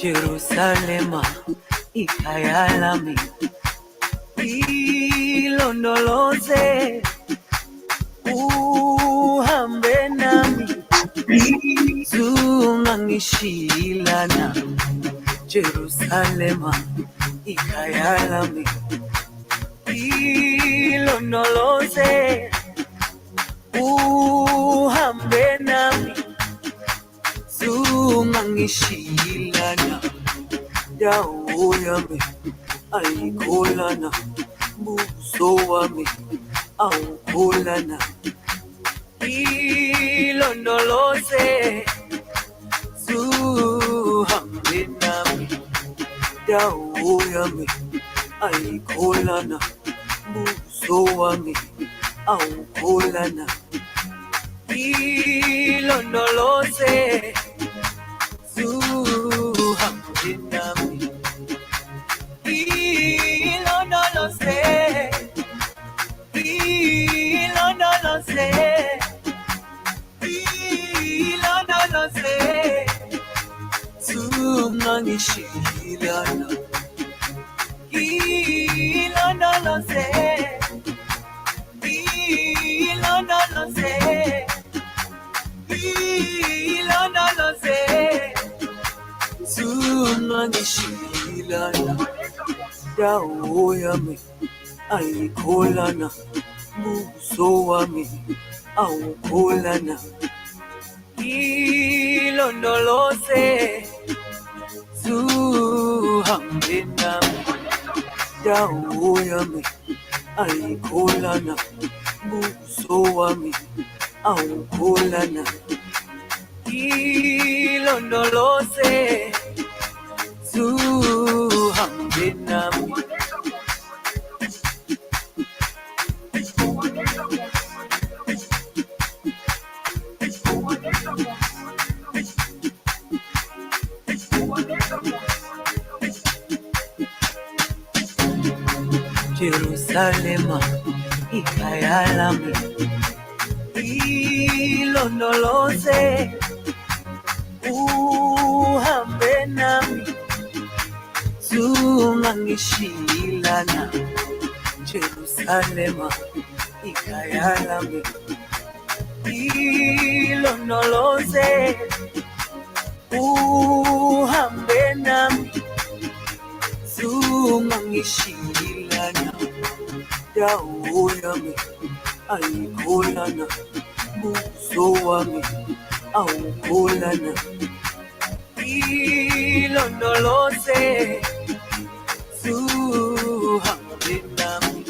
Jerusalema ikhaya lami, ilondoloze uhambe nami, zungangishilana. Jerusalema ikhaya lami, ilondoloze uhambe nami, zungangishilana. Dawo yami ayikholana, buso wami awukholana. Ilondoloze zuhambe nami, dawo yami ayikholana, buso wami awukholana. Ilondoloze zuhambe nami, ilondoloze, ilondoloze, ilondoloze, zungangishilana. Ilondoloze, ilondoloze, ilondoloze, zungangishilana. Dawo yami ayikholana, buso wami awukholana. Ilondoloze zuhambe nami, dawo yami ayikholana, buso wami awukholana. Ilondoloze zuhambe nami. Jerusalema ikhaya lami, ilondoloze uhambe nami, zungangishilana. Jerusalema ikhaya lami, ilondoloze uhambe nami, zungangishilana. Dawo yami ayikholana, buso wami awukholana. Ilondoloze zuhambe nami.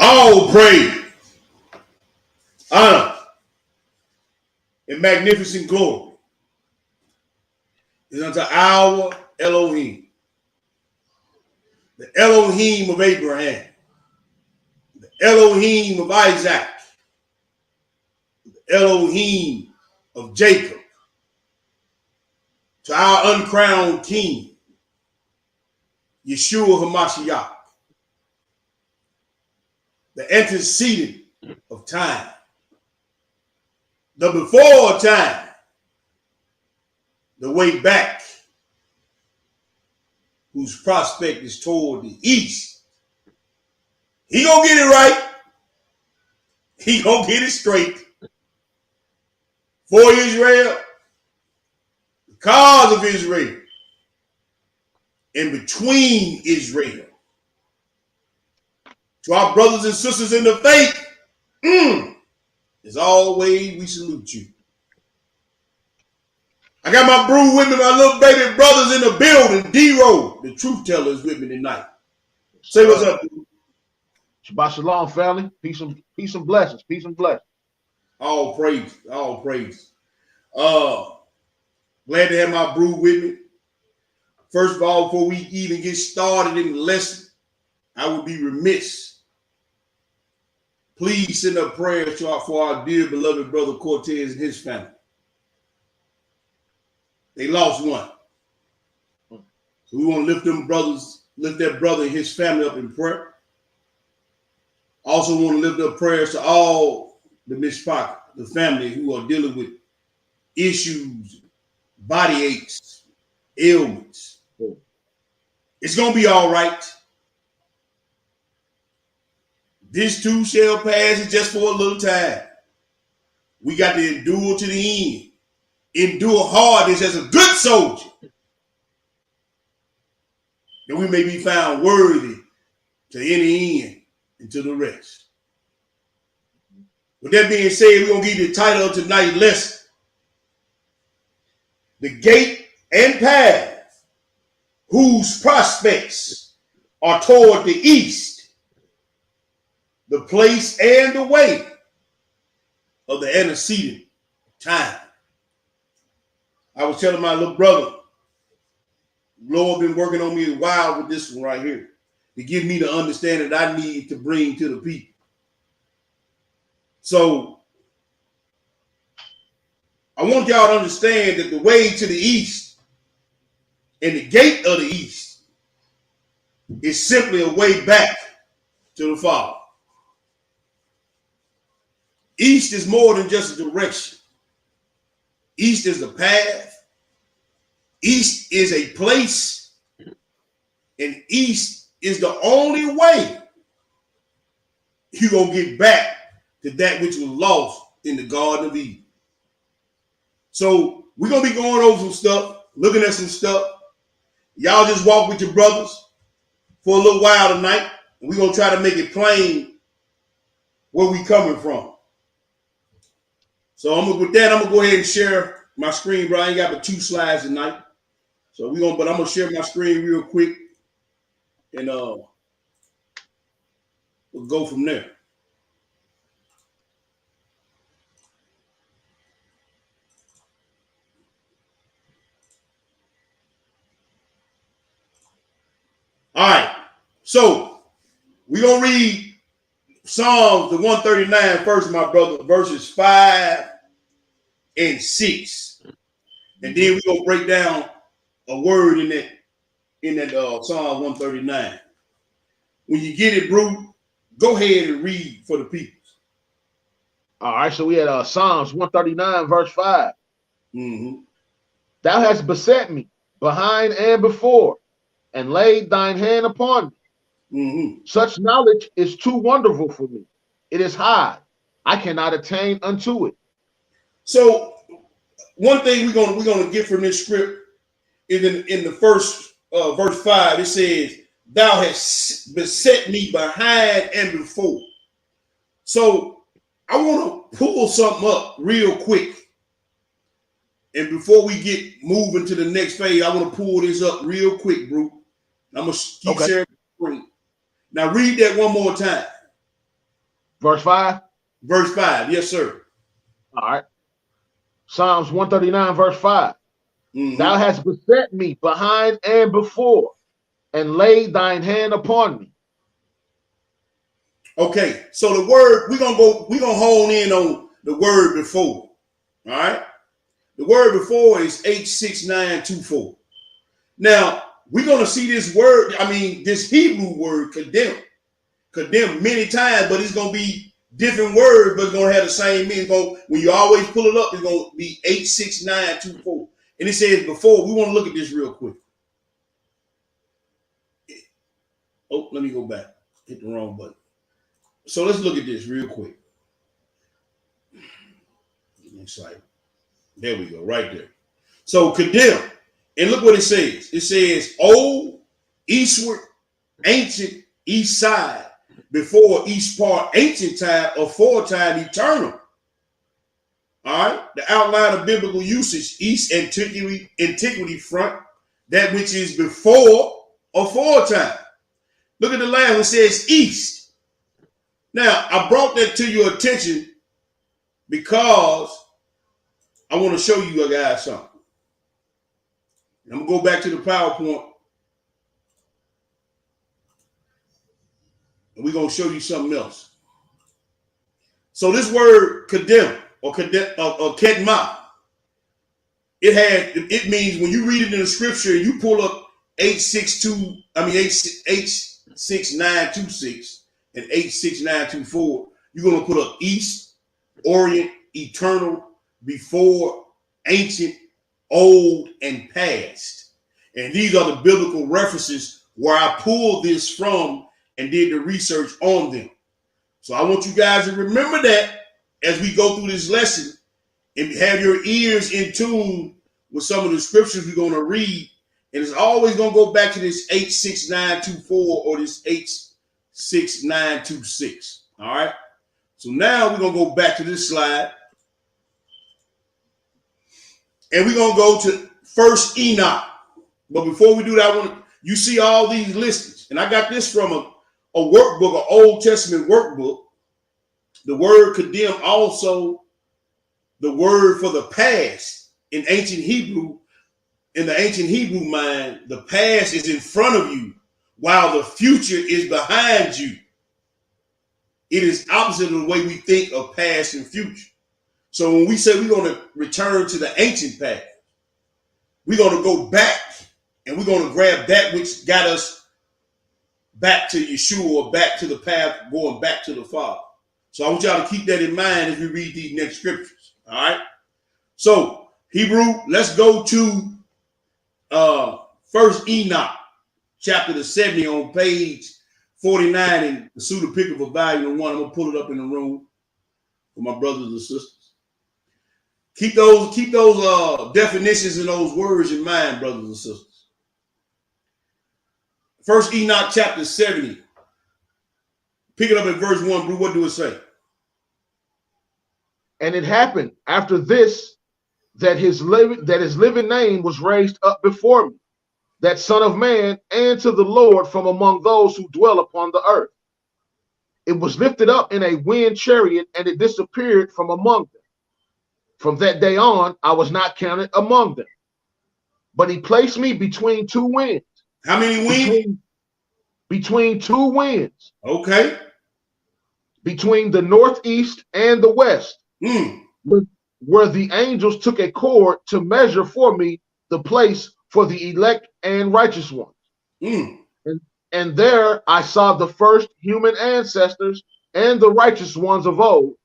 All praise, honor, and magnificent glory is unto our Elohim, the Elohim of Abraham, the Elohim of Isaac, the Elohim of Jacob, to our uncrowned King, Yeshua HaMashiach, the antecedent of time, the before time, the way back, whose prospect is toward the east. He gonna get it right. He gonna get it straight. For Israel, because of Israel, and between Israel. To our brothers and sisters in the faith, as always, we salute you. I got my brew with me, my little baby brothers in the building. D-Roll, the truth teller, is with me tonight. Say what's up, dude. Shabbat shalom, family. Peace and blessings. Peace and blessings. All praise. All praise. Glad to have my brew with me. First of all, before we even get started in the lesson, I would be remiss. Please send up prayers for our dear beloved brother Cortez and his family. They lost one. So we want to lift that brother and his family up in prayer. Also want to lift up prayers to all the mishpach, the family who are dealing with issues, body aches, ailments. It's going to be all right. This too shall pass. It's just for a little time. We got to endure to the end. Endure hardness as a good soldier, that we may be found worthy to enter in into the rest. With that being said, we're going to give you the title of tonight's lesson: The Gate and Path Whose Prospects Are Toward the East, the Place and the Way of the Antecedent Time. I was telling my little brother, Lord been working on me a while with this one right here to give me the understanding that I need to bring to the people. So I want y'all to understand that the way to the east and the gate of the east is simply a way back to the Father. East is more than just a direction. East is a path. East is a place. And east is the only way you're going to get back to that which was lost in the Garden of Eden. So we're going to be going over some stuff, looking at some stuff. Y'all just walk with your brothers for a little while tonight, and we're going to try to make it plain where we coming from. So with that, I'm going to go ahead and share my screen, bro. I ain't got but 2 slides tonight. So I'm going to share my screen real quick, and we'll go from there. All right, so we're going to read Psalms, the 139 first, my brother, verses 5 and 6. And then we're going to break down a word in that Psalm 139. When you get it, bro, go ahead and read for the people. All right, so we had Psalms 139, verse 5. Mm-hmm. Thou hast beset me behind and before, and laid thine hand upon me. Mm-hmm. Such knowledge is too wonderful for me. It is high. I cannot attain unto it. So one thing we're gonna get from this script is in the first verse 5. It says, "Thou hast beset me behind and before." So I want to pull something up real quick. And before we get moving to the next phase, I want to pull this up real quick, bro. I'm going to keep sharing the screen. Now read that one more time. Verse 5? Verse 5, yes, sir. All right. Psalms 139, verse 5. Mm-hmm. Thou hast beset me behind and before, and laid thine hand upon me. Okay, so the word, we're gonna hone in on the word before. All right. The word before is H6924. Now, we're gonna see this word, this Hebrew word condemn many times, but it's gonna be different words, but it's gonna have the same meaning. When you always pull it up, it's gonna be H6924. And it says before. We want to look at this real quick. Oh, let me go back. Hit the wrong button. So let's look at this real quick. It's like, there we go, right there. So condemn. And look what it says. It says old, eastward, ancient, east side, before east part, ancient time, aforetime, eternal. All right. The outline of biblical usage, east antiquity front, that which is before aforetime. Look at the last one, it says east. Now, I brought that to your attention because I want to show you guys something. I'm going to go back to the PowerPoint. And we're going to show you something else. So this word condemn or kedma, it means when you read it in the scripture, you pull up 86926 and 86924, you're going to put up east, orient, eternal, before, ancient, old, and past. And these are the biblical references where I pulled this from and did the research on them. So I want you guys to remember that as we go through this lesson and have your ears in tune with some of the scriptures we're going to read. And it's always going to go back to this 86924 or this 86926. All right. So now we're going to go back to this slide. And we're going to go to First Enoch. But before we do that, you see all these listings. And I got this from a workbook, an Old Testament workbook. The word condemn, also the word for the past in ancient Hebrew. In the ancient Hebrew mind, the past is in front of you while the future is behind you. It is opposite of the way we think of past and future. So when we say we're going to return to the ancient past, we're going to go back and we're going to grab that which got us back to Yeshua or back to the path, going back to the Father. So I want y'all to keep that in mind as we read these next scriptures. All right. So Hebrew, let's go to First Enoch, chapter the 70 on page 49 in the Pseudo Pick of a volume 1. I'm gonna pull it up in the room for my brothers and sisters. Keep those definitions and those words in mind, brothers and sisters. First Enoch chapter 70. Pick it up at verse 1, Brew. What do it say? And it happened after this that his living name was raised up before me, that Son of Man, and to the Lord from among those who dwell upon the earth. It was lifted up in a wind chariot, and it disappeared from among them. From that day on, I was not counted among them. But he placed me between two winds. How many winds? Between two winds. Okay. Between the northeast and the west. Where the angels took a cord to measure for me the place for the elect and righteous ones. And there I saw the first human ancestors and the righteous ones of old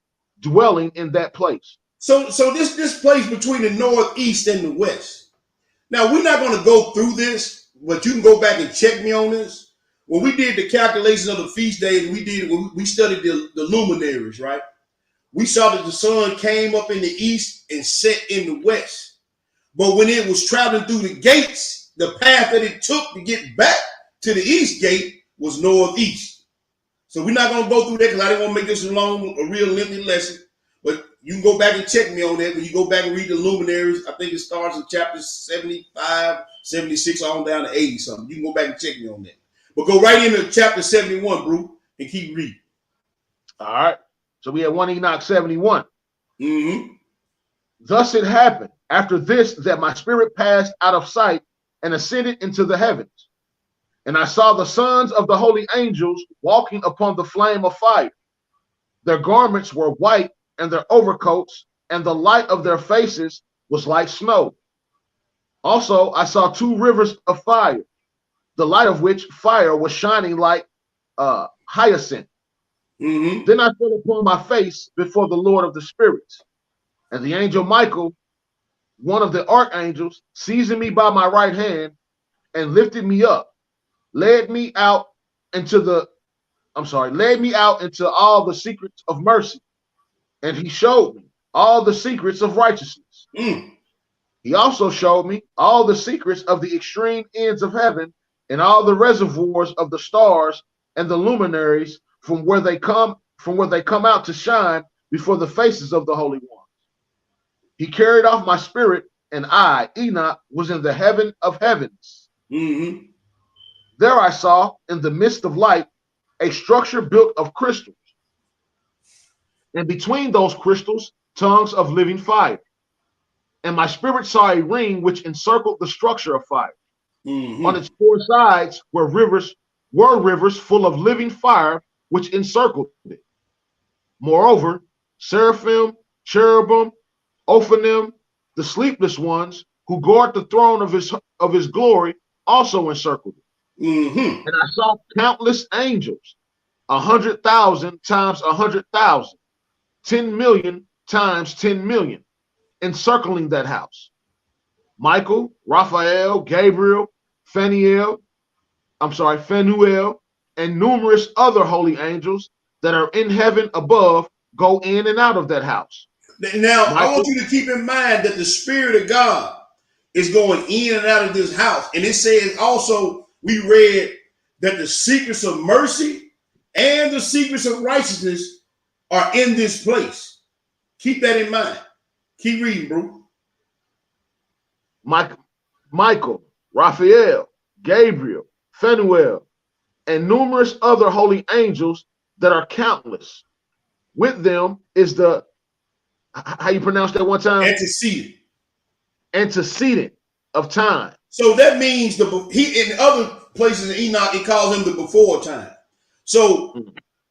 dwelling in that place. So this place between the northeast and the west. Now, we're not going to go through this, but you can go back and check me on this. When we did the calculations of the feast days, we studied the luminaries, right? We saw that the sun came up in the east and set in the west. But when it was traveling through the gates, the path that it took to get back to the east gate was northeast. So we're not going to go through that because I didn't want to make this a real lengthy lesson. But you can go back and check me on that. When you go back and read the luminaries, I think it starts in chapter 75, 76, on down to 80 something. You can go back and check me on that. But go right into chapter 71, Brew, and keep reading. All right. So we have 1 Enoch 71. Thus it happened after this that my spirit passed out of sight and ascended into the heavens. And I saw the sons of the holy angels walking upon the flame of fire. Their garments were white, and their overcoats, and the light of their faces was like snow. Also I saw two rivers of fire, the light of which fire was shining like hyacinth. Then I fell upon my face before the Lord of the spirits, and the angel Michael, one of the archangels, seizing me by my right hand and lifted me up, led me out into all the secrets of mercy, and he showed me all the secrets of righteousness. He also showed me all the secrets of the extreme ends of heaven and all the reservoirs of the stars and the luminaries from where they come out to shine before the faces of the holy ones. He carried off my spirit, and I, Enoch, was in the heaven of heavens. Mm-hmm. There I saw in the midst of light a structure built of crystals, and between those crystals tongues of living fire. And my spirit saw a ring which encircled the structure of fire. Mm-hmm. On its four sides were rivers full of living fire which encircled it. Moreover, seraphim, cherubim, Ophanim, the sleepless ones who guard the throne of his glory, also encircled it. Mm-hmm. And I saw countless angels, 100,000 times 100,000, 10 million times 10 million, encircling that house. Michael, Raphael, Gabriel, Phanuel, and numerous other holy angels that are in heaven above go in and out of that house. Now, I want you to keep in mind that the Spirit of God is going in and out of this house. And it says also, we read that the secrets of mercy and the secrets of righteousness are in this place. Keep that in mind. Keep reading, bro. Michael, Raphael, Gabriel, Phanuel, and numerous other holy angels that are countless. With them is the, how you pronounce that one time? Antecedent of time. So that means he in other places in Enoch, he calls him the before time. So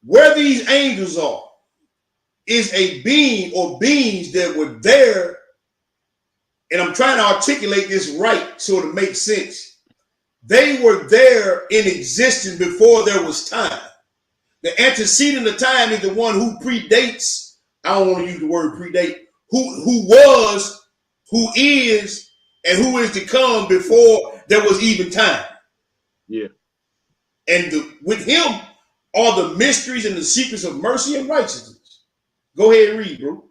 where these angels are is a being or beings that were there. And I'm trying to articulate this right so it makes sense. They were there in existence before there was time. The antecedent of time is the one who predates. I don't want to use the word predate. Who was, who is, and who is to come before there was even time. Yeah. And with him are the mysteries and the secrets of mercy and righteousness. Go ahead and read, bro.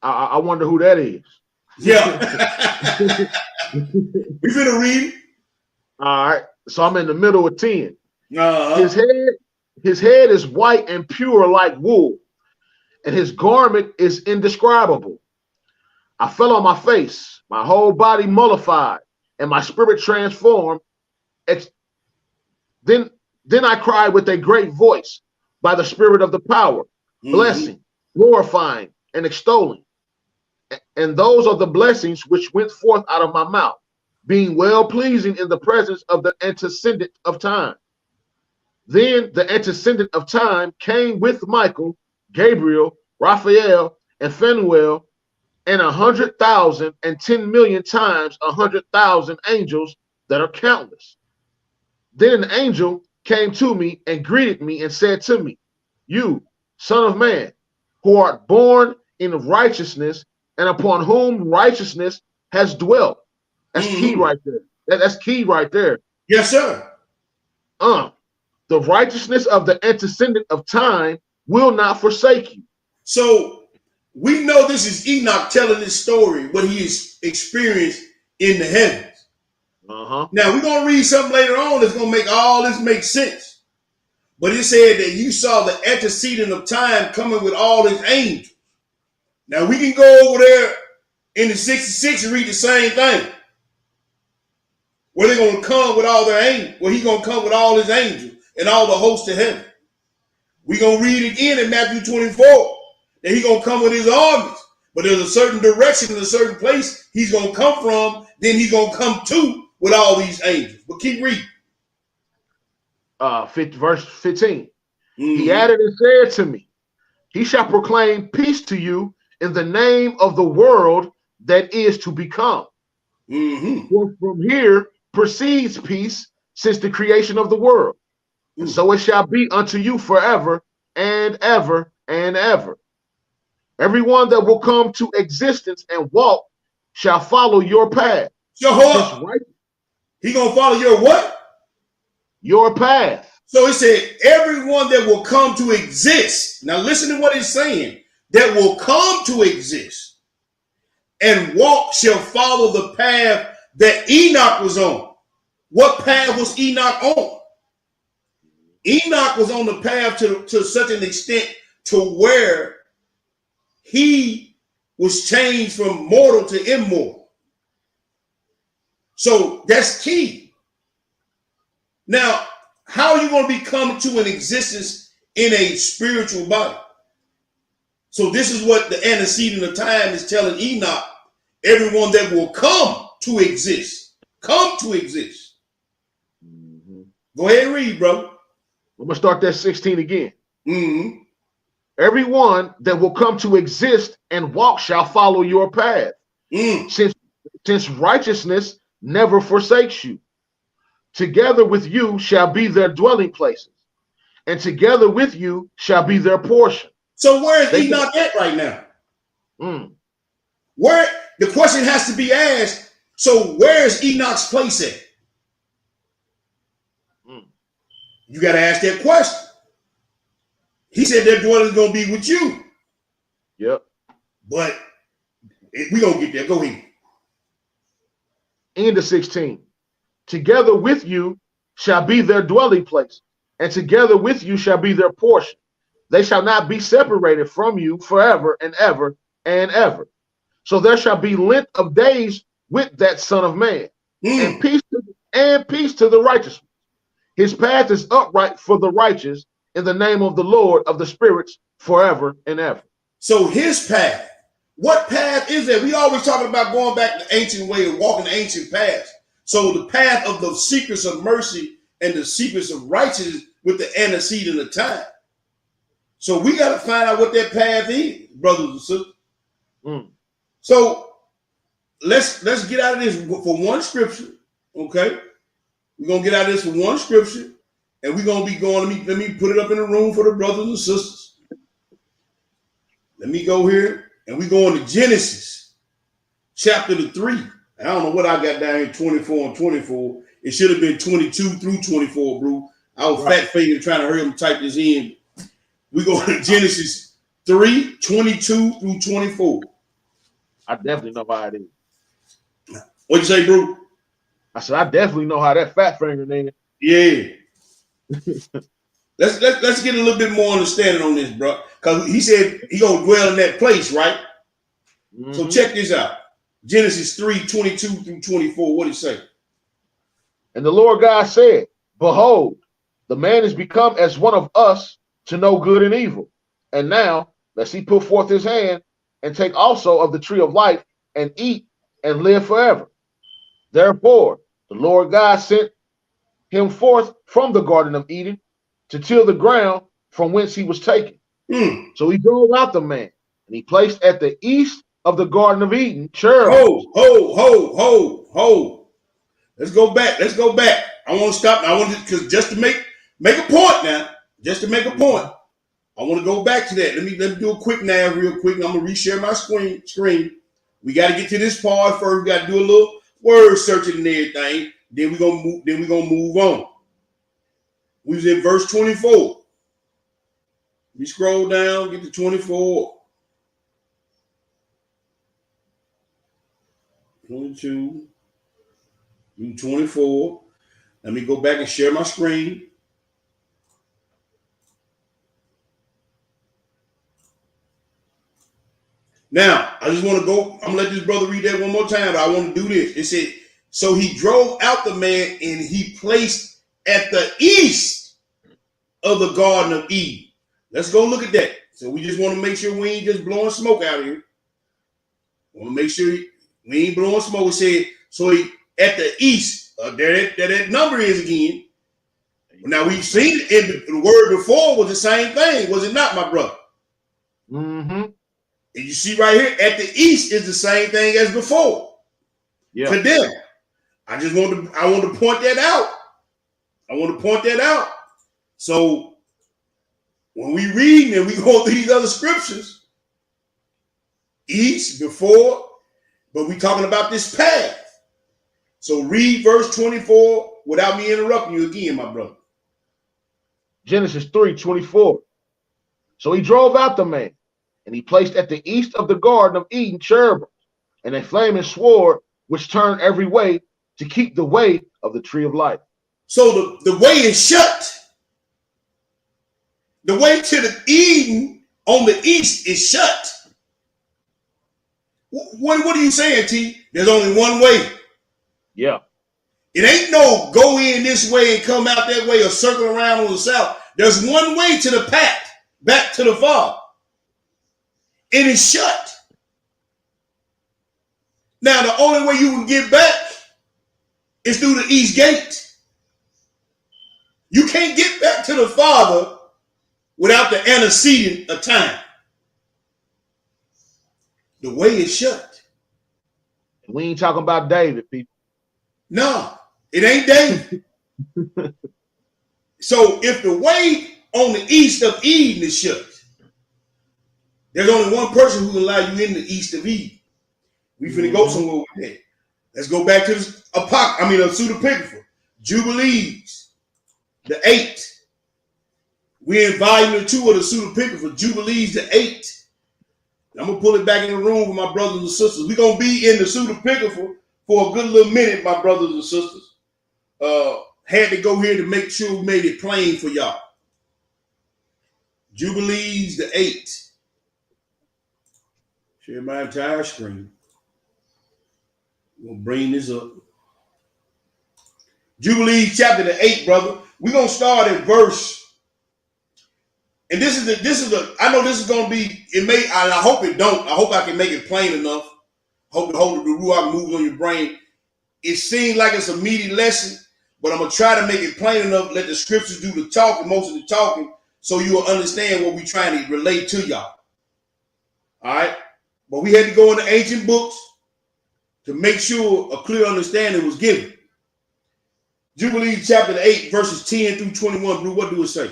I wonder who that is. Yeah. We finna read it. All right. So I'm in the middle of 10. Uh-huh. His head is white and pure like wool, and his garment is indescribable. I fell on my face, my whole body mollified, and my spirit transformed. Then I cried with a great voice by the spirit of the power, blessing, glorifying, and extolling. And those are the blessings which went forth out of my mouth, being well pleasing in the presence of the antecedent of time. Then the antecedent of time came with Michael, Gabriel, Raphael, and Phanuel, and 100,000 and 10 million times 100,000 angels that are countless. Then an angel came to me and greeted me and said to me, "You, son of man, who art born in righteousness and upon whom righteousness has dwelt." That's key right there. That's key right there. Yes, sir. The righteousness of the antecedent of time will not forsake you. So we know this is Enoch telling this story, what he has experienced in the heavens. Now we're going to read something later on that's going to make all this make sense. But it said that you saw the antecedent of time coming with all his angels. Now we can go over there in the 66 and read the same thing. Where they're going to come with all their angels. Where he's going to come with all his angels and all the hosts of heaven. We're going to read again in Matthew 24 that he's going to come with his armies. But there's a certain direction and a certain place he's going to come from. Then he's going to come to with all these angels. But keep reading. Verse 15. He added and said to me, "He shall proclaim peace to you in the name of the world that is to become. For from here proceeds peace since the creation of the world. And so it shall be unto you forever and ever and ever. Everyone that will come to existence and walk shall follow your path." So hold up. He gonna follow your what? Your path. So it said everyone that will come to exist. Now listen to what it's saying. That will come to exist. and walk shall follow the path that Enoch was on. What path was Enoch on? Enoch was on the path to such an extent to where he was changed from mortal to immortal. So that's key. Now, how are you going to become to an existence in a spiritual body? So this is what the antecedent of time is telling Enoch, everyone that will come to exist. Come to exist. Mm-hmm. Go ahead and read, bro. I'm going to start that 16 again. Mm-hmm. Everyone that will come to exist and walk shall follow your path. Since righteousness never forsakes you. Together with you shall be their dwelling places, and together with you shall be their portion. So where is Enoch at right now? Where the question has to be asked, so where is Enoch's place at? You got to ask that question. He said their dwelling is going to be with you. Yep. But we're going to get there. Go ahead. End of 16. Together with you shall be their dwelling place, and together with you shall be their portion. They shall not be separated from you forever and ever and ever. So there shall be length of days with that Son of Man, and peace to the righteous. His path is upright for the righteous in the name of the Lord of the spirits forever and ever. So his path, what path is that? We always talking about going back to the ancient way of walking the ancient paths. So the path of the secrets of mercy and the secrets of righteousness with the antecedent of time. So we got to find out what that path is, brothers and sisters. So let's get out of this for one scripture, okay? We're gonna get out of this for one scripture, and we're gonna be going. Let me put it up in the room for the brothers and sisters. Let me go here, and we're going to Genesis chapter 3. I don't know what I got down here, 24 and 24. It should have been 22 through 24, bro. I was fat fingering trying to hurry him type this in. We go to Genesis 3, 22 through 24. I definitely know how it is. What'd you say, bro? I said, I definitely know how that fat finger name. Yeah. Let's get a little bit more understanding on this, bro. Because he said he gonna dwell in that place, right? So check this out. Genesis 3, 22 through 24. What did he say? And the Lord God said, behold, the man is become as one of us to know good and evil. And now, lest he put forth his hand and take also of the tree of life and eat and live forever. Therefore, the Lord God sent him forth from the Garden of Eden to till the ground from whence he was taken. So he drove out the man, and he placed at the east of the Garden of Eden cherubim. Ho. Let's go back. I want to stop. I want to, because just to make a point now, just to make a point, I want to go back to that. Let me do a quick nav real quick. I'm gonna reshare my screen. We got to get to this part first. We got to do a little word searching and everything. Then we're gonna move on. We was in verse 24. We scroll down, get to 24. 22 through 24. Let me go back and share my screen. Now, I just want to go. I'm gonna let this brother read that one more time, but I want to do this. It said, so he drove out the man and he placed at the east of the Garden of Eden. Let's go look at that. So we just want to make sure we ain't just blowing smoke out here. Want to make sure we ain't blowing smoke. It said, so he at the east. There that number is again. Now we've seen it in the word before was the same thing, was it not, my brother? And you see right here, at the east is the same thing as before. Yeah. To them. I want to point that out. So when we read and we go through these other scriptures, east, before, but we talking about this path. So read verse 24 without me interrupting you again, my brother. Genesis 3:24. So he drove out the man, and he placed at the east of the Garden of Eden cherubim and a flaming sword which turned every way to keep the way of the tree of life. So the way is shut. The way to the Eden on the east is shut. What are you saying, T? There's only one way. Yeah. It ain't no go in this way and come out that way or circle around on the south. There's one way to the path, back to the Father. It is shut. Now, the only way you can get back is through the east gate. You can't get back to the Father without the antecedent of time. The way is shut. We ain't talking about David, people. No, it ain't David. So if the way on the east of Eden is shut, there's only one person who can allow you in the east of Eden. We finna go somewhere with that. Let's go back to the pseudepigrapha. Jubilees, the 8. We're in volume 2 of the pseudepigrapha. Jubilees, the 8. I'm gonna pull it back in the room with my brothers and sisters. We're gonna be in the pseudepigrapha for a good little minute, my brothers and sisters. Had to go here to make sure we made it plain for y'all. Jubilees, the 8. Share my entire screen. We're gonna bring this up. Jubilees chapter the 8, brother. We're gonna start at verse. And I know this is gonna be, I hope it don't. I hope I can make it plain enough. Hope the Ruach moves on your brain. It seems like it's a meaty lesson, but I'm gonna try to make it plain enough, let the scriptures do the talking, most of the talking, so you'll understand what we're trying to relate to y'all. All right? But we had to go in the ancient books to make sure a clear understanding was given. Jubilees chapter 8, verses 10 through 21, Brew, what do it say?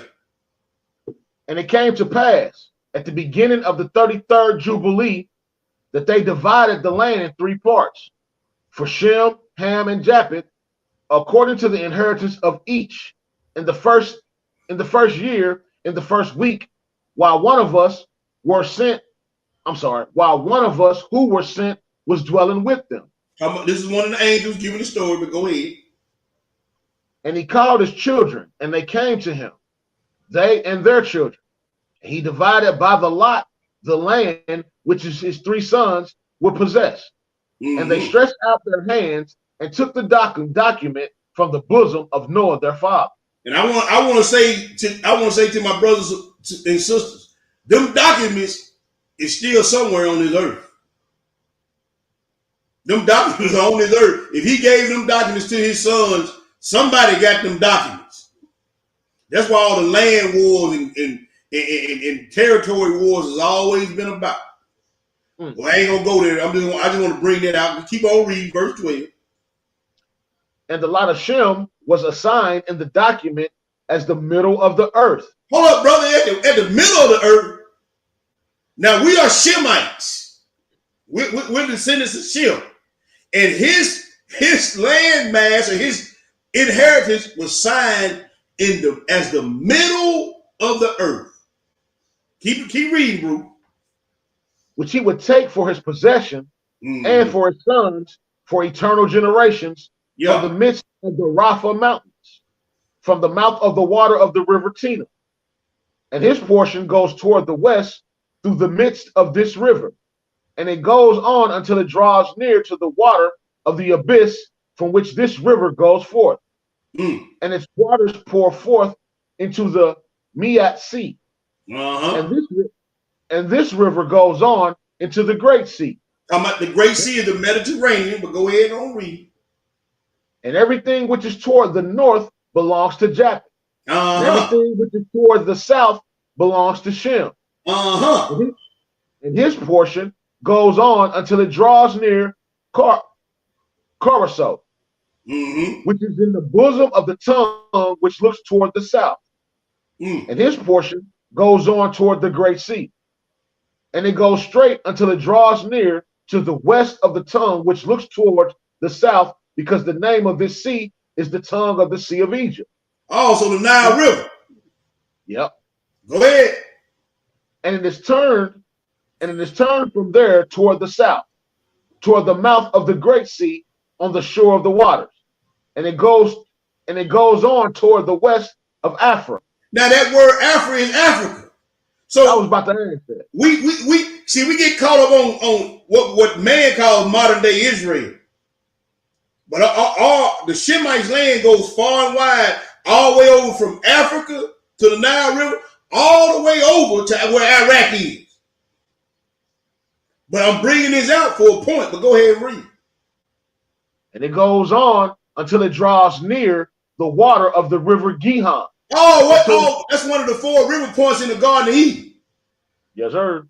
And it came to pass at the beginning of the 33rd Jubilee that they divided the land in 3 parts, for Shem, Ham, and Japheth, according to the inheritance of each in the first year, in the first week, while one of us who were sent was dwelling with them. This is one of the angels giving the story, but go ahead. And he called his children, and they came to him, they and their children. He divided by the lot the land which his 3 sons would possess. And they stretched out their hands and took the document from the bosom of Noah their father. And I want to say to my brothers and sisters, them documents is still somewhere on this earth. Them documents are on this earth. If he gave them documents to his sons, somebody got them documents. That's why all the land wars and territory wars has always been about. Well, I ain't gonna go there. I just want to bring that out. Keep on reading verse 12. And the lot of Shem was assigned in the document as the middle of the earth. Hold up, brother, at the middle of the earth. Now we are Shemites. We're descendants of Shem. And his land mass or his inheritance was signed as the middle of the earth. Keep reading, bro. Which he would take for his possession and for his sons for eternal generations from the midst of the Rapha mountains, from the mouth of the water of the river Tina. And his portion goes toward the west through the midst of this river. And it goes on until it draws near to the water of the abyss from which this river goes forth. And its waters pour forth into the Miat Sea. And this river goes on into the Great Sea. The Great Sea is the Mediterranean, but go ahead and read. And everything which is toward the north belongs to Japheth. And everything which is toward the south belongs to Shem. And his portion goes on until it draws near Caruso, which is in the bosom of the tongue which looks toward the south. And his portion goes on toward the Great Sea. And it goes straight until it draws near to the west of the tongue which looks toward the south, because the name of this sea is the tongue of the Sea of Egypt. Oh, so the Nile River. Yep. Go ahead. And it is turned from there toward the south, toward the mouth of the great sea on the shore of the waters. And it goes on toward the west of Africa. Now that word Africa is Africa. I was So about to ask that. we see we get caught up on what man calls modern day Israel. But all the Shemites land goes far and wide, all the way over from Africa to the Nile River, all the way over to where Iraq is. But I'm bringing this out for a point, but go ahead and read. And it goes on until it draws near the water of the river Gihon. That's one of the 4 river points in the Garden of Eden. Yes, sir.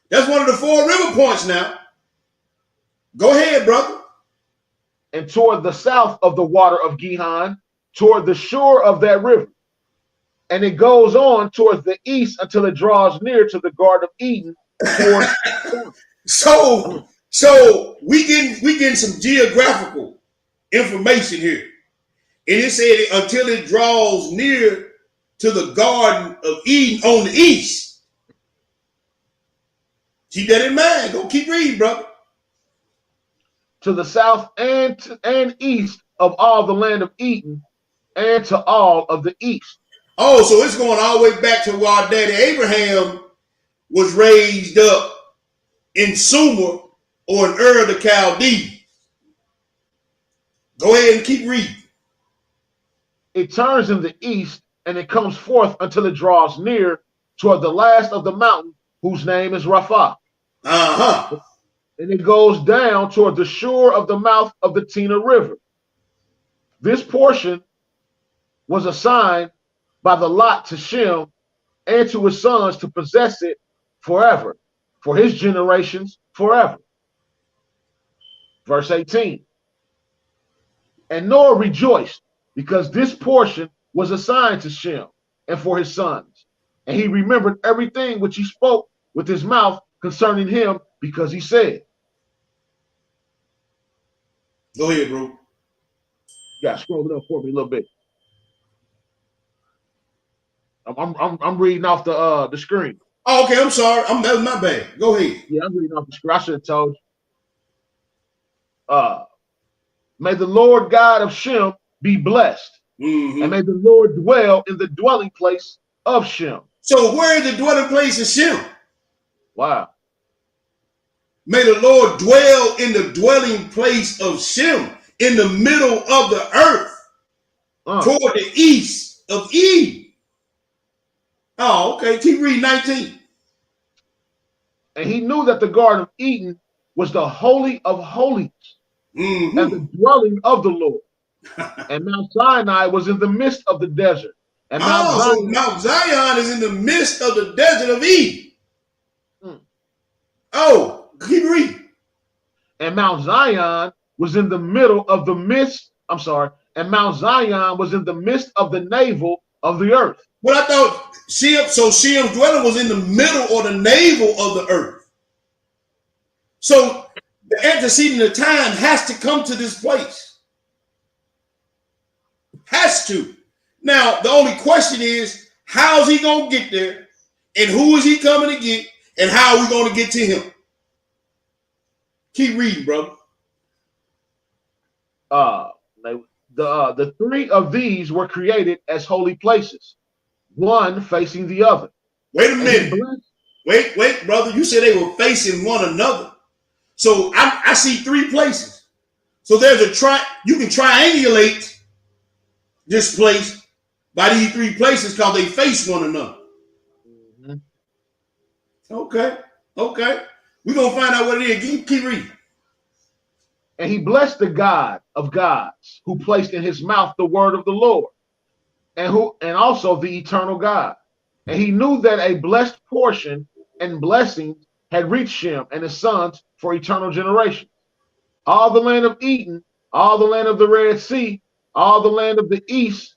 That's one of the 4 river points now. Go ahead, brother. And toward the south of the water of Gihon, toward the shore of that river. And it goes on towards the east until it draws near to the Garden of Eden. So we getting some geographical information here. And it said until it draws near to the Garden of Eden on the east. Keep that in mind. Go keep reading, brother. To the south and east of all the land of Eden, and to all of the east. Oh, so it's going all the way back to where our daddy Abraham was raised up in Sumer or in Ur of the Chaldees. Go ahead and keep reading. It turns in the east, and it comes forth until it draws near toward the last of the mountain, whose name is Rapha. Uh-huh. And it goes down toward the shore of the mouth of the Tina River. This portion was assigned by the lot to Shem and to his sons to possess it forever, for his generations forever. Verse 18. And Noah rejoiced because this portion was assigned to Shem and for his sons. And he remembered everything which he spoke with his mouth concerning him, because he said. Go ahead, bro. Yeah, scroll it up for me a little bit. I'm reading off the screen. Oh, okay, I'm sorry. That was my bad. Go ahead. Yeah, I'm reading off the screen. I should have told you. May the Lord God of Shem be blessed, and may the Lord dwell in the dwelling place of Shem. So where is the dwelling place of Shem? Wow. May the Lord dwell in the dwelling place of Shem, in the middle of the earth, toward the east of Eden. Oh, okay. Keep reading 19. And he knew that the Garden of Eden was the holy of holies, and the dwelling of the Lord. And Mount Sinai was in the midst of the desert. And Mount Zion is in the midst of the desert of Eden. Oh, keep reading. And Mount Zion was in the middle of the midst. I'm sorry. And Mount Zion was in the midst of the navel of the earth. Well, I thought Shem's dwelling was in the middle or the navel of the earth. So the antecedent of time has to come to this place. Has to. Now, the only question is, how is he going to get there? And who is he coming to get? And how are we going to get to him? Keep reading, brother. The 3 of these were created as holy places, one facing the other. Wait a minute. Wait, brother. You said they were facing one another. So I see 3 places. So there's you can triangulate this place by these 3 places because they face one another. Okay. We're going to find out what it is. Keep reading. And he blessed the God of gods, who placed in his mouth the word of the Lord, and also the eternal God. And he knew that a blessed portion and blessing had reached Shem and his sons for eternal generations. All the land of Eden, all the land of the Red Sea, all the land of the east,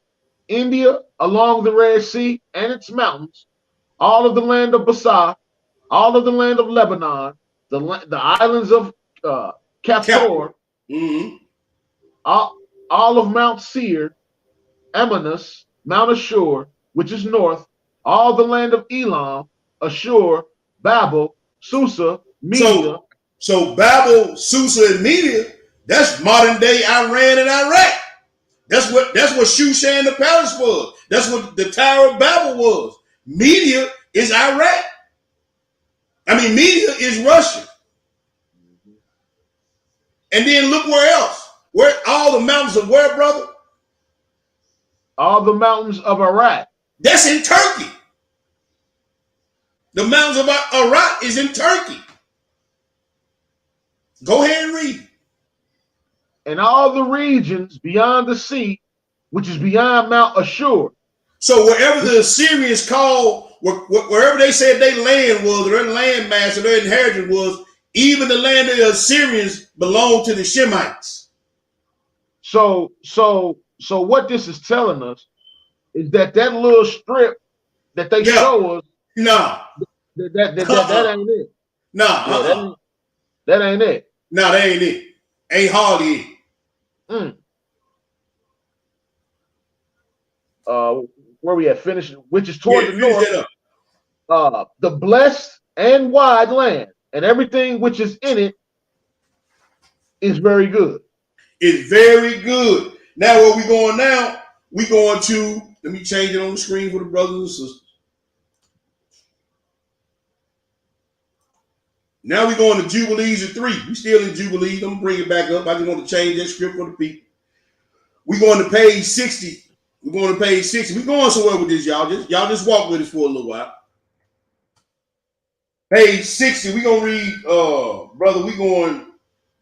India along the Red Sea and its mountains, all of the land of Basar, all of the land of Lebanon, the islands of Caphtor, all of Mount Seir, Amanus, Mount Ashur, which is north, all the land of Elam, Ashur, Babel, Susa, Media. So Babel, Susa, and Media, that's modern day Iran and Iraq. That's what Shushan the palace was. That's what the Tower of Babel was. Media is Iraq. I mean, Media is Russia. And then look where else. Where all the mountains of where, brother? All the mountains of Iraq. That's in Turkey. The mountains of Iraq is in Turkey. Go ahead and read. And all the regions beyond the sea, which is beyond Mount Ashur. So wherever the Assyrians called, wherever they said their land was, or their land mass, or their inheritance was, even the land of the Assyrians belonged to the Shemites. So what this is telling us is that little strip that they show us, that ain't it. That ain't it. No, that ain't it. Ain't hardly it. Where we at? Finish, which is toward the north. The blessed and wide land, and everything which is in it is very good. It's very good. Now where we going now? We going to, let me change it on the screen for the brothers and sisters. Now we're going to Jubilees of 3. We still in Jubilees. I'm going to bring it back up. I just want to change that script for the people. We're going to page 60. We're going to page 60. We're going somewhere with this, y'all. Y'all just walk with us for a little while. Page 60. We're going to read, brother, we're going to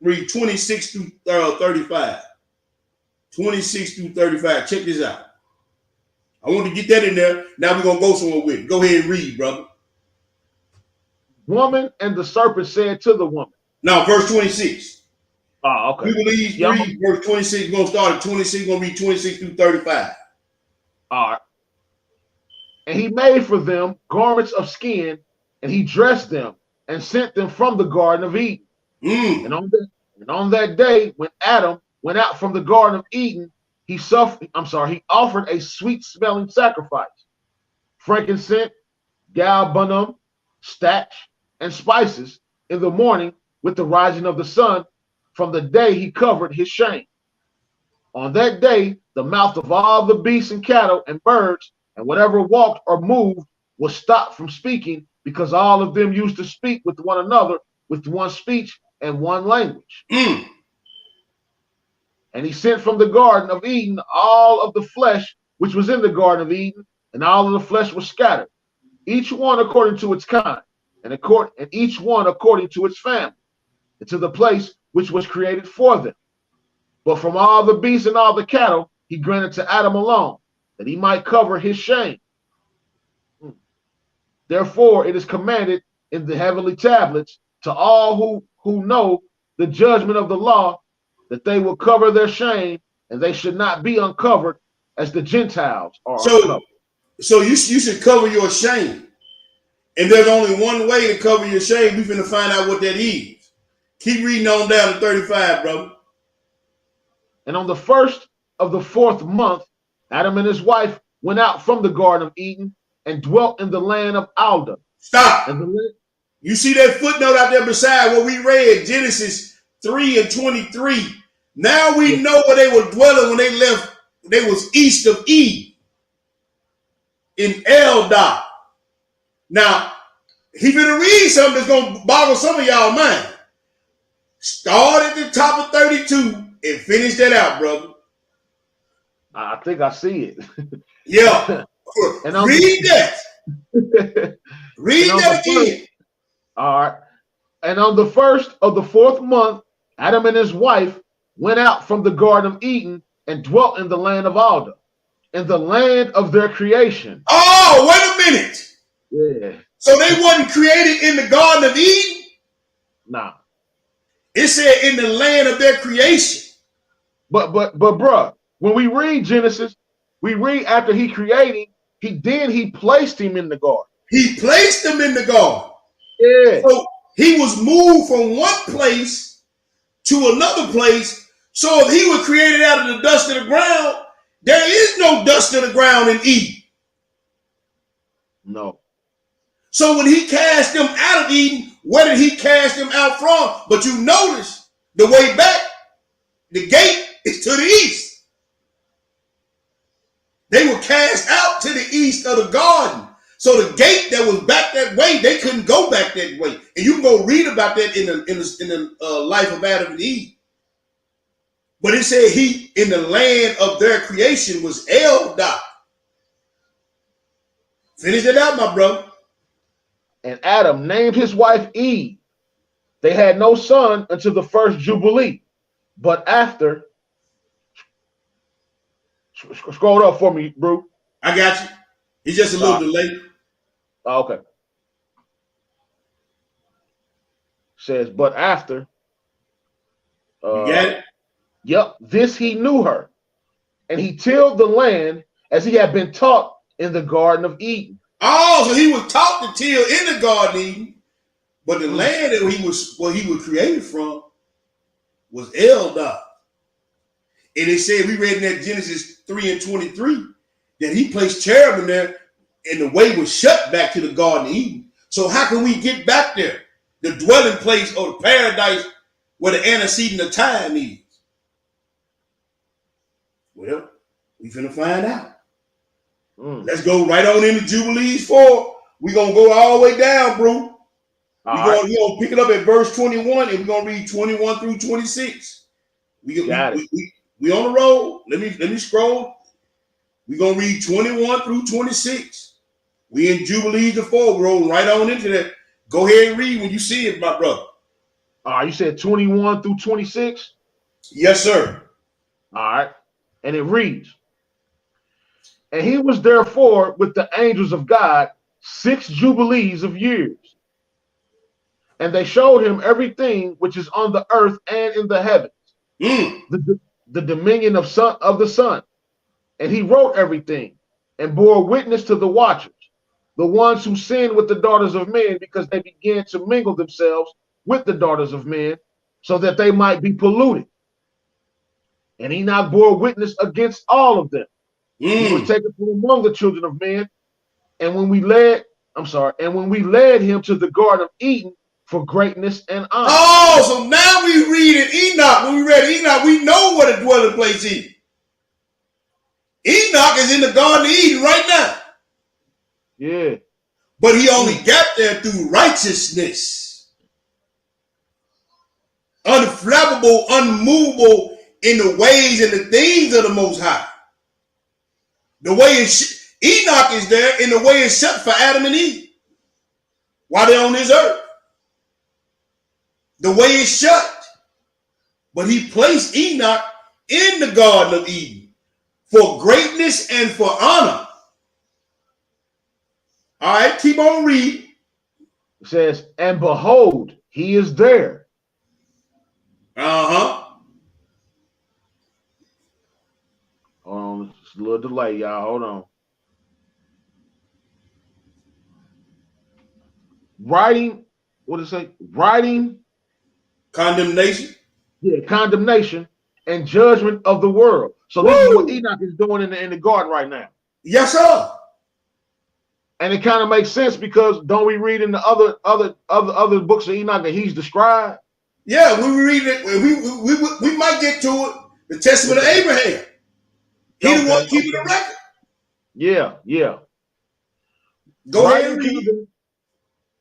read 26 through 35. 26 through 35. Check this out. I want to get that in there. Now we're going to go somewhere with it. Go ahead and read, brother. Woman and the serpent said to the woman. Now, verse 26. Oh, okay. Jubilees 3, verse 26. We're going to start at 26. We're going to read 26 through 35. All right. And he made for them garments of skin, and he dressed them and sent them from the Garden of Eden. And on that day, when Adam went out from the Garden of Eden, he offered a sweet-smelling sacrifice, frankincense, galbanum, stach, and spices in the morning with the rising of the sun, from the day he covered his shame. On that day, the mouth of all the beasts and cattle and birds and whatever walked or moved was stopped from speaking, because all of them used to speak with one another with one speech and one language. And he sent from the Garden of Eden all of the flesh which was in the Garden of Eden, and all of the flesh was scattered, each one according to its kind, and each one according to its family, into the place which was created for them. But from all the beasts and all the cattle, he granted to Adam alone, that he might cover his shame. Therefore, it is commanded in the heavenly tablets to all who know the judgment of the law, that they will cover their shame, and they should not be uncovered as the Gentiles are uncovered. So you should cover your shame. And there's only one way to cover your shame. We're going to find out what that is. Keep reading on down to 35, brother. And on the first of the 4th month, Adam and his wife went out from the Garden of Eden and dwelt in the land of Alda. Stop. You see that footnote out there beside what we read, Genesis 3 and 23. Now we know where they were dwelling when they left. They was east of Eden in Eldad. Now, he finna read something that's going to boggle some of y'all mind. Start at the top of 32 and finish that out, brother. I think I see it. Yeah. And read that. Read that again. All right. And on the first of the 4th month, Adam and his wife went out from the Garden of Eden and dwelt in the land of Alda, in the land of their creation. Oh, wait a minute. Yeah. So they wasn't created in the Garden of Eden? Nah. It said in the land of their creation. But bruh, when we read Genesis, we read after he created, he placed him in the garden. He placed him in the garden. Yeah. So he was moved from one place to another place. So if he was created out of the dust of the ground, there is no dust of the ground in Eden. No. So when he cast them out of Eden, where did he cast them out from? But you notice the way back, the gate is to the east. They were cast out to the east of the garden. So the gate that was back that way, they couldn't go back that way. And you can go read about that in the life of Adam and Eve. But it said he in the land of their creation was Eldad. Finish it out, my brother. And Adam named his wife Eve. They had no son until the first Jubilee. But after, scroll up for me, bro. I got you. It's just a little delay. Oh, okay. Says, but after. You got it? Yep. This he knew her. And he tilled the land as he had been taught in the Garden of Eden. Oh, so he was taught to till in the Garden of Eden. But the land that he was created from was Eldad. And it said, we read in that Genesis 3 and 23, that he placed cherubim there and the way was shut back to the Garden of Eden. So how can we get back there? The dwelling place or the paradise where the antecedent of time is. Well, we finna find out. Let's go right on into Jubilees 4. We're going to go all the way down, bro. We're going to pick it up at verse 21 and we're going to read 21 through 26. We on the roll. Let me scroll. We're going to read 21 through 26. We in Jubilees 4. We're rolling right on into that. Go ahead and read when you see it, my brother. You said 21 through 26? Yes, sir. All right. And it reads, and he was therefore with the angels of God 6 jubilees of years. And they showed him everything which is on the earth and in the heavens, the dominion of the sun. And he wrote everything and bore witness to the watchers, the ones who sinned with the daughters of men, because they began to mingle themselves with the daughters of men, so that they might be polluted. And Enoch bore witness against all of them. He was taken from among the children of men. And when we led him to the Garden of Eden for greatness and honor. Oh, so now we read in Enoch. When we read Enoch, we know what a dwelling place is. Enoch is in the Garden of Eden right now. Yeah. But he only got there through righteousness. Unflappable, unmovable in the ways and the things of the Most High. The way Enoch is there in the way it's shut for Adam and Eve while they're on this earth. The way is shut. But he placed Enoch in the Garden of Eden for greatness and for honor. All right, keep on reading. It says, and behold, he is there. Uh-huh. Hold on, it's a little delay, y'all. Hold on. Writing, what does it say? Writing Condemnation. Yeah, condemnation and judgment of the world. So this is what Enoch is doing in the garden right now. Yes, sir. And it kind of makes sense because don't we read in the other books of Enoch that he's described? Yeah, we read it. We might get to it. The Testament of Abraham. He the one keeping the record. Yeah. Go ahead and read.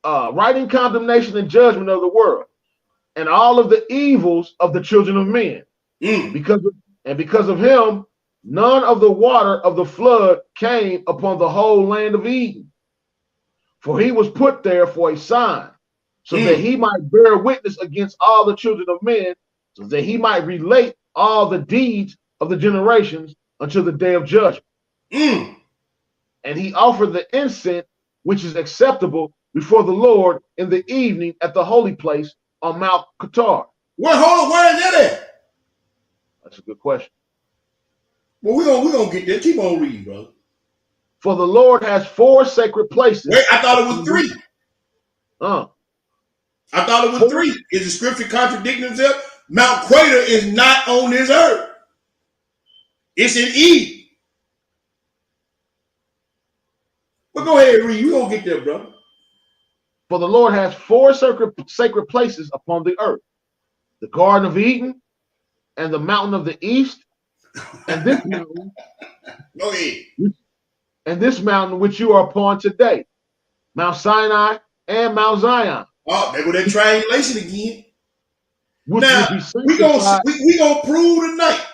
Writing condemnation and judgment of the world, and all of the evils of the children of men. Because of him, none of the water of the flood came upon the whole land of Eden. For he was put there for a sign, so that he might bear witness against all the children of men, so that he might relate all the deeds of the generations until the day of judgment. And he offered the incense, which is acceptable before the Lord in the evening at the holy place on Mount Qatar. Hold on, where is that at? That's a good question. Well, we're gonna get there. Keep on reading, brother. For the Lord has 4 sacred places. Wait, I thought it was 3. I thought it was 3. Is the scripture contradicting itself? Mount Crater is not on this earth. It's in Eden. But go ahead and read. We're gonna get there, brother. For the Lord has four sacred places upon the earth: the Garden of Eden, and the mountain of the east, and this mountain, Go ahead. and this mountain which you are upon today, Mount Sinai and Mount Zion, Oh, there go that triangulation again. which Now will be we gonna sanctified we gonna prove tonight.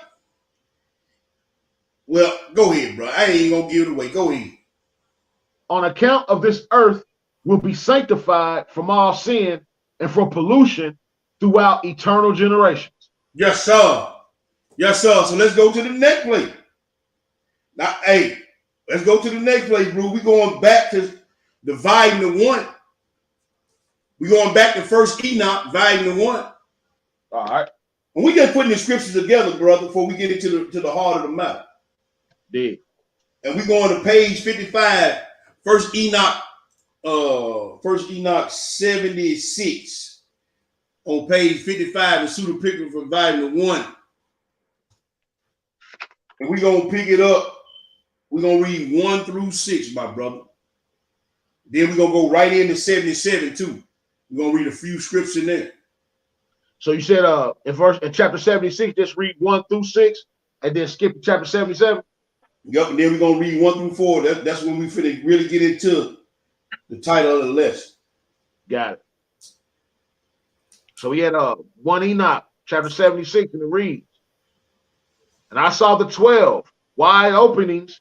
Well, go ahead, bro. I ain't gonna give it away. Go ahead. on account of this earth, will be sanctified from all sin and from pollution throughout eternal generations. Yes, sir. Yes, sir. So let's go to the next place. Now, hey, let's go to the next place, bro. We going back to dividing the one. We going back to First Enoch, dividing the one. All right. And we just putting the scriptures together, brother, before we get into the heart of the matter. Did. And we going to page 55, First Enoch 76. On page 55, the pseudo picture for dividing the one. And we're gonna pick it up. We're gonna read 1 through 6, my brother. Then we're gonna go right into 77 too. We're gonna read a few scripts in there. So you said in chapter 76, just read 1 through 6 and then skip to chapter 77. Yep, and then we're gonna read 1 through 4. That's when we finna really get into the title of the lesson. Got it. So we had 1 Enoch, chapter 76, and it reads, and I saw the 12 wide openings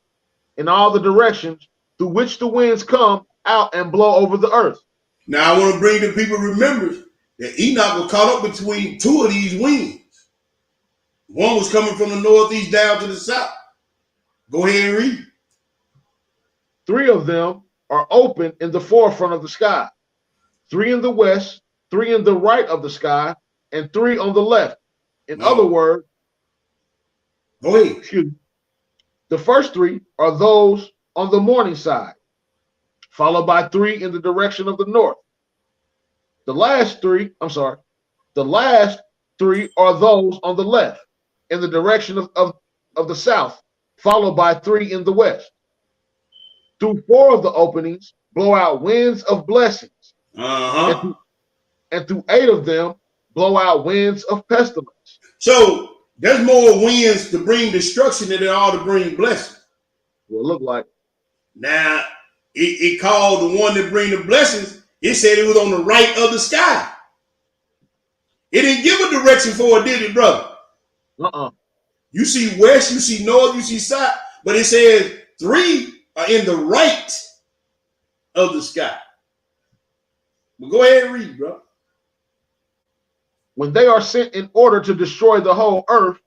in all the directions through which the winds come out and blow over the earth. Now I want to bring the people remembrance that Enoch was caught up between two of these winds. One was coming from the northeast down to the south. Go ahead and read. 3 of them are open in the forefront of the sky, 3 in the west, 3 in the right of the sky, and 3 on the left. In other words, go ahead. Excuse me. The first 3 are those on the morning side, followed by 3 in the direction of the north. The last 3 are those on the left in the direction of the south, followed by 3 in the west. Through 4 of the openings blow out winds of blessings, and through 8 of them blow out winds of pestilence. So there's more winds to bring destruction than there are to bring blessing. Will look like. Now, it called the one that bring the blessings. It said it was on the right of the sky. It didn't give a direction for it, did it, brother? You see west, you see north, you see south, but it says 3 are in the right of the sky. But go ahead and read, bro. When they are sent in order to destroy the whole earth,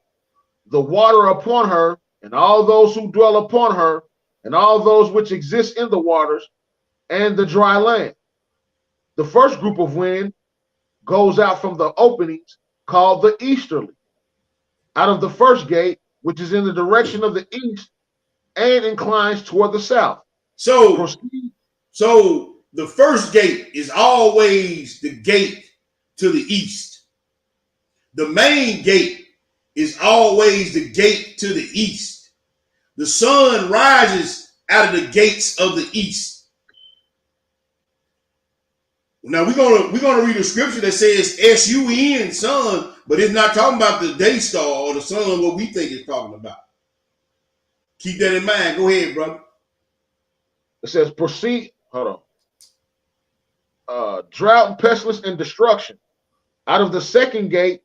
the water upon her, and all those who dwell upon her, and all those which exist in the waters, and the dry land. The first group of wind goes out from the openings called the easterly, out of the first gate, which is in the direction of the east, and inclines toward the south. So the first gate is always the gate to the east. The main gate is always the gate to the east. The sun rises out of the gates of the east. Now we're gonna read a scripture that says S-U-N, sun, but it's not talking about the day star or the sun, what we think it's talking about. Keep that in mind. Go ahead, brother. It says proceed. Hold on. Drought and pestilence and destruction. Out of the second gate,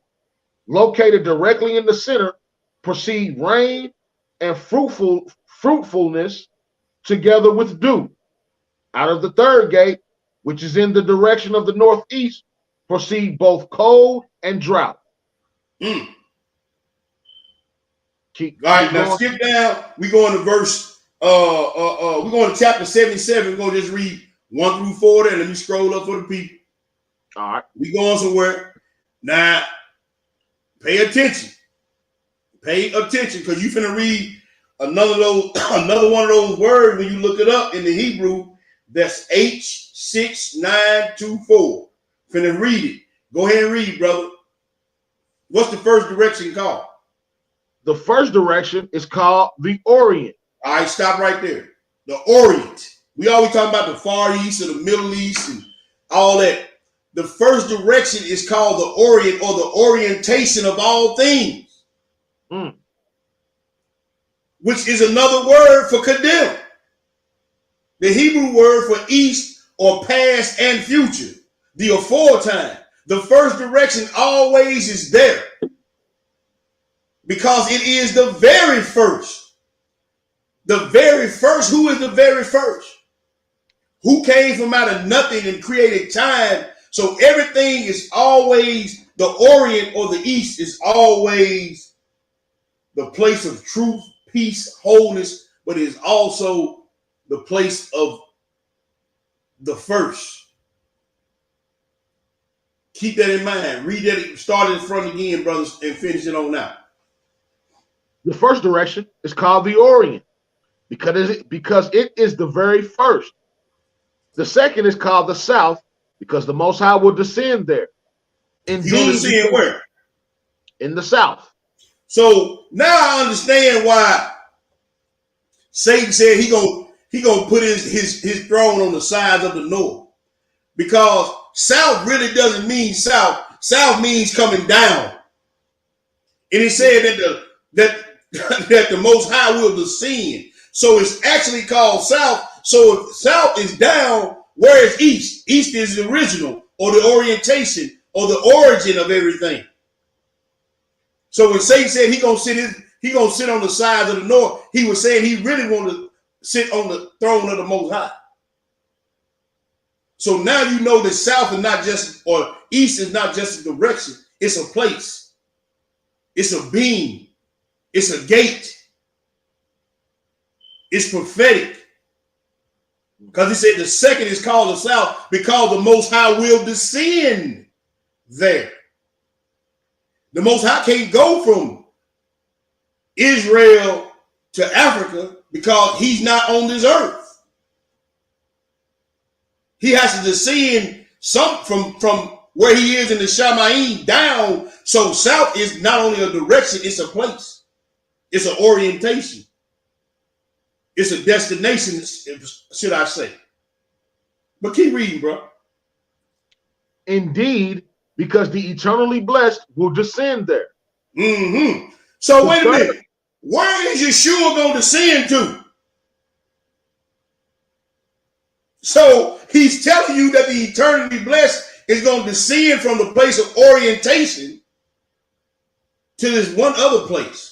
located directly in the center, proceed rain and fruitfulness together with dew. Out of the third gate, which is in the direction of the northeast, proceed both cold and drought. All right, now skip down. We go into verse. We're going to chapter 77. We're going to just read 1 through 4 there. Let me scroll up for the people. All right. We going somewhere. Now, pay attention. Pay attention, because you finna read another one of those words when you look it up in the Hebrew. That's H6924. Finna read it. Go ahead and read, brother. What's the first direction called? The first direction is called the Orient. All right, stop right there. The Orient. We always talking about the Far East or the Middle East and all that. The first direction is called the Orient, or the orientation of all things, which is another word for condemn. The Hebrew word for east, or past and future, the aforetime. The first direction always is there because it is the very first. The very first. Who is the very first? Who came from out of nothing and created time? So everything is always the Orient, or the East is always the place of truth, peace, wholeness, but it is also the place of the first. Keep that in mind. Read that, start in front again, brothers, and finish it on out. The first direction is called the Orient because it is the very first. The second is called the South because the Most High will descend there. Indeed, you descend where? In the South. So now I understand why Satan said he gonna put his throne on the sides of the north, because south really doesn't mean south. South means coming down, and he said that the Most High will descend. So it's actually called south. So if south is down, where is east? East is the original, or the orientation, or the origin of everything. So when Satan said he gonna sit on the sides of the north, he was saying he really wanted to sit on the throne of the Most High. So now you know that south is not just, or east is not just a direction. It's a place. It's a being. It's a gate. It's prophetic. Because he said the second is called the south because the Most High will descend there. The Most High can't go from Israel to Africa because he's not on this earth. He has to descend from where he is in the Shamayim down. So south is not only a direction, it's a place. It's an orientation. It's a destination, should I say. But keep reading, bro. Indeed, because the eternally blessed will descend there. So wait a minute. Where is Yeshua going to descend to? So he's telling you that the eternally blessed is going to descend from the place of orientation to this one other place.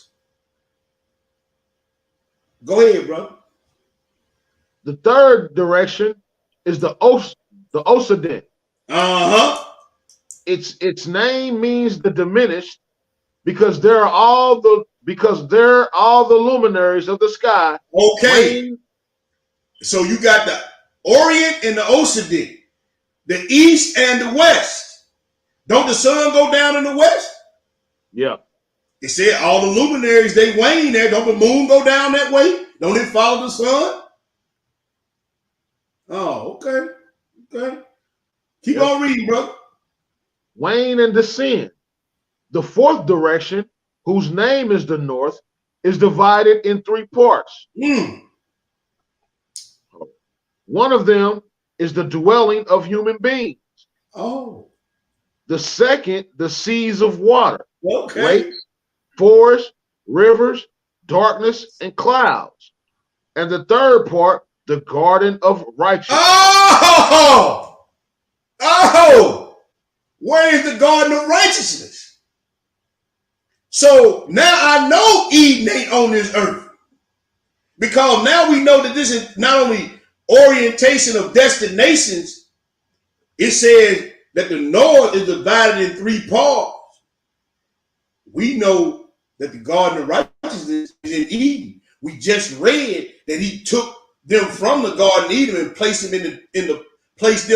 Go ahead, bro. The third direction is the Antecedent. Its name means the diminished because they're all the luminaries of the sky. Okay. So you got the Orient and the Antecedent, the East and the West. Don't the sun go down in the West? Yeah. It said all the luminaries, they wane there. Don't the moon go down that way? Don't it follow the sun? Oh, okay. Okay. Keep on reading, bro. Wane and descend. The fourth direction, whose name is the north, is divided in three parts. One of them is the dwelling of human beings. Oh. The second, the seas of water. Okay. Lakes, forests, rivers, darkness, and clouds. And the third part, the garden of righteousness. Oh! Where is the garden of righteousness? So now I know Eden ain't on this earth. Because now we know that this is not only orientation of destinations, it says that the north is divided in three parts. We know that the garden of righteousness is in Eden. We just read that he took them from the garden of Eden and placed them in the place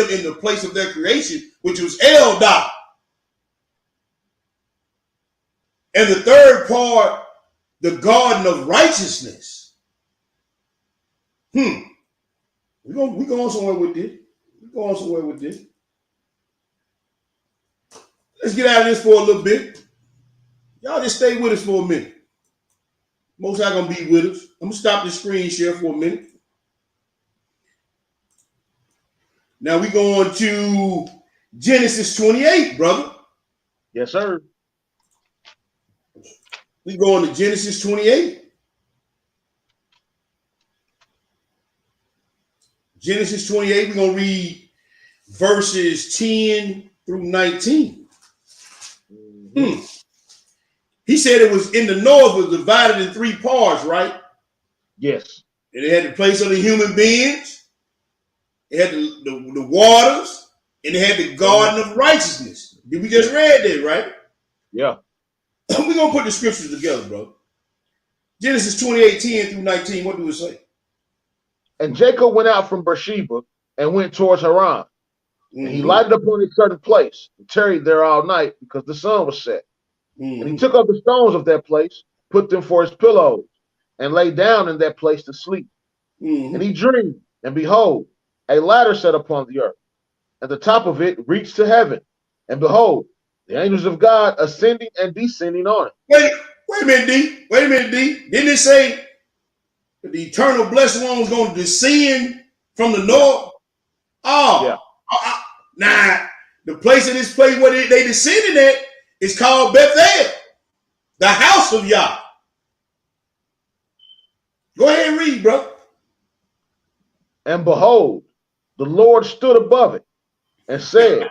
of their creation, which was Eldad. And the third part, the garden of righteousness. We're going somewhere with this. Let's get out of this for a little bit. Y'all just stay with us for a minute. Most High gonna be with us. I'm gonna stop the screen share for a minute. Now we going to Genesis 28, brother. Yes, sir. We going to Genesis 28. Genesis 28, we're going to read verses 10 through 19. Mm-hmm. He said it was in the north, was divided in three parts, right? Yes. And it had the place of the human beings, it had the waters, and it had the garden of righteousness. Did we just read that, right? Yeah. We're going to put the scriptures together, bro. Genesis 28, 10 through 19, what do it say? And Jacob went out from Beersheba and went towards Haran. And he Mm-hmm. lighted upon a certain place and tarried there all night because the sun was set. Mm-hmm. And he took up the stones of that place, put them for his pillows, and lay down in that place to sleep. Mm-hmm. And he dreamed, and behold, a ladder set upon the earth, and the top of it reached to heaven. And behold, the angels of God ascending and descending on it. Wait a minute, D. Wait a minute, D. Didn't it say that the eternal blessed one was going to descend from the north? Oh, Yeah. Nah. The place in this place where they descended at is called Bethel, the house of Yah. Go ahead and read, bro. And behold, the Lord stood above it and said,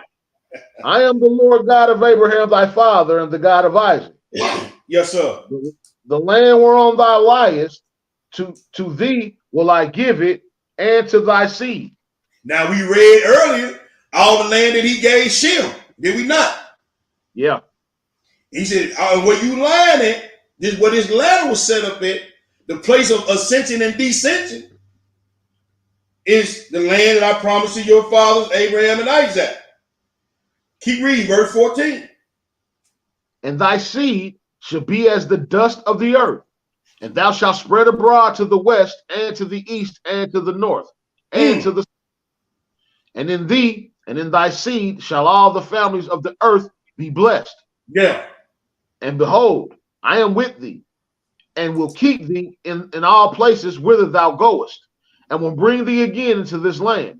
I am the Lord God of Abraham thy father and the God of Isaac. Yes, sir. The land whereon thou liest, to thee will I give it, and to thy seed. Now we read earlier all the land that he gave Shem, did we not? Yeah. He said, where you lying at, this where this ladder was set up at, the place of ascension and descension, is the land that I promised to your fathers, Abraham and Isaac. Keep reading, verse 14. And thy seed shall be as the dust of the earth, and thou shalt spread abroad to the west, and to the east, and to the north, and to the south. And in thee and in thy seed shall all the families of the earth be blessed. Yeah. And behold, I am with thee, and will keep thee in all places whither thou goest, and will bring thee again into this land.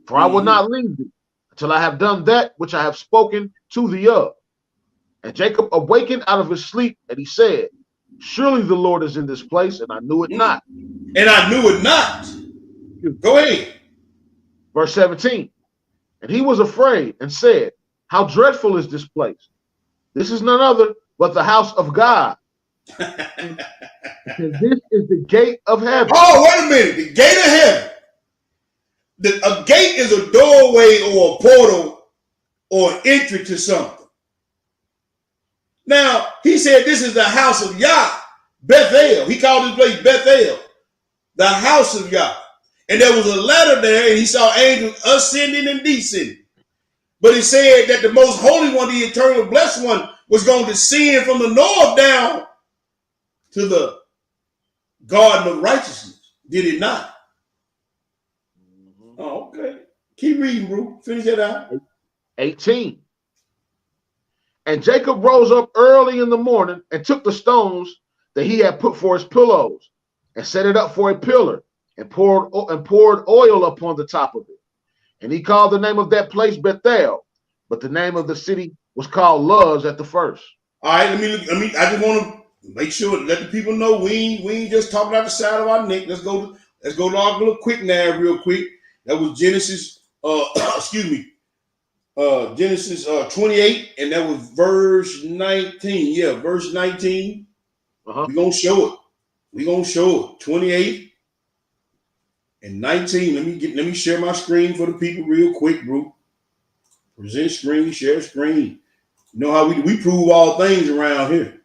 For I will not leave thee until I have done that which I have spoken to thee of. And Jacob awakened out of his sleep, and he said, surely the Lord is in this place, and I knew it not. And I knew it not. Go ahead. Verse 17. And he was afraid and said, how dreadful is this place? This is none other but the house of God. And this is the gate of heaven. Oh, wait a minute. The gate of heaven. A gate is a doorway or a portal or an entry to something. Now, he said this is the house of Yah, Bethel. He called this place Bethel, the house of Yah. And there was a ladder there, and he saw angels ascending and descending. But he said that the most holy one, the eternal blessed one, was going to descend from the north down to the garden of righteousness. Did it not? Oh, okay. Keep reading, bro. Finish that out. 18. And Jacob rose up early in the morning and took the stones that he had put for his pillows and set it up for a pillar and poured oil upon the top of it. And he called the name of that place Bethel, but the name of the city was called Luz at the first. All right, let me. I just want to make sure, let the people know we ain't just talking out the side of our neck. Let's go to our little quick now, real quick. That was Genesis. Excuse me. Genesis 28, and that was verse 19. Yeah, verse 19. We're gonna show it. We're gonna show it. 28 and 19. Let me share my screen for the people real quick, bro. Present screen, share screen. You know how we prove all things around here.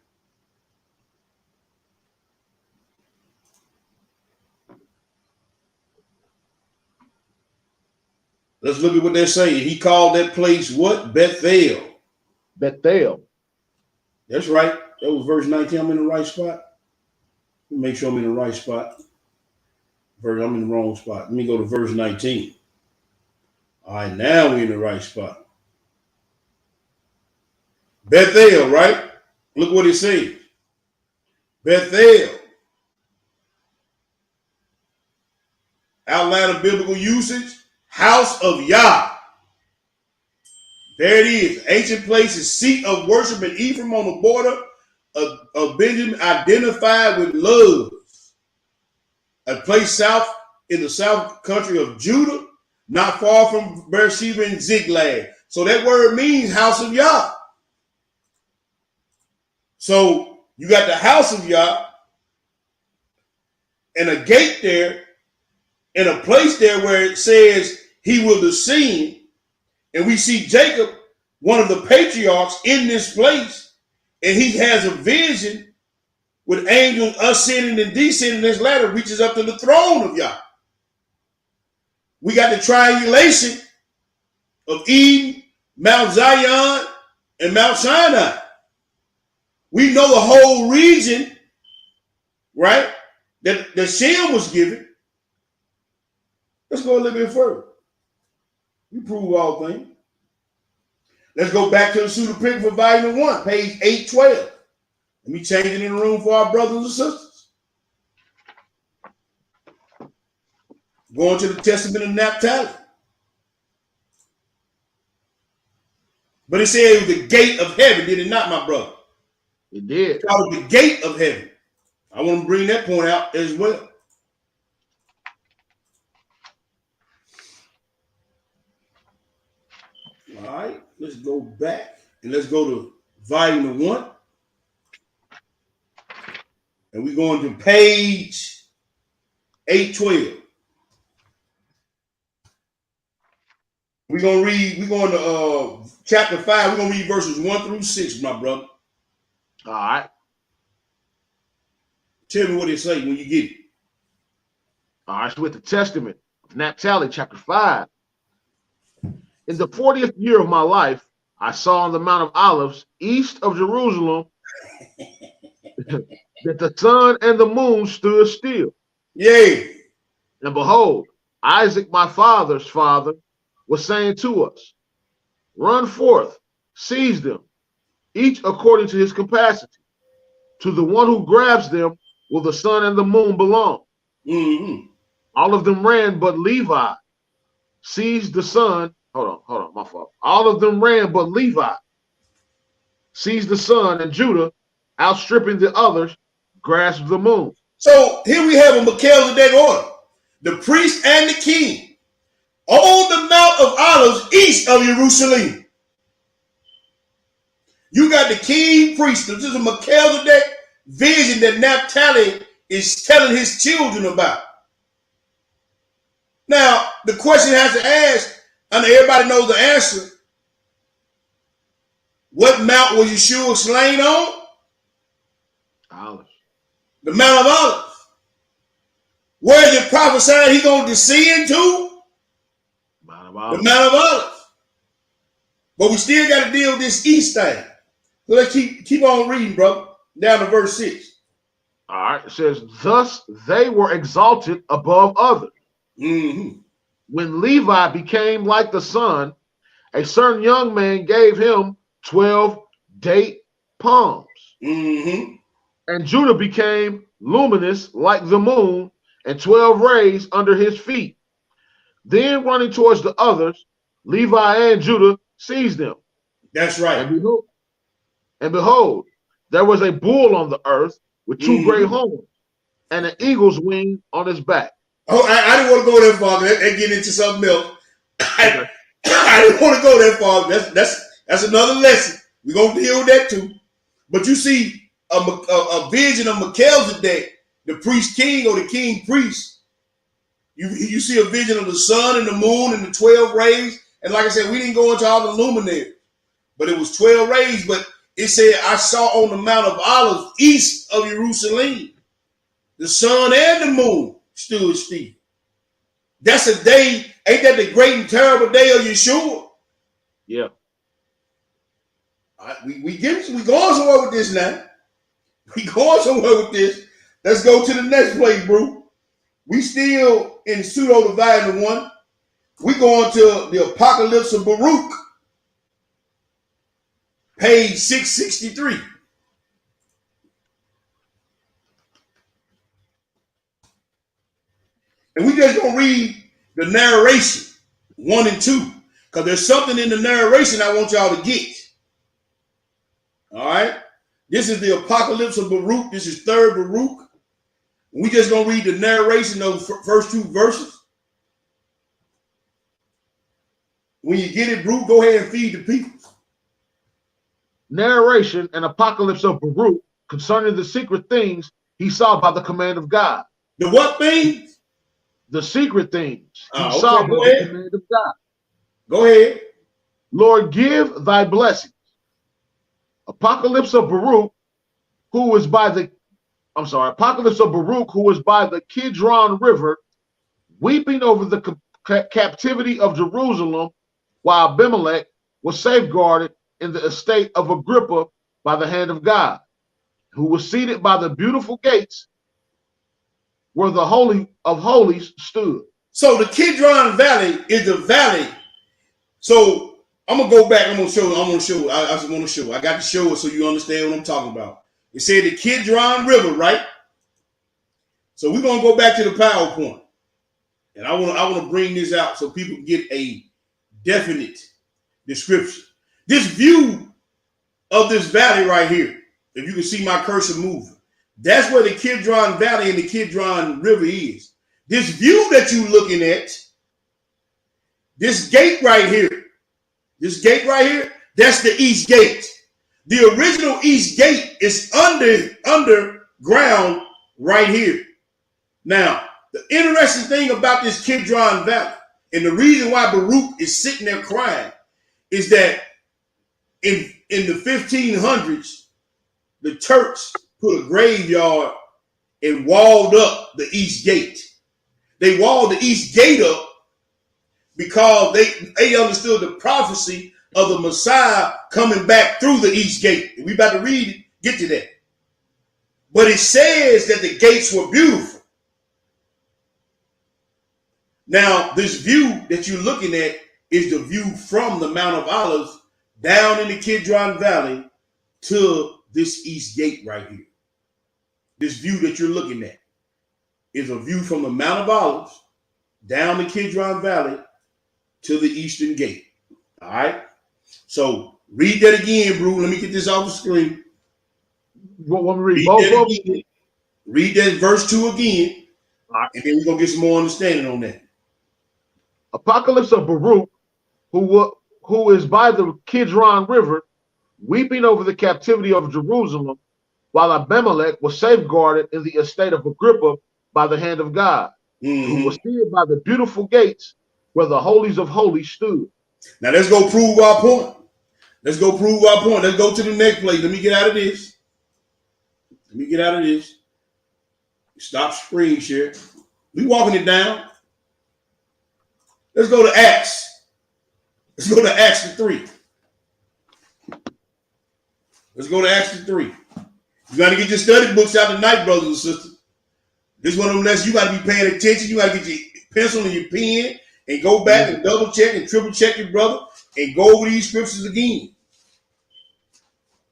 Let's look at what they're saying. He called that place what? Bethel. Bethel. That's right. That was verse 19. I'm in the right spot. Let me make sure I'm in the right spot. I'm in the wrong spot. Let me go to verse 19. All right, now we're in the right spot. Bethel, right? Look what it says. Bethel. Outline of biblical usage. House of Yah. There it is. Ancient places, seat of worship in Ephraim on the border of Benjamin, identified with Luz. A place south in the south country of Judah, not far from Beersheba and Ziklag. So that word means house of Yah. So you got the house of Yah and a gate there and a place there where it says he will descend. And we see Jacob, one of the patriarchs, in this place, and he has a vision with angels ascending and descending. This ladder reaches up to the throne of Yah. We got the triangulation of Eden, Mount Zion, and Mount Sinai. We know the whole region, right, that Shem was given. Let's go a little bit further. We prove all things. Let's go back to the pseudepigraphy for volume 1, page 812. Let me change it in the room for our brothers and sisters. Going to the Testament of Naphtali. But it said it was the gate of heaven, did it not, my brother? It did. It was the gate of heaven. I want to bring that point out as well. All right, let's go back and let's go to volume 1. And we're going to page 812. We're going to chapter 5. We're going to read verses 1 through 6, my brother. All right. Tell me what it say when you get it. All right, so with the Testament of Naphtali, chapter 5. In the 40th year of my life, I saw on the Mount of Olives, east of Jerusalem, that the sun and the moon stood still. Yay. And behold, Isaac, my father's father, was saying to us, run forth, seize them, each according to his capacity. To the one who grabs them will the sun and the moon belong. Mm-hmm. All of them ran, but Levi seized the sun. Hold on, my fault. All of them ran, but Levi seized the sun, and Judah, outstripping the others, grasped the moon. So here we have a Melchizedek order. The priest and the king on the Mount of Olives east of Jerusalem. You got the king priest. This is a Melchizedek vision that Naphtali is telling his children about. Now, the question has to ask, and everybody knows the answer. What mount was Yeshua slain on? Olives. The Mount of Olives. Where is it prophesied he's going to descend to? Mount of Olives. The Mount of Olives. But we still got to deal with this east thing. So let's keep on reading, brother. Down to verse 6. All right, it says, thus they were exalted above others. Mm-hmm. When Levi became like the sun, a certain young man gave him 12 date palms. Mm-hmm. And Judah became luminous like the moon, and 12 rays under his feet. Then running towards the others, Levi and Judah seized them. That's right. And behold, there was a bull on the earth with two great horns and an eagle's wing on his back. Oh, I didn't want to go that far and get into something else. I didn't want to go that far. That's another lesson. We're going to deal with that too. But you see a vision of Melchizedek, the priest king or the king priest. You see a vision of the sun and the moon and the 12 rays. And like I said, we didn't go into all the luminaries, but it was 12 rays. But it said, I saw on the Mount of Olives east of Jerusalem, the sun and the moon stood still. That's a day, ain't that the great and terrible day of Yeshua? Yeah. All right, we going somewhere with this now. We going somewhere with this. Let's go to the next place, bro. We still in pseudo dividing 1. We going to the Apocalypse of Baruch, page 663. And we just gonna read the narration 1 and 2, because there's something in the narration I want y'all to get. All right. This is the Apocalypse of Baruch. This is 3rd Baruch. We just gonna read the narration of the first 2 verses. When you get it, Baruch, go ahead and feed the people. Narration and Apocalypse of Baruch concerning the secret things he saw by the command of God. The what things? The secret things he Okay, saw by the command of God. Go ahead. Lord, give thy blessings. Apocalypse of Baruch, who is by the Apocalypse of Baruch, who was by the Kidron River, weeping over the captivity of Jerusalem, while Abimelech was safeguarded in the estate of Agrippa by the hand of God, who was seated by the beautiful gates where the Holy of Holies stood. So the Kidron Valley is the valley. So I'm gonna go back. I just want to show. I got to show it so you understand what I'm talking about. It said the Kidron River, right? So we're gonna go back to the PowerPoint, and I want to bring this out so people can get a definite description. This view of this valley right here, if you can see my cursor moving, that's where the Kidron Valley and the Kidron River is. This view that you're looking at, this gate right here, that's the east gate. The original east gate is underground right here. Now, the interesting thing about this Kidron Valley, and the reason why Baruch is sitting there crying, is that in the 1500s, the Turks put a graveyard and walled up the east gate. They walled the east gate up because they understood the prophecy of the Messiah coming back through the east gate. We about to read it, get to that. But it says that the gates were beautiful. Now, this view that you're looking at is the view from the Mount of Olives down in the Kidron Valley to this east gate right here. This view that you're looking at is a view from the Mount of Olives down the Kidron Valley to the eastern gate. All right. So read that again, bro. Let me get this off the screen. Want me to read both of them? Read that verse 2 again, and then we're gonna get some more understanding on that. Apocalypse of Baruch, who is by the Kidron River, weeping over the captivity of Jerusalem, while Abimelech was safeguarded in the estate of Agrippa by the hand of God, who was seated by the beautiful gates where the holies of holies stood. Now let's go prove our point. Let's go to the next place. Let me get out of this. Stop screen share. We walking it down. Let's go to Acts. Let's go to Acts 3. You got to get your study books out tonight, brothers and sisters. This one of them lessons you got to be paying attention. You got to get your pencil and your pen and go back and double check and triple check your brother and go over these scriptures again.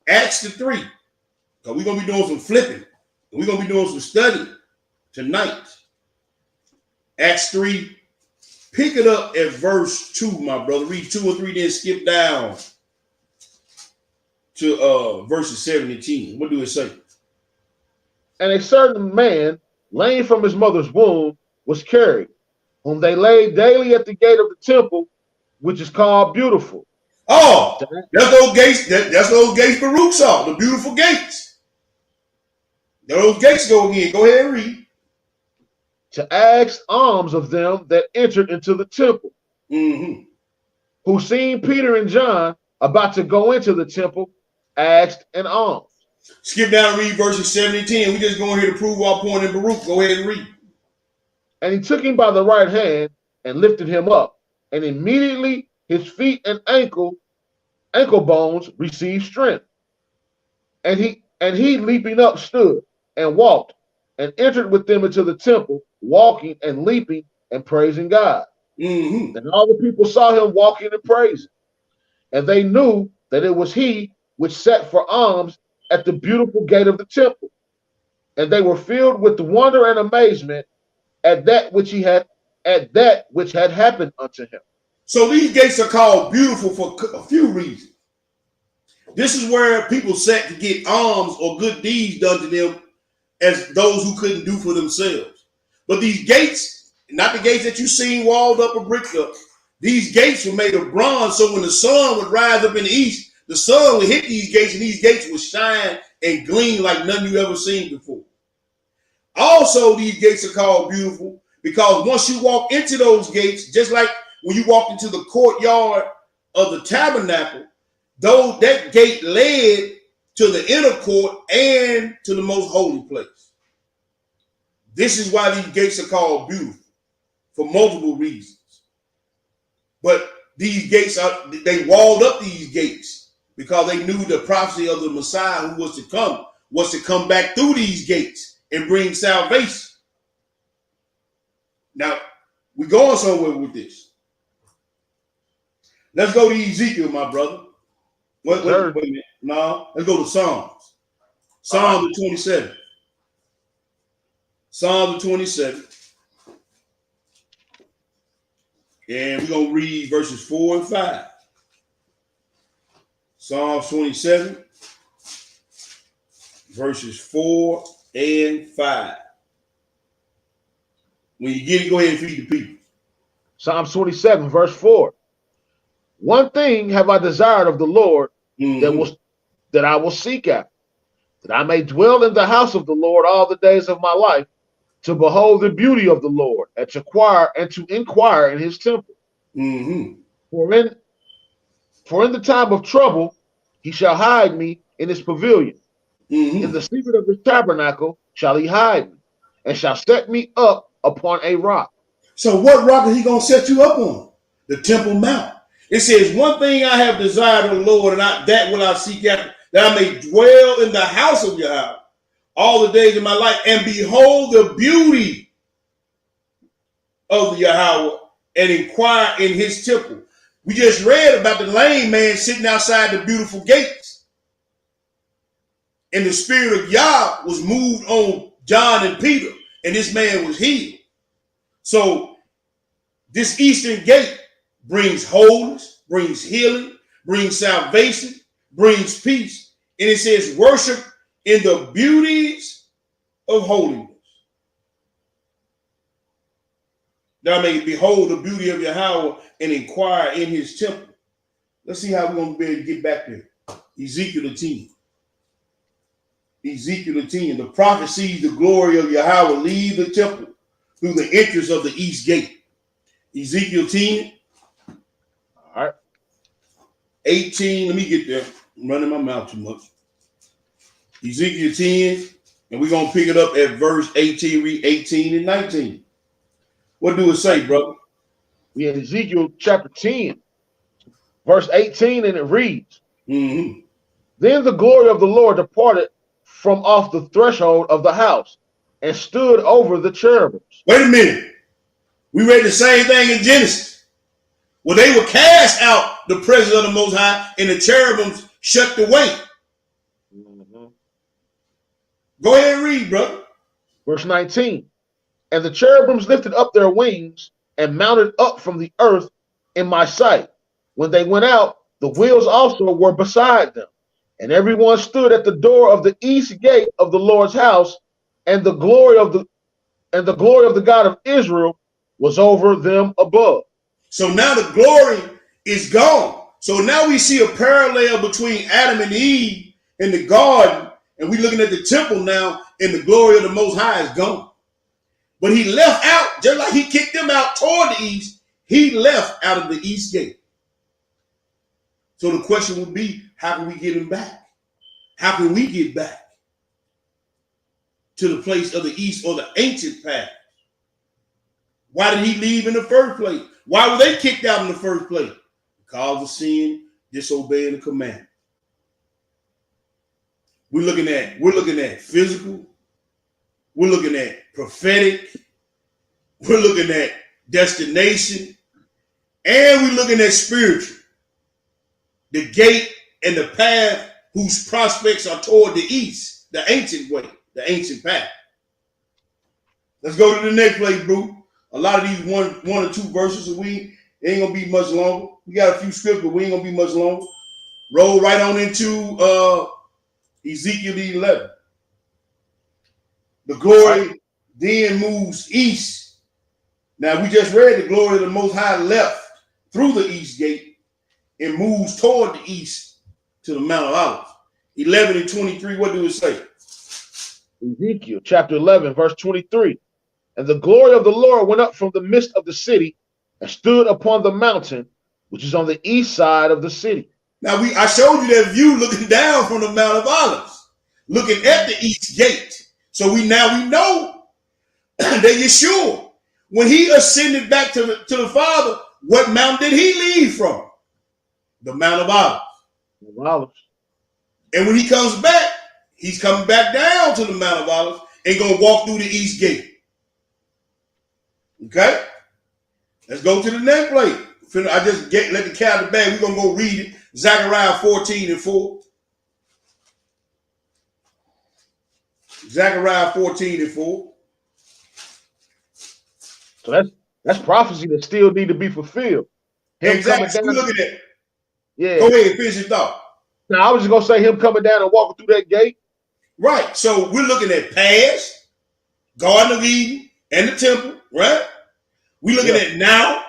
Acts 3. Because we're going to be doing some flipping. And we're going to be doing some studying tonight. Acts 3. Pick it up at verse 2, my brother. Read 2 and 3, then skip down to verses 7 and 10. What do it say? And a certain man, lame from his mother's womb, was carried, whom they laid daily at the gate of the temple, which is called Beautiful. Oh, that's those gates. That's those gates Baruch saw, the beautiful gates. Those gates go again. Go ahead and read. To ask alms of them that entered into the temple, who seeing Peter and John about to go into the temple, asked an alms. Skip down and read verses 7 and 10. We just going here to prove our point in Baruch. Go ahead and read. And he took him by the right hand and lifted him up, and immediately his feet and ankle bones received strength. And he leaping up stood and walked and entered with them into the temple, walking and leaping and praising God. And all the people saw him walking and praising. And they knew that it was he which sat for alms at the beautiful gate of the temple. And they were filled with wonder and amazement at that which had happened unto him. So these gates are called beautiful for a few reasons. This is where people sat to get alms or good deeds done to them as those who couldn't do for themselves. But these gates, not the gates that you seen walled up or bricked up, these gates were made of bronze, so when the sun would rise up in the east, the sun would hit these gates, and these gates would shine and gleam like none you ever seen before. Also, these gates are called beautiful because once you walk into those gates, just like when you walked into the courtyard of the tabernacle, though that gate led to the inner court and to the most holy place. This is why these gates are called beautiful, for multiple reasons. But these gates they walled up these gates because they knew the prophecy of the Messiah who was to come back through these gates and bring salvation. Now, we're going somewhere with this. Let's go to Ezekiel, my brother. Wait a minute. No, let's go to Psalms. Psalms 27. Psalms 27. And we're going to read verses 4 and 5. Psalms 27, verses 4 and 5. When you get it, go ahead and feed the people. Psalms 27, verse 4. One thing have I desired of the Lord, that I will seek after, that I may dwell in the house of the Lord all the days of my life, to behold the beauty of the Lord, and to inquire in his temple. For in the time of trouble he shall hide me in his pavilion. In the secret of his tabernacle shall he hide me, and shall set me up upon a rock. So what rock is he going to set you up on? The Temple Mount. It says, one thing I have desired of the Lord, and that will I seek after, that I may dwell in the house of Yahweh all the days of my life, and behold the beauty of Yahweh, and inquire in his temple. We just read about the lame man sitting outside the beautiful gates. And the spirit of Yah was moved on John and Peter, and this man was healed. So this eastern gate brings wholeness, brings healing, brings salvation, brings peace. And it says worship in the beauties of holiness. Thou may behold the beauty of Yahweh and inquire in his temple. Let's see how we're going to be able to get back there. Ezekiel 10. Ezekiel 10. The prophet sees the glory of Yahweh leave the temple through the entrance of the east gate. Ezekiel 10. All right. 18. Let me get there. I'm running my mouth too much. Ezekiel 10. And we're going to pick it up at verse 18. Read 18 and 19. What do it say, brother? We in Ezekiel chapter 10, verse 18, and it reads, Then the glory of the Lord departed from off the threshold of the house and stood over the cherubims. Wait a minute. We read the same thing in Genesis. Well, they were cast out the presence of the Most High, and the cherubims shut the way. Go ahead and read, brother. Verse 19. And the cherubims lifted up their wings and mounted up from the earth in my sight. When they went out, the wheels also were beside them. And everyone stood at the door of the east gate of the Lord's house, and the glory of the God of Israel was over them above. So now the glory is gone. So now we see a parallel between Adam and Eve in the garden, and we're looking at the temple now, and the glory of the Most High is gone. But he left out, just like he kicked them out toward the east, he left out of the east gate. So the question would be, how can we get him back? How can we get back to the place of the east or the ancient path? Why did he leave in the first place? Why were they kicked out in the first place? Because of sin, disobeying the commandment. We're looking at physical. We're looking at prophetic. We're looking at destination. And we're looking at spiritual. The gate and the path whose prospects are toward the east. The ancient way. The ancient path. Let's go to the next place, bro. A lot of these one or two verses we It ain't gonna be much longer. We got a few scripts, but we ain't gonna be much longer. Roll right on into Ezekiel 11. The glory then moves east. Now we just read the glory of the Most High left through the east gate and moves toward the east to the Mount of Olives. 11 and 23, what do it say? Ezekiel chapter 11, verse 23. And the glory of the Lord went up from the midst of the city and stood upon the mountain, which is on the east side of the city. Now I showed you that view looking down from the Mount of Olives, looking at the east gate. So we know that Yeshua, when he ascended back to the Father, what mountain did he leave from? The Mount of Olives. And when he comes back, he's coming back down to the Mount of Olives and going to walk through the east gate. Okay? Let's go to the next place. I just let the cat out of the bag. We're going to go read it. Zechariah 14 and 4. Zechariah 14 and 4. So that's prophecy that still need to be fulfilled. Exactly. We're looking at it. Yeah. Go ahead, finish your thought. Now, I was just going to say him coming down and walking through that gate. Right. So we're looking at past, Garden of Eden, and the temple, right? We're looking at now,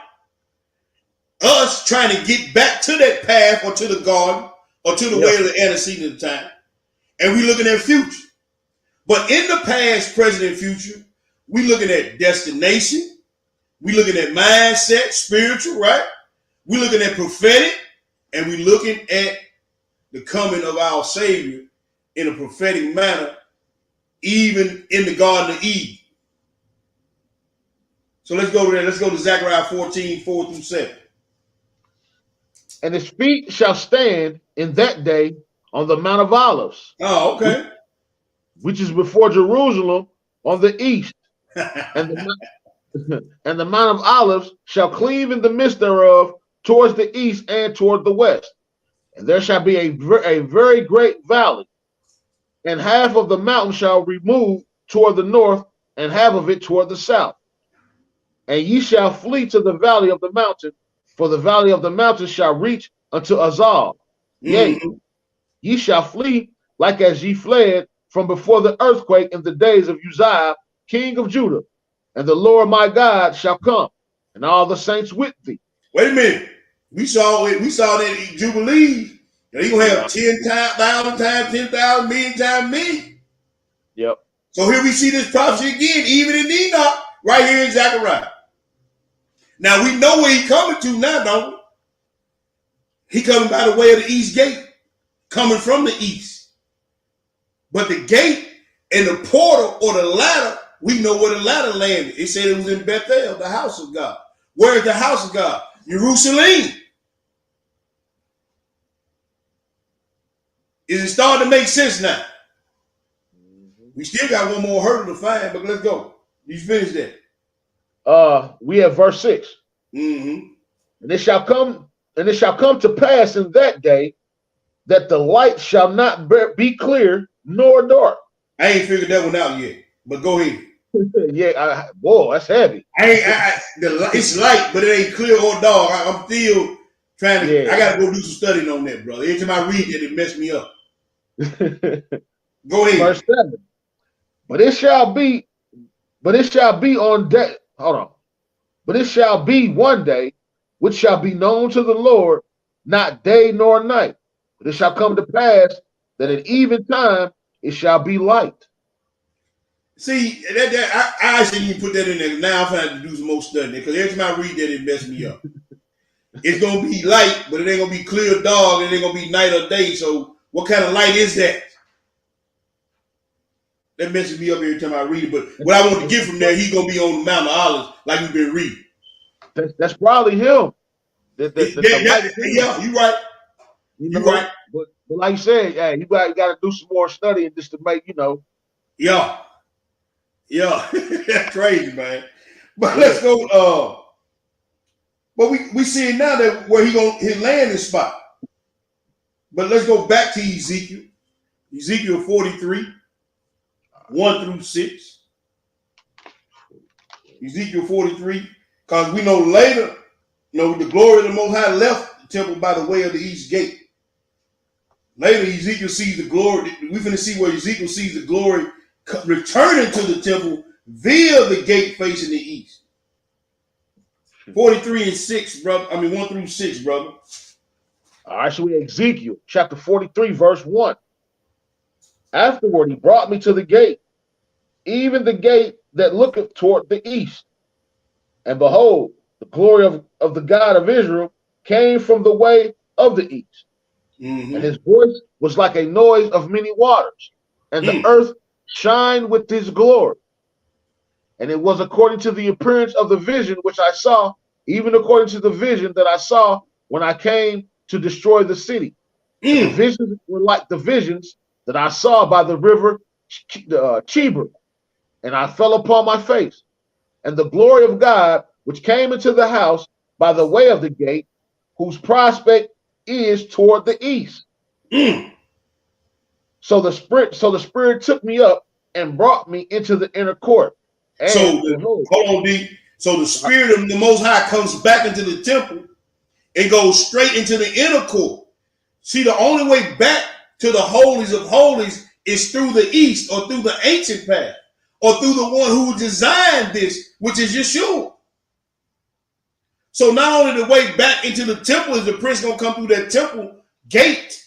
us trying to get back to that path or to the garden or to the way of the antecedent of time. And we're looking at future. But in the past, present, and future, we're looking at destination. We're looking at mindset, spiritual, right? We're looking at prophetic. And we're looking at the coming of our Savior in a prophetic manner, even in the Garden of Eden. So let's go to that. Let's go to Zechariah 14, 4 through 7. And his feet shall stand in that day on the Mount of Olives. Oh, okay. Which is before Jerusalem on the east. And the Mount of Olives shall cleave in the midst thereof towards the east and toward the west. And there shall be a very great valley. And half of the mountain shall remove toward the north, and half of it toward the south. And ye shall flee to the valley of the mountain, for the valley of the mountain shall reach unto Azal. Yea, ye shall flee like as ye fled from before the earthquake in the days of Uzziah, king of Judah. And the Lord my God shall come, and all the saints with thee. Wait a minute. We saw that Jubilee. You're going to have 10,000 times 10,000, million times million. Yep. So here we see this prophecy again, even in Enoch, right here in Zechariah. Now we know where he's coming to now, don't we? He coming by the way of the east gate, coming from the east. But the gate and the portal or the ladder, we know where the ladder landed. It said it was in Bethel, the house of God. Where is the house of God? Jerusalem. Is it starting to make sense now? We still got one more hurdle to find, but let's go. You finish that. We have verse 6. And it shall come to pass in that day that the light shall not be clear nor dark. I ain't figured that one out yet, but go ahead. Whoa, that's heavy. It's light, but it ain't clear or dark. I'm still trying to. I gotta go do some studying on that, brother. Every time I read that, it messed me up. Go ahead. Verse 7. But it shall be on day. Hold on. But it shall be one day which shall be known to the Lord, not day nor night. But it shall come to pass that at even time it shall be light. See, I actually need to put that in there. Now I'm trying to do some more studying because every time I read that, it messes me up. It's gonna be light, but it ain't gonna be clear or dark, and it ain't gonna be night or day. So what kind of light is that? That messes me up every time I read it. But what I want to get from there, he's gonna be on the Mount of Olives like you've been reading. That's probably him. Yeah, you're right. You're right. But like you said, yeah, you got to do some more studying just to make, Yeah. That's crazy, man. But let's go. But we see now that where his landing spot. But let's go back to Ezekiel. Ezekiel 43, 1 through 6. Ezekiel 43, because we know later No, the glory of the Most High left the temple by the way of the east gate. Later, Ezekiel sees the glory. We're going to see where Ezekiel sees the glory returning to the temple via the gate facing the east. 43 and 6, brother. I mean, 1 through 6, brother. All right, so we Ezekiel chapter 43, verse 1. Afterward, he brought me to the gate, even the gate that looketh toward the east. And behold, the glory of the God of Israel came from the way of the east. Mm-hmm. And his voice was like a noise of many waters, and the earth shined with his glory. And it was according to the appearance of the vision which I saw, even according to the vision that I saw when I came to destroy the city. And the visions were like the visions that I saw by the river Chebar. And I fell upon my face. And the glory of God, which came into the house by the way of the gate, whose prospect is toward the east. So the spirit took me up and brought me into the inner court. And hold on, D. So the spirit of the Most High comes back into the temple and goes straight into the inner court. See, the only way back to the holies of holies is through the east, or through the ancient path, or through the one who designed this, which is Yeshua. So not only the way back into the temple is the prince going to come through that temple gate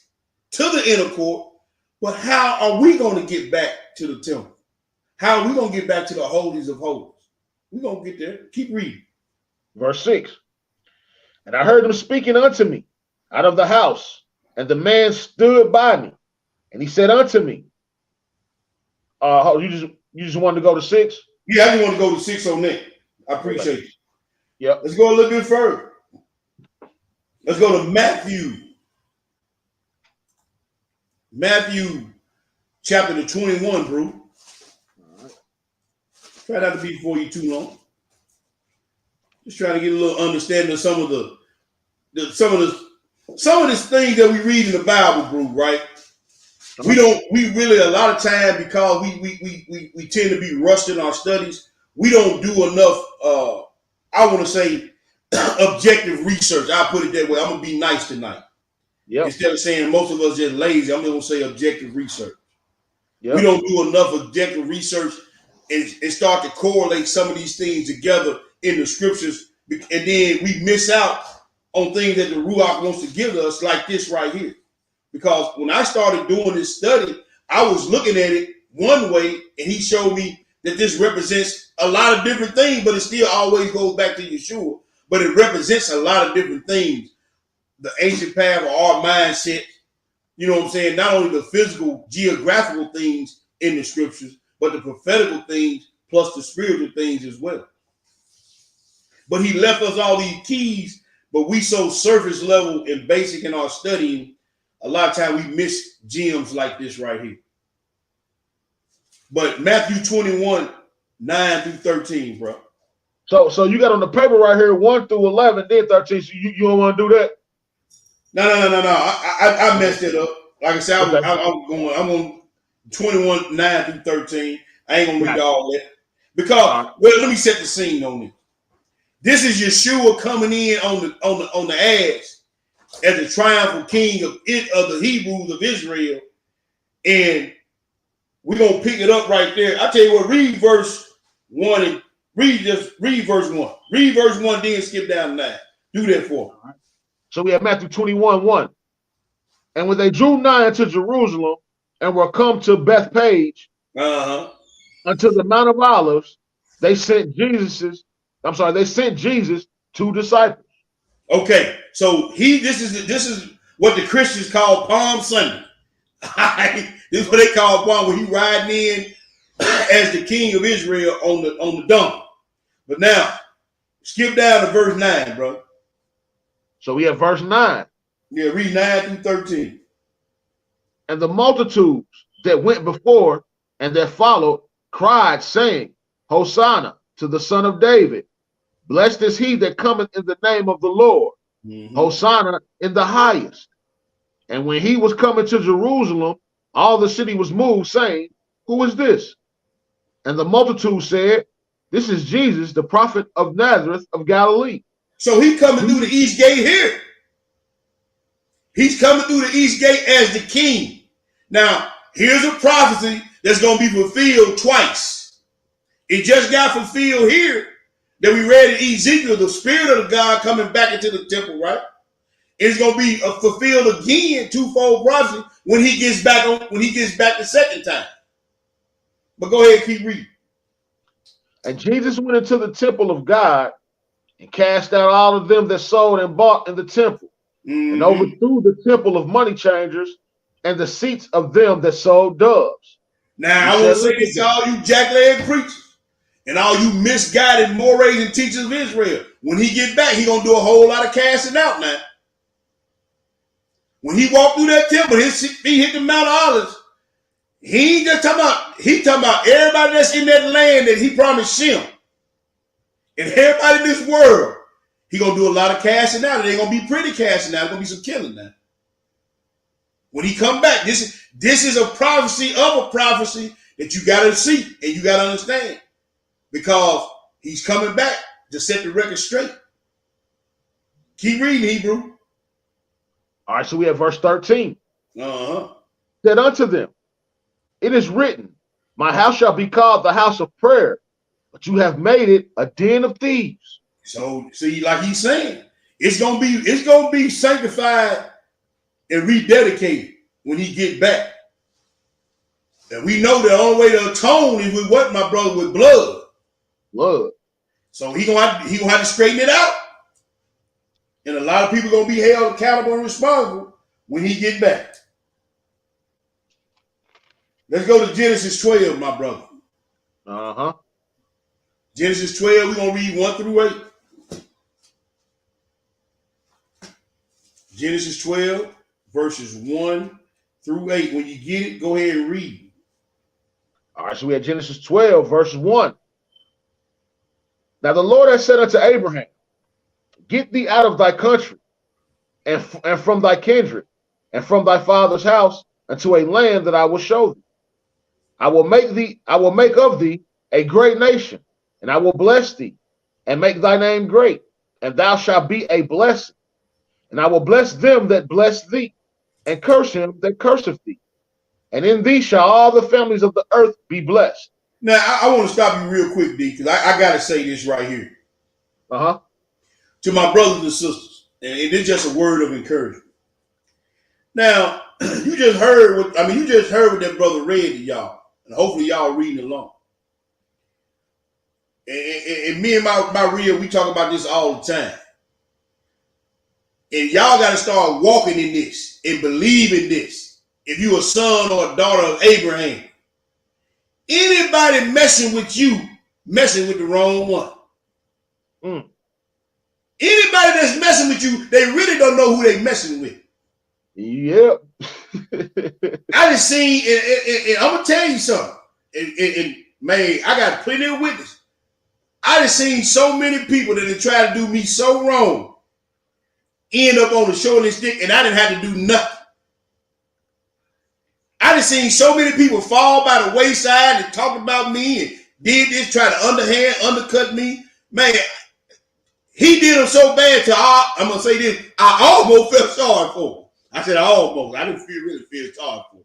to the inner court, but how are we going to get back to the temple? How are we going to get back to the holies of holies? We're going to get there. Keep reading. Verse 6. And I heard him speaking unto me out of the house, and the man stood by me, and he said unto me, you just wanted to go to 6? Yeah, I just want to go to 6 on that. I appreciate it. Yep. Let's go a little bit further. Let's go to Matthew. Matthew chapter 21, bro. All right. Try not to be before you too long. Just trying to get a little understanding of some of these things that we read in the Bible, bro, right? We really a lot of time, because we tend to be rushed in our studies. We don't do enough I want to say objective research. I'll put it that way. I'm gonna be nice tonight. Yep. Instead of saying most of us just lazy, I'm gonna say objective research. Yep. We don't do enough objective research and start to correlate some of these things together in the scriptures, and then we miss out on things that the Ruach wants to give us, like this right here. Because when I started doing this study, I was looking at it one way, and he showed me that this represents a lot of different things, but it still always goes back to Yeshua. But it represents a lot of different things. The ancient path of our mindset, you know what I'm saying? Not only the physical, geographical things in the scriptures, but the prophetical things plus the spiritual things as well. But he left us all these keys, but we so surface level and basic in our studying, a lot of time we miss gems like this right here. But Matthew 21, 9 through 13, bro. So you got on the paper right here 1 through 11, then 13. So you don't want to do that? No. I messed it up. Like I said, I'm on 21, 9 through 13. I ain't gonna read all that. Because let me set the scene on it. This is Yeshua coming in on the ass as the triumphal king of the Hebrews of Israel. And we're gonna pick it up right there. I tell you what, read verse 1 and read verse 1. Read verse 1, then skip down to 9. Do that for me. Right. So we have Matthew 21, 1. And when they drew nigh unto Jerusalem and were come to Bethpage, unto the Mount of Olives, they sent Jesus 2 disciples. Okay, so this is what the Christians call Palm Sunday. This is what they call Palm, when he riding in as the king of Israel on the donkey. But now, skip down to verse 9, bro. So we have verse 9. Yeah, read 9 through 13. And the multitudes that went before and that followed cried, saying, Hosanna to the Son of David. Blessed is he that cometh in the name of the Lord. Hosanna in the highest. And when he was coming to Jerusalem, all the city was moved, saying, Who is this? And the multitude said, This is Jesus, the prophet of Nazareth of Galilee. So he coming through the east gate here. He's coming through the east gate as the king. Now, here's a prophecy that's going to be fulfilled twice. It just got fulfilled here that we read in Ezekiel, the Spirit of God coming back into the temple, right? It's going to be fulfilled again, twofold prophecy, when he gets back the second time. But go ahead, keep reading. And Jesus went into the temple of God and cast out all of them that sold and bought in the temple, and overthrew the temple of money changers and the seats of them that sold doves. Now, I want to say this to all you jackleg preachers and all you misguided mores and teachers of Israel. When he get back, he going to do a whole lot of casting out now. When he walked through that temple, his feet hit the Mount of Olives. He ain't just talking about, he talking about everybody that's in that land that he promised Shem. And everybody in this world, he going to do a lot of casting out. It ain't going to be pretty casting out. It's going to be some killing now. When he come back, this is a prophecy of a prophecy that you got to see and you got to understand. Because he's coming back to set the record straight. Keep reading, Hebrew. All right, so we have verse 13. Said unto them, it is written, my house shall be called the house of prayer, but you have made it a den of thieves. So see, like he's saying, it's gonna be sanctified and rededicated when he get back. And we know the only way to atone is with what, my brother? With blood. Blood. So he gonna have to straighten it out. And a lot of people gonna be held accountable and responsible when he get back. Let's go to Genesis 12, my brother. Genesis 12, we're gonna read 1 through 8. Genesis 12, verses 1 through 8. When you get it, go ahead and read. All right, so we have Genesis 12, verse 1. Now the Lord has said unto Abraham, get thee out of thy country and from thy kindred and from thy father's house unto a land that I will show thee. I will make of thee a great nation, and I will bless thee and make thy name great, and thou shalt be a blessing. And I will bless them that bless thee, and curse him that curseth thee. And in thee shall all the families of the earth be blessed. Now, I want to stop you real quick, D, because I got to say this right here. To my brothers and sisters, and it's just a word of encouragement. Now, you just heard what that brother read to y'all, and hopefully y'all reading along. And me and my real, we talk about this all the time. And y'all got to start walking in this and believing this. If you a son or a daughter of Abraham, anybody messing with you, messing with the wrong one. Anybody that's messing with you, they really don't know who they messing with. Yep. I just seen, and I'm gonna tell you something. And man, I got plenty of witnesses. I just seen so many people that have tried to do me so wrong, end up on the shoulder stick, and I didn't have to do nothing. I just seen so many people fall by the wayside and talk about me and did this, try to undercut me. Man, he did him so bad I'm going to say this, I almost felt sorry for him. I said almost. I didn't really feel sorry for him.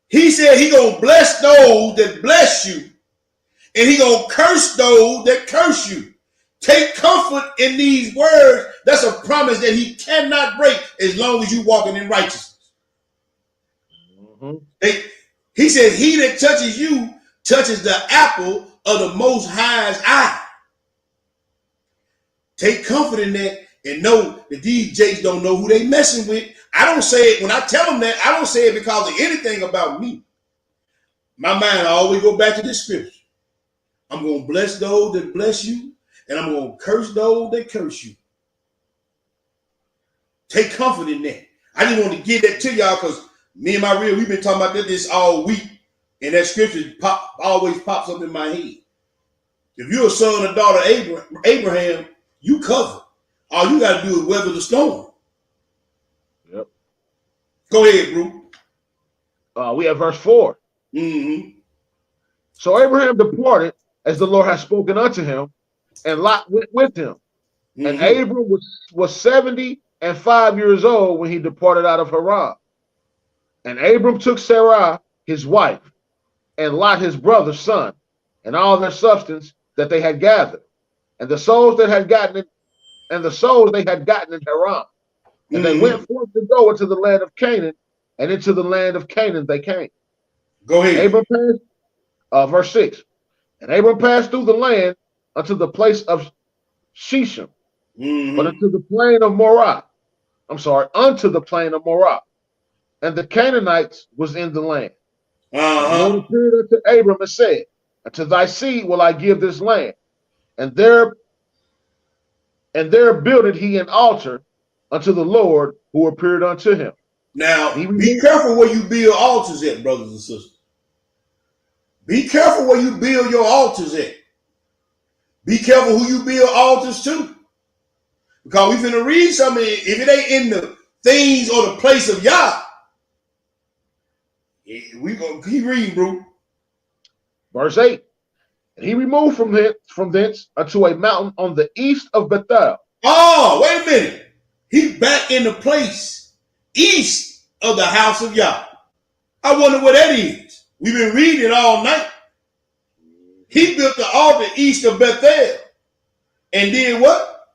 He said he going to bless those that bless you, and he going to curse those that curse you. Take comfort in these words. That's a promise that he cannot break as long as you walking in righteousness. He said, he that touches you touches the apple of the Most High's eye. Take comfort in that and know that these jakes don't know who they messing with. I don't say it, when I tell them that, I don't say it because of anything about me. My mind always go back to this scripture. I'm going to bless those that bless you, and I'm going to curse those that curse you. Take comfort in that. I just want to give that to y'all because me and my real, we've been talking about this all week, and that scripture always pops up in my head. If you're a son or daughter of Abraham, you covered. All you got to do is weather the storm. Yep. Go ahead, bro. We have verse 4. So Abraham departed as the Lord had spoken unto him, and Lot went with him. And Abram was 75 years old when he departed out of Haran. And Abram took Sarai, his wife, and Lot, his brother's son, and all their substance that they had gathered, and the souls they had gotten in Haran. And they went forth to go into the land of Canaan, and into the land of Canaan they came. Go ahead. Abram passed, verse 6. And Abram passed through the land unto the place of Shechem, but unto the plain of Morah. Unto the plain of Morah. And the Canaanites was in the land. And the Lord appeared unto Abram and said, unto thy seed will I give this land. And there builded he an altar unto the Lord who appeared unto him. Now, be careful where you build altars at, brothers and sisters. Be careful where you build your altars at. Be careful who you build altars to. Because we're going to read something. If it ain't in the things or the place of Yah, we going to keep reading, bro. Verse 8. And he removed from thence unto a mountain on the east of Bethel. Oh, wait a minute. He back in the place east of the house of Yah. I wonder what that is. We've been reading all night. He built the altar east of Bethel. And did what?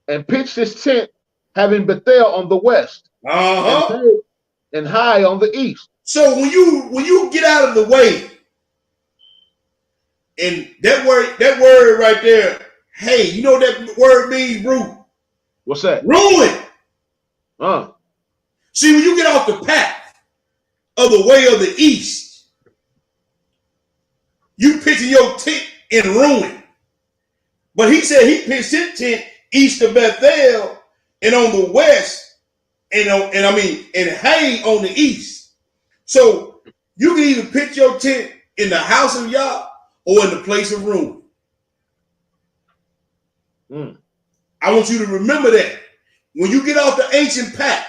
And pitched his tent, having Bethel on the west, and high on the east. So when you get out of the way, and that word right there, hey, you know what that word means, bro? What's that? Ruin. See, when you get off the path of the way of the east, you pitching your tent in ruin. But he said he pitched his tent east of Bethel and on the west, and hay on the east. So you can either pitch your tent in the house of Yah or in the place of ruin. I want you to remember that. When you get off the ancient path,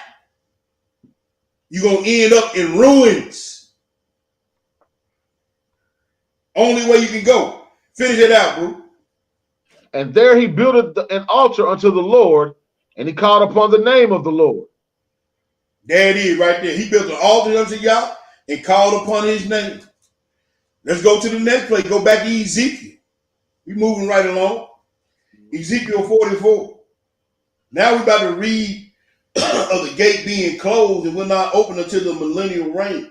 you're going to end up in ruins. Only way you can go. Finish it out, bro. And there he built an altar unto the Lord, and he called upon the name of the Lord. There it is right there. He built an altar unto Yah and called upon his name. Let's go to the next place. Go back to Ezekiel. We're moving right along. Ezekiel 44. Now we're about to read of the gate being closed and will not open until the millennial reign.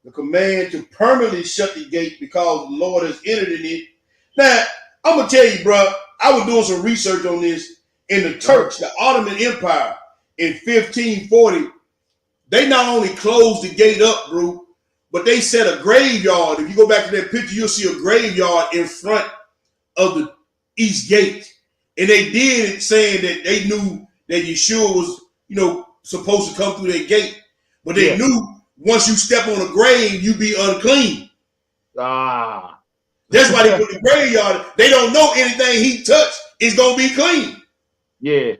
The command to permanently shut the gate because the Lord has entered in it. Now, I'm going to tell you, bro, I was doing some research on this. In the Turks, the Ottoman Empire in 1540, they not only closed the gate up, bro, but they set a graveyard. If you go back to that picture, you'll see a graveyard in front of the east gate. And they did it saying that they knew that Yeshua was, supposed to come through that gate. But they knew once you step on a grave, you be unclean. That's why they put the graveyard. They don't know anything he touched is going to be clean. Yeah.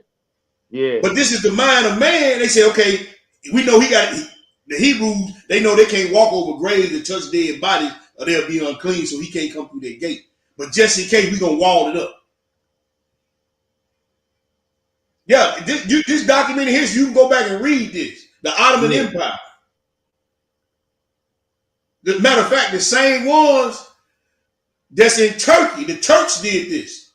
But this is the mind of man. They say, okay, we know the Hebrews, they know they can't walk over graves and touch dead bodies or they'll be unclean, so he can't come through that gate. But just in case, we're going to wall it up. Yeah, this documented history, you can go back and read this. The Ottoman Empire. As a matter of fact, the same ones that's in Turkey, the Turks did this.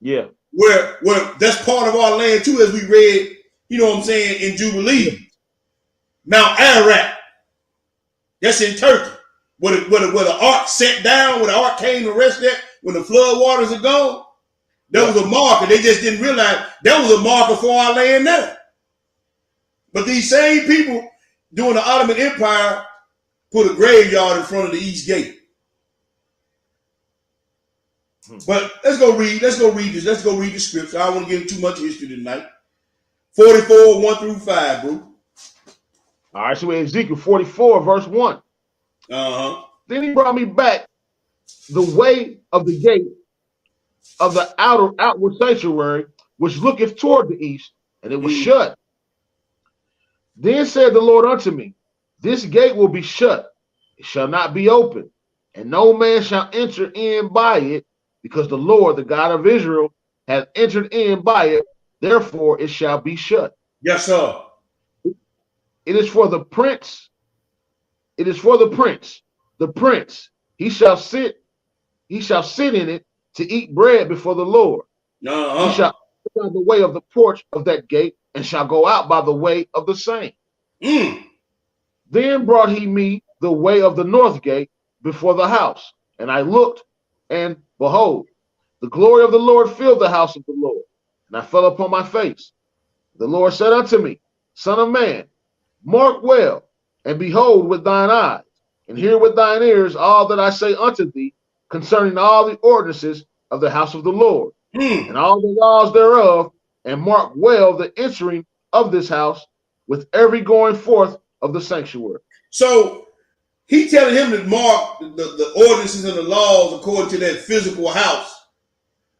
Yeah. Where that's part of our land too, as we read, in Jubilee. Mount Ararat. That's in Turkey. Where the ark sat down, where the ark came to rest there, when the flood waters are gone. That was a marker. They just didn't realize that was a marker for our land now. But these same people during the Ottoman Empire put a graveyard in front of the east gate. But let's go read this. Let's go read the scripture. I don't want to get into too much history tonight. 44, 1 through 5, bro. All right, so we're Ezekiel 44, verse 1. Then he brought me back the way of the gate of the outward sanctuary, which looketh toward the east, and it was shut. Then said the Lord unto me, this gate will be shut, it shall not be open, and no man shall enter in by it, because the Lord, the God of Israel, hath entered in by it, therefore it shall be shut. Yes, sir. It is for the prince. It is for the prince. The prince, he shall sit in it to eat bread before the Lord. He Uh-huh. shall enter by the way of the porch of that gate, and shall go out by the way of the same. Mm. Then brought he me the way of the north gate before the house. And I looked, and behold, the glory of the Lord filled the house of the Lord. And I fell upon my face. The Lord said unto me, Son of man, mark well, and behold with thine eyes, and hear with thine ears all that I say unto thee concerning all the ordinances of the house of the Lord, and Mm. all the laws thereof, and mark well the entering of this house with every going forth of the sanctuary. So he telling him to mark the ordinances and the laws according to that physical house.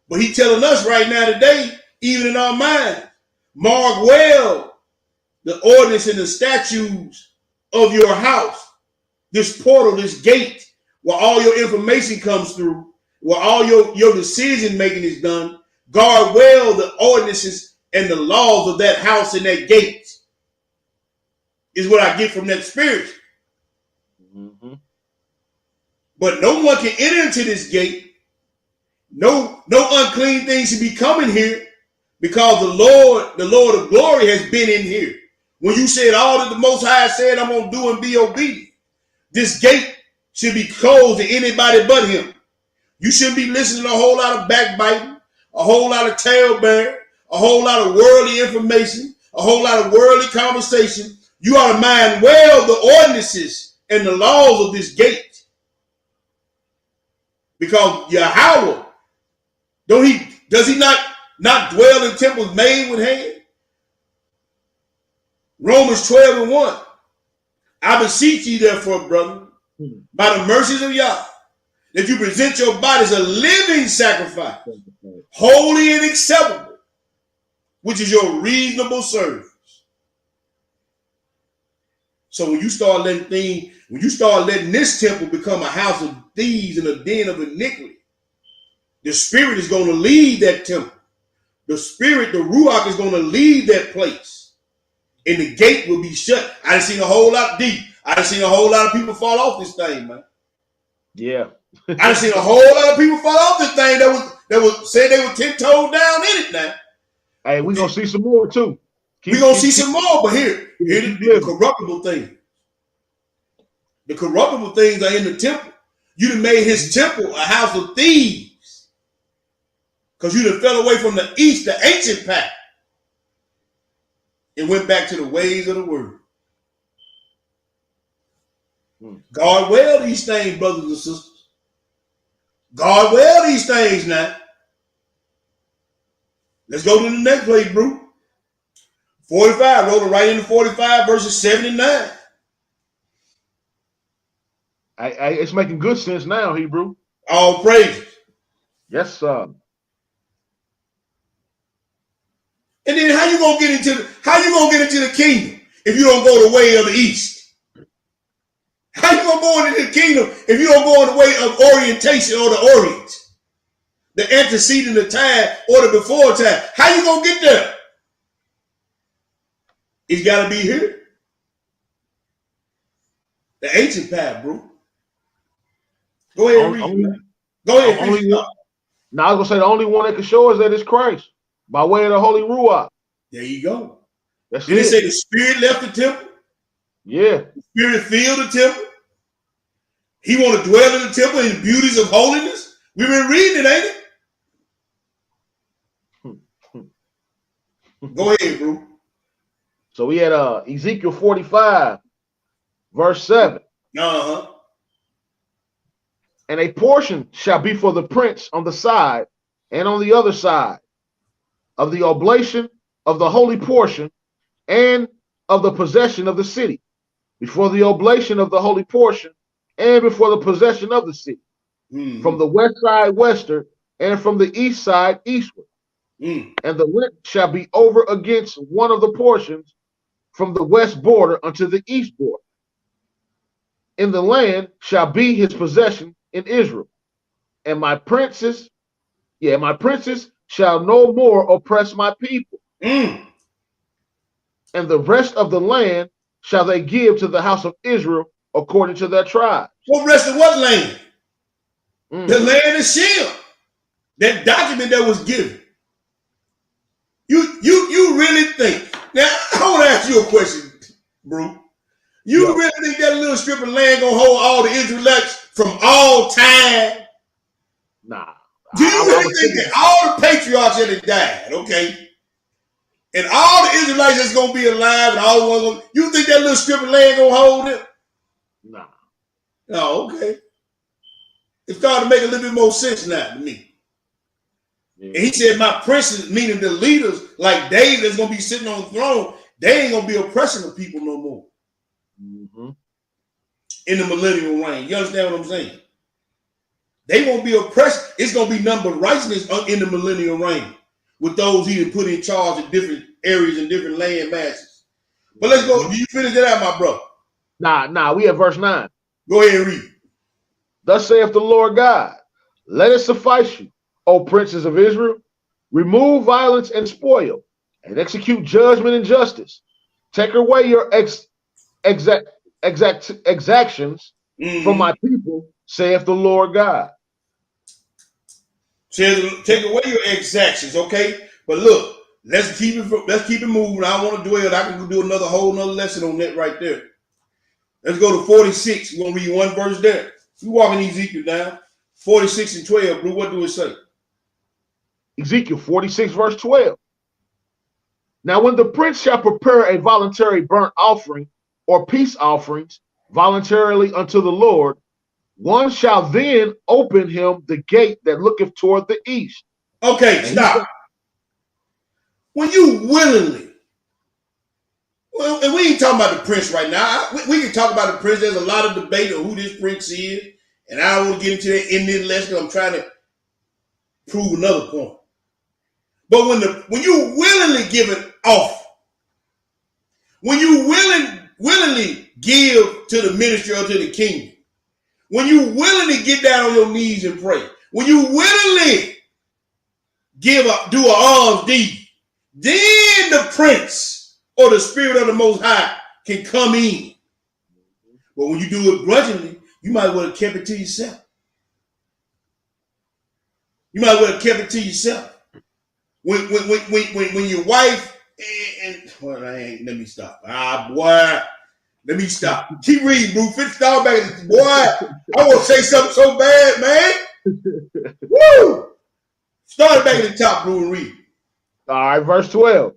But he telling us right now today, even in our mind, mark well the ordinance and the statutes of your house, this portal, this gate, where all your information comes through, where all your decision making is done. Guard well the ordinances and the laws of that house and that gate, is what I get from that spirit. Mm-hmm. But no one can enter into this gate. No unclean things should be coming here, because the Lord of glory has been in here. When you said all that the Most High said, I'm going to do and be obedient, this gate should be closed to anybody but him. You shouldn't be listening to a whole lot of backbiting, a whole lot of talebearing, a whole lot of worldly information, a whole lot of worldly conversation. You ought to mind well the ordinances and the laws of this gate. Because Yahweh, does he not dwell in temples made with hands? Romans 12:1. I beseech you, therefore, brother, by the mercies of Yah, that you present your bodies a living sacrifice, holy and acceptable, which is your reasonable service. So when you start letting this temple become a house of thieves and a den of iniquity, the spirit is going to leave that temple. The spirit, the Ruach, is going to leave that place, and the gate will be shut. I done seen a whole lot of people fall off this thing, man. Yeah. I done seen a whole lot of people fall off this thing that was said they were 10 toes down in it now. Hey, we're gonna see some more too. We're gonna see some more, but here the corruptible thing. The corruptible things are in the temple. You done made his temple a house of thieves, because you done fell away from the east, the ancient path, and went back to the ways of the word. Guard well these things, brothers and sisters. Guard well these things now. Let's go to the next place, bro. 45, roll it right into 45, verses 7 and 9. It's making good sense now, Hebrew. All praises. Yes, sir. And then how you gonna get into the kingdom if you don't go the way of the east? How you gonna go into the kingdom if you don't go in the way of orientation or the orient? The antecedent of time or the before time. How you gonna get there? It's gotta be here. The ancient path, bro. Go ahead and read. Go ahead and read. Now I was gonna say the only one that can show us that is Christ by way of the Holy Ruach. There you go. That's Did it say the spirit left the temple? Yeah. The spirit filled the temple. He want to dwell in the temple in the beauties of holiness. We've been reading it, ain't it? Go ahead, bro. So we had Ezekiel 45, verse 7. Uh-huh. And a portion shall be for the prince on the side and on the other side of the oblation of the holy portion and of the possession of the city, before the oblation of the holy portion and before the possession of the city, from the west side westward and from the east side eastward. And the length shall be over against one of the portions from the west border unto the east border. In the land shall be his possession in Israel. And my princes shall no more oppress my people, Mm. and the rest of the land shall they give to the house of Israel according to their tribes. What rest of what land? The Mm. land of Shem. That document that was given. You really think? Now I want to ask you a question, bro. You Yep. really think that little strip of land gonna hold all the Israelites from all time? Nah. Do you I really was think thinking, that all the patriarchs that have died, okay, and all the Israelites that's gonna be alive, and all the ones gonna, you think that little strip of land gonna hold it? nah. Oh, okay. It's starting to make a little bit more sense now to me. Yeah. And he said, my princes, meaning the leaders, like David, that's gonna be sitting on the throne, they ain't gonna be oppressing the people no more Mm-hmm. in the millennial reign. You understand what I'm saying? They won't be oppressed. It's gonna be none but righteousness in the millennial reign with those he put in charge of different areas and different land masses. But let's go. Do you finish that out, my brother? Nah. We have verse 9. Go ahead and read. Thus saith the Lord God, let it suffice you, O princes of Israel. Remove violence and spoil, and execute judgment and justice. Take away your exactions from Mm-hmm. my people, saith the Lord God. Take away your exactions, okay? But look, let's keep it moving. I don't want to dwell. I can do another whole nother lesson on that right there. Let's go to 46. We're gonna read one verse there. We walking Ezekiel down. 46 and 12, bro. What do it say? Ezekiel 46, verse 12. Now, when the prince shall prepare a voluntary burnt offering or peace offerings voluntarily unto the Lord, one shall then open him the gate that looketh toward the east. Okay, And stop. When you willingly, well, and we ain't talking about the prince right now. We can talk about the prince. There's a lot of debate on who this prince is, and I don't want to get into that in this lesson. I'm trying to prove another point. But when you willingly give it off, when you willingly give to the ministry or to the kingdom, when you willingly get down on your knees and pray, when you willingly do an alms deed, then the prince or the spirit of the Most High can come in. But when you do it grudgingly, you might well have kept it to yourself. You might well have kept it to yourself. When your wife well, let me stop. Boy, let me stop. Keep reading, bro. Finish start back. Boy, I want to say something so bad, man. Woo! Start back at the top, bro, and read. all right, verse 12.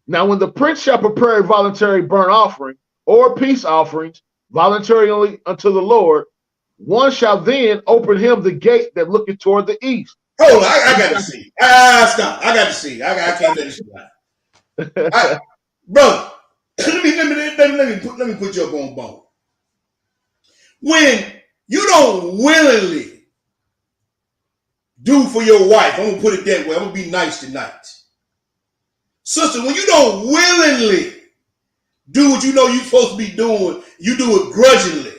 Now, when the prince shall prepare a voluntary burnt offering or peace offerings voluntarily unto the Lord, one shall then open him the gate that looketh toward the east. Hold on, I got to see. Stop. I got to see. I can't let this slide. Brother, let me put you up on bone. When you don't willingly do for your wife, I'm gonna put it that way. I'm gonna be nice tonight, sister. When you don't willingly do what you know you're supposed to be doing, you do it grudgingly.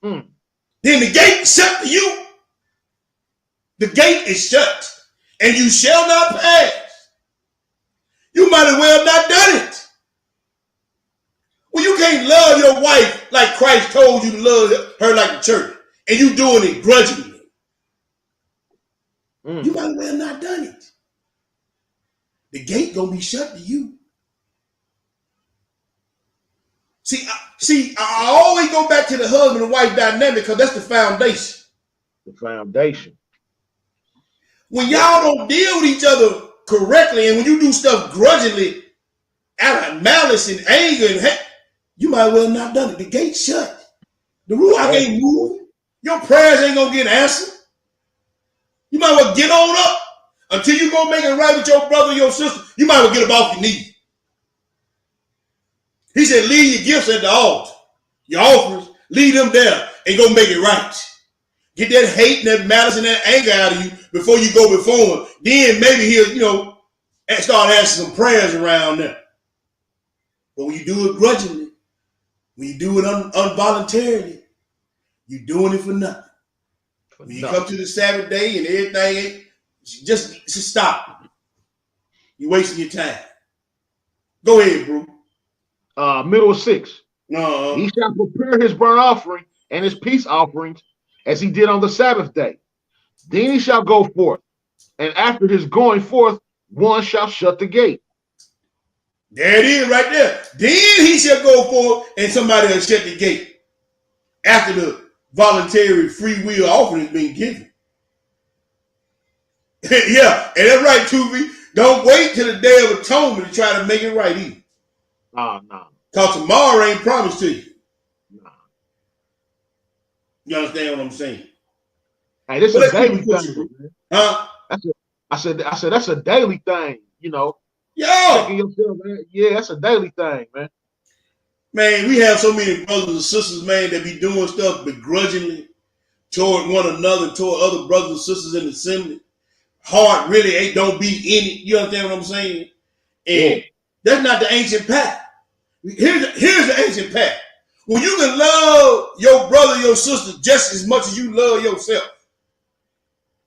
Then the gate is shut to you. The gate is shut, and you shall not pass. You might as well not done it. Well, you can't love your wife like Christ told you to love her like the church, and you doing it grudgingly. You might as well not done it. The gate gonna be shut to you. See, I always go back to the husband and wife dynamic because that's the foundation. The foundation. When y'all don't deal with each other correctly, and when you do stuff grudgingly, out of malice and anger and hate, you might well not done it. The gate's shut. The ruach ain't moving. Your prayers ain't gonna get answered. You might well get on up until you go make it right with your brother or your sister. You might well get up off your knees. He said, leave your gifts at the altar. Your offerings, leave them there and go make it right. Get that hate and that malice and that anger out of you before you go before him. Then maybe he'll, start asking some prayers around there. But when you do it grudgingly, when you do it involuntarily, you're doing it for nothing. When you come to the Sabbath day and everything ain't Just stop. You're wasting your time. Go ahead, bro. Middle of 6. No. He shall prepare his burnt offering and his peace offerings as he did on the Sabbath day. Then he shall go forth, and after his going forth, one shall shut the gate. There it is right there. Then he shall go forth, and somebody will shut the gate after the voluntary free will offering has been given. Yeah, and that's right, Tubi. Don't wait till the day of atonement to try to make it right either. No. Because tomorrow ain't promised to you. Nah. You understand what I'm saying? Hey, this is a daily thing, man. Huh? I said that's a daily thing, you know. Yeah. Checking yourself, man. Yeah, that's a daily thing, man. Man, we have so many brothers and sisters, man, that be doing stuff begrudgingly toward one another, toward other brothers and sisters in the assembly. Heart really ain't don't be in it. You understand what I'm saying? And that's not the ancient path. Here's the ancient path. When you can love your brother, your sister just as much as you love yourself.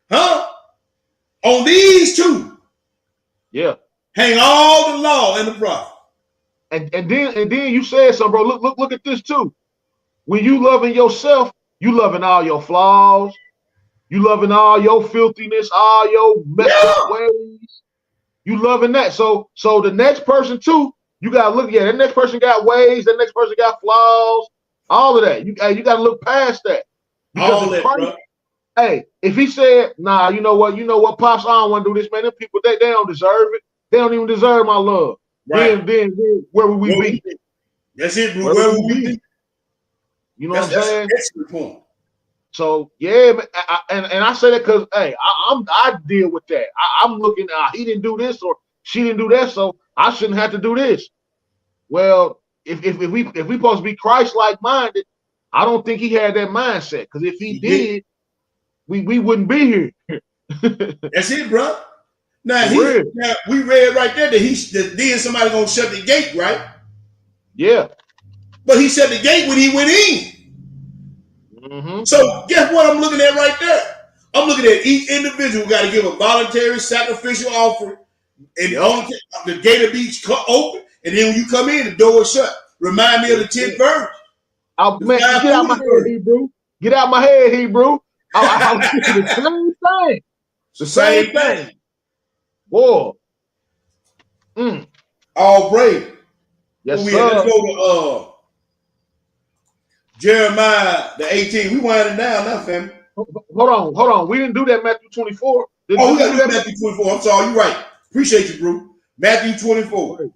Huh? On these two. Yeah. Hang all the law and the prophet. And then you said something, bro. Look at this too. When you loving yourself, you loving all your flaws, you loving all your filthiness, all your messed up ways. You loving that. So the next person too, you gotta look. Yeah, that next person got ways. That next person got flaws. All of that. You gotta look past that. Because all that, Christ, bro. hey, if he said, nah, you know what, Pops, I don't want to do this, man. Them people, they don't deserve it. They don't even deserve my love. Right. Then where would we be? That's it, bro. Where would we be? You know what I'm saying? That's an excellent point. So yeah, man, and I say that because hey, I deal with that. I'm looking. He didn't do this or she didn't do that, so I shouldn't have to do this. Well, if we supposed to be Christ-like minded, I don't think he had that mindset. Because if he did, we wouldn't be here. That's it, bro. Now we read right there that then somebody gonna shut the gate, right? Yeah. But he shut the gate when he went in. Mm-hmm. So guess what I'm looking at right there? I'm looking at each individual got to give a voluntary sacrificial offering, and the gate of each open, and then when you come in, the door is shut. Remind me of the 10 verse. Man, get out my head, Hebrew. Get out my head, Hebrew. I'm thinking the same thing. The same thing. Boy. All praise. Yes, sir. Let's go to Jeremiah the 18. We winding down now, family. Hold on. We didn't do that Matthew 24. We got to do Matthew 24. I'm sorry, you're right. Appreciate you, bro. Matthew 24.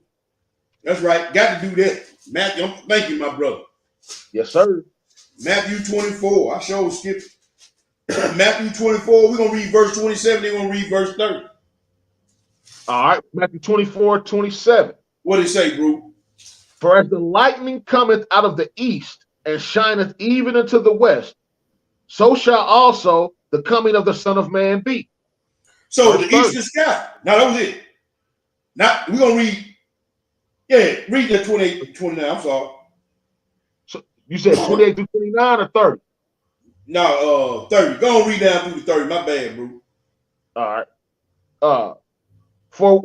That's right. Got to do that. Matthew, thank you, my brother. Yes, sir. Matthew 24. I sure skipped Matthew 24. We're going to read verse 27. They're going to read verse 30. All right. Matthew 24:27. What did it say, bro? For as the lightning cometh out of the east and shineth even unto the west, so shall also the coming of the Son of Man be. So the eastern sky. Now that was it. Now we're going to read. Yeah, read that 28, 29. I'm sorry. So you said 28 through 29 or 30? No, 30. Go on, read down through the 30. My bad, bro. All right. For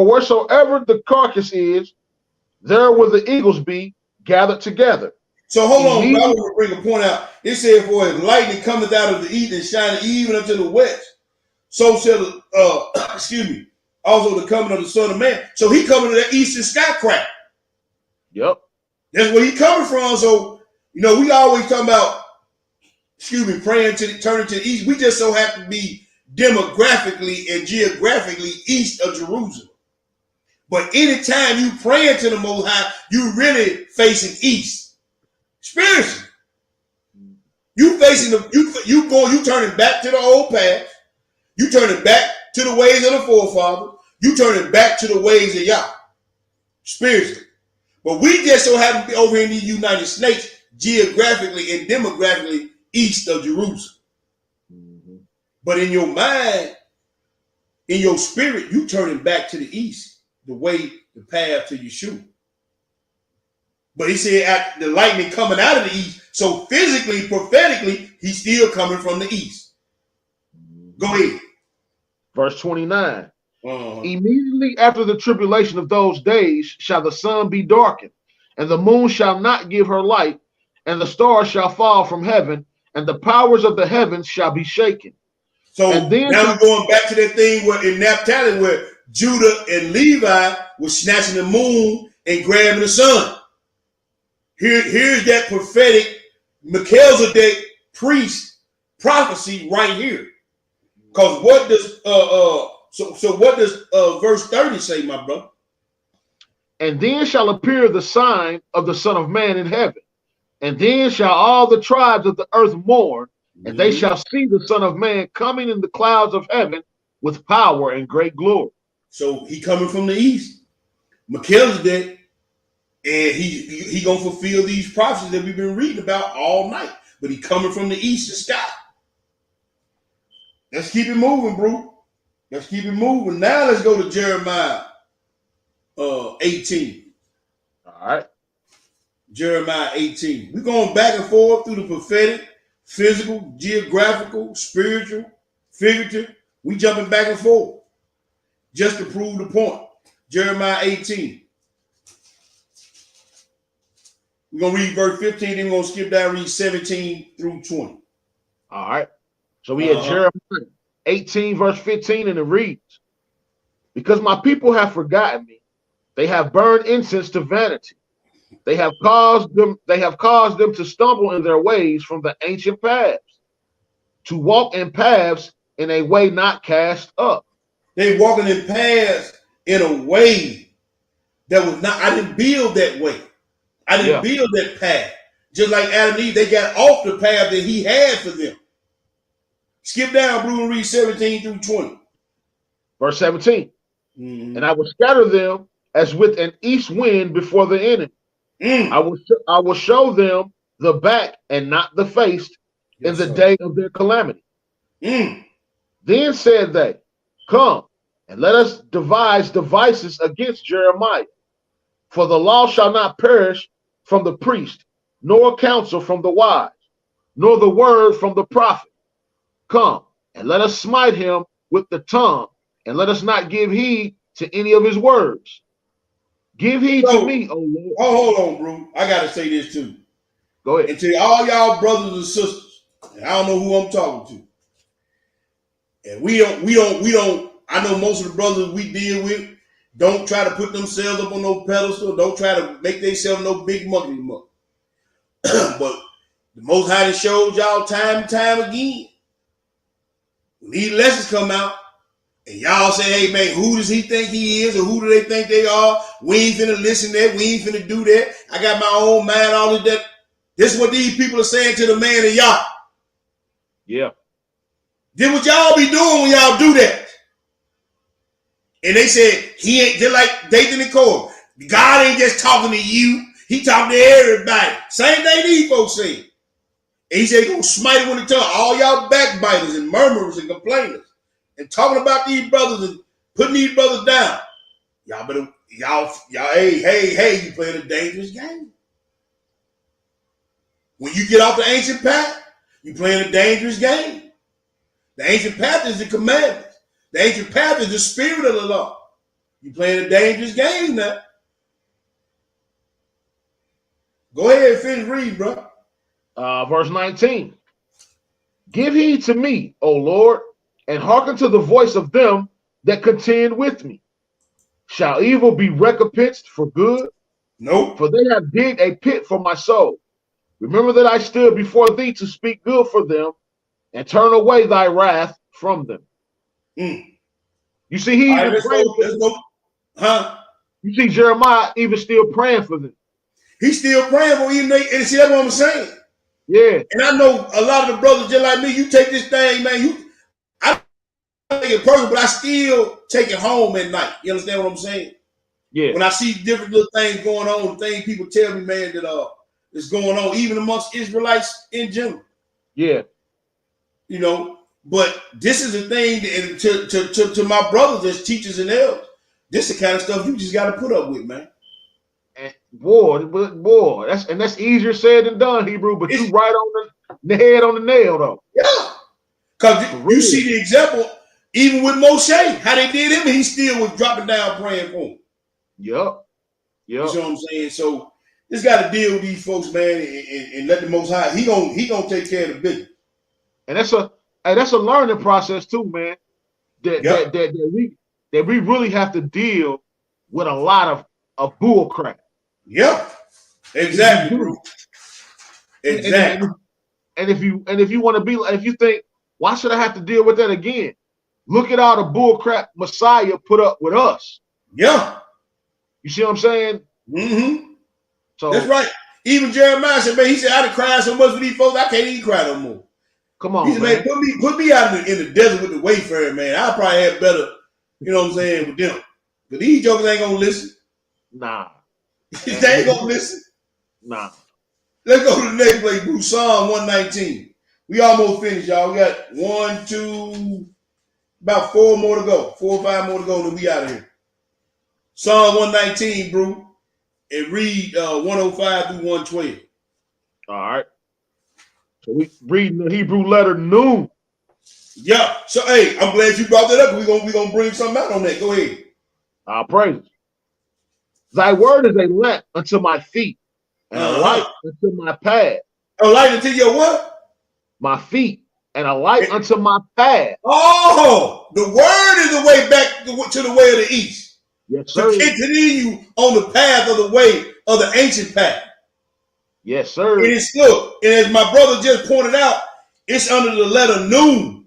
wheresoever the carcass is, there will the eagles be gathered together. So hold on, I want to bring a point out. It said, for as lightning cometh out of the east and shineth even unto the west, so shall also the coming of the Son of Man. So he coming to that eastern sky crack. Yep. That's where he coming from. So, we always talking about, praying turning to the east. We just so happen to be demographically and geographically east of Jerusalem. But anytime you praying to the Most High, you really facing east. Spiritually. You facing you turning back to the old path. You turning back to the ways of the forefathers. You turning back to the ways of Yah. Spiritually. But we just so happen to be over here in the United States, geographically and demographically east of Jerusalem. Mm-hmm. But in your mind, in your spirit, you turning back to the east, the way, the path to Yeshua. But he said the lightning coming out of the east. So physically, prophetically, he's still coming from the east. Go ahead. Verse 29. Uh-huh. Immediately after the tribulation of those days shall the sun be darkened, and the moon shall not give her light, and the stars shall fall from heaven, and the powers of the heavens shall be shaken. And So then now we're going back to that thing where in Naphtali where Judah and Levi were snatching the moon and grabbing the sun. Here's that prophetic Melchizedek priest prophecy right here. Because what does what does verse 30 say, my brother? And then shall appear the sign of the Son of Man in heaven. And then shall all the tribes of the earth mourn, and they shall see the Son of Man coming in the clouds of heaven with power and great glory. So he coming from the east, Melchizedek, and he gonna fulfill these prophecies that we've been reading about all night. But he coming from the eastern sky. Let's keep it moving, bro. Let's keep it moving. Now let's go to Jeremiah 18. All right. Jeremiah 18. We're going back and forth through the prophetic, physical, geographical, spiritual, figurative. We jumping back and forth just to prove the point. Jeremiah 18. We're going to read verse 15, then we're going to skip down and read 17 through 20. All right. So we had Jeremiah 18, verse 15, and it reads, because my people have forgotten me, they have burned incense to vanity. They have caused them to stumble in their ways from the ancient paths, to walk in paths in a way not cast up. They walking in paths in a way that was not, I didn't build that way. I didn't build that path. Just like Adam and Eve, they got off the path that he had for them. Skip down, Brew, and read 17 through 20. Verse 17. And I will scatter them as with an east wind before the enemy. I will show them the back and not the face in the day of their calamity. Then said they, come, and let us devise devices against Jeremiah. For the law shall not perish from the priest, nor counsel from the wise, nor the word from the prophet. Come, and let us smite him with the tongue, and let us not give heed to any of his words. Give heed to me, O Lord. Hold on, bro. I got to say this too. Go ahead. And to all y'all brothers and sisters, and I don't know who I'm talking to. And we don't, I know most of the brothers we deal with don't try to put themselves up on no pedestal, don't try to make themselves no big monkey muck. But the Most High showed y'all time and time again. When these lessons come out, and y'all say, hey man, who does he think he is, or who do they think they are? We ain't finna listen to that, we ain't finna do that. I got my own mind, all of that. This is what these people are saying to the man of y'all. Yeah. Then what y'all be doing when y'all do that? And they said, he ain't, they're like Dathan and Korah. God ain't just talking to you, he talking to everybody. Same thing these folks say. And he said, he's gonna smite it with the tongue. All y'all backbiters and murmurers and complainers. And talking about these brothers and putting these brothers down. Y'all better, y'all, hey, you playing a dangerous game. When you get off the ancient path, you playing a dangerous game. The ancient path is the commandments. The ancient path is the spirit of the law. You playing a dangerous game now. Go ahead and finish reading, bro. Verse 19. Give heed to me, O Lord, and hearken to the voice of them that contend with me. Shall evil be recompensed for good? Nope. For they have digged a pit for my soul. Remember that I stood before thee to speak good for them, and turn away thy wrath from them. You see, he even praying for them. You see Jeremiah even still praying for them. He's still praying for them, and see, that's what I'm saying. Yeah. And I know a lot of the brothers just like me, you take this thing, man, I take it personal, but I still take it home at night. You understand what I'm saying? Yeah. When I see different little things going on, things people tell me, man, that is going on, even amongst Israelites in general. Yeah. You know, but this is the thing, and to my brothers as teachers and elders, this is the kind of stuff you just got to put up with, man. And boy, that's easier said than done, Hebrew. But you right on the head on the nail, though. Yeah, because you see the example. Even with Moshe, how they did him, he still was dropping down praying for him. Yep. You see what I'm saying? So just got to deal with these folks, man, and let the Most High. He gonna take care of the business. And that's a learning process too, man. That we really have to deal with a lot of bull crap. Yep. Exactly, bro. Exactly. And if you want to be, if you think, why should I have to deal with that again? Look at all the bull crap Messiah put up with us. Yeah. You see what I'm saying? Mm-hmm. So that's right. Even Jeremiah said, man, he said, I done cried so much for these folks, I can't even cry no more. Come on, he said, man, put me out in the desert with the wayfarer, man. I'll probably have better, you know what I'm saying, with them. But these jokers ain't gonna listen. Nah. They ain't gonna listen. Nah. Let's go to the next place, bro. Psalm 119. We almost finished, y'all. We got 1, 2, about 4 more to go. 4 or 5 more to go, and then we out of here. Psalm 119, bro. And read 105 through 112. All right. So we reading the Hebrew letter noon. Yeah. So hey, I'm glad you brought that up. We're gonna bring something out on that. Go ahead. Our praise. Thy word is a lamp unto my feet and a light unto my path. A light unto your what? My feet and a light unto my path. Oh, the word is the way back to the way of the east. Yes, sir. To continue on the path of the way of the ancient path. Yes, sir. And it's good. And as my brother just pointed out, it's under the letter noon.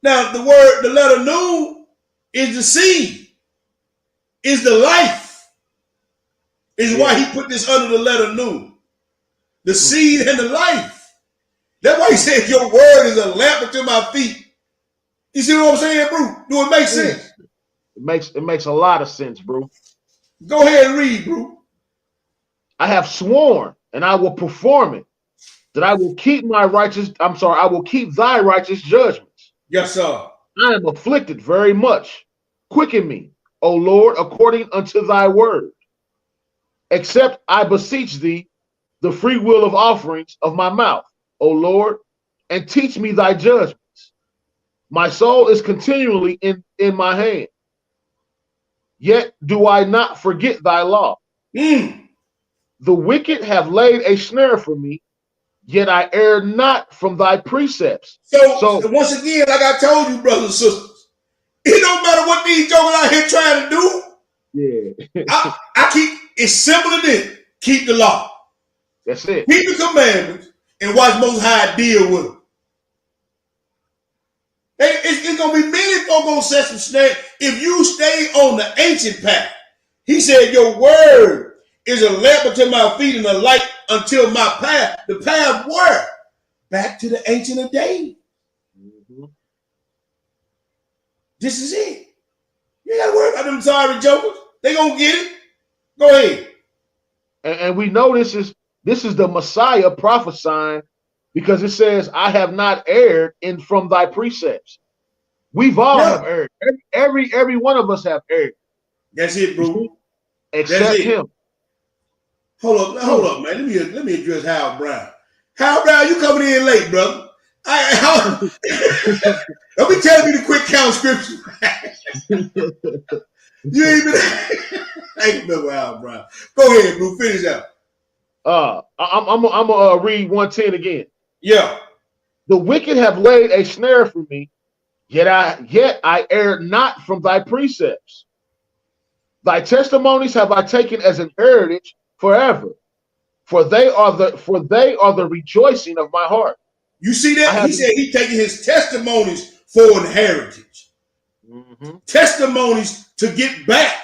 Now, the letter noon is the seed, is the life. Is why he put this under the letter noon. The seed and the life. That's why he said your word is a lamp unto my feet. You see what I'm saying, bro? Do it make sense? It makes a lot of sense, bro. Go ahead and read, bro. I have sworn, and I will perform it, that I will keep I will keep thy righteous judgments. Yes, sir. I am afflicted very much. Quicken me, O Lord, according unto thy word. Except I beseech thee the free will of offerings of my mouth, O Lord, and teach me thy judgments. My soul is continually in my hand. Yet do I not forget thy law. The wicked have laid a snare for me, yet I err not from thy precepts. So once again, like I told you, brothers and sisters, it don't matter what these jokers out here trying to do. Yeah. I keep, it's simple as this. Keep the law. That's it. Keep the commandments and watch Most High deal with them. It's going to be many folks going to set some snare. If you stay on the ancient path, he said, your word is a lamp unto my feet and a light until my path. The path where? Back to the ancient of days. Mm-hmm. This is it. You ain't got to worry about them sorry jokers. They going to get it. Go ahead. And we know this is the Messiah prophesying, because it says, I have not erred from thy precepts. We've all have erred. Every one of us have erred. That's it, bro. Except him. Hold up, man. Let me address Howard Brown. Howard Brown, you coming in late, brother. Don't be telling me to quit count scripture. You ain't been. I ain't remember Howard Brown. Go ahead, bro. Finish out. I'm gonna read 110 again. Yeah. The wicked have laid a snare for me, yet I err not from thy precepts. Thy testimonies have I taken as an heritage forever, for they are the rejoicing of my heart. You see that? He said he taking his testimonies for an heritage. Mm-hmm. Testimonies to get back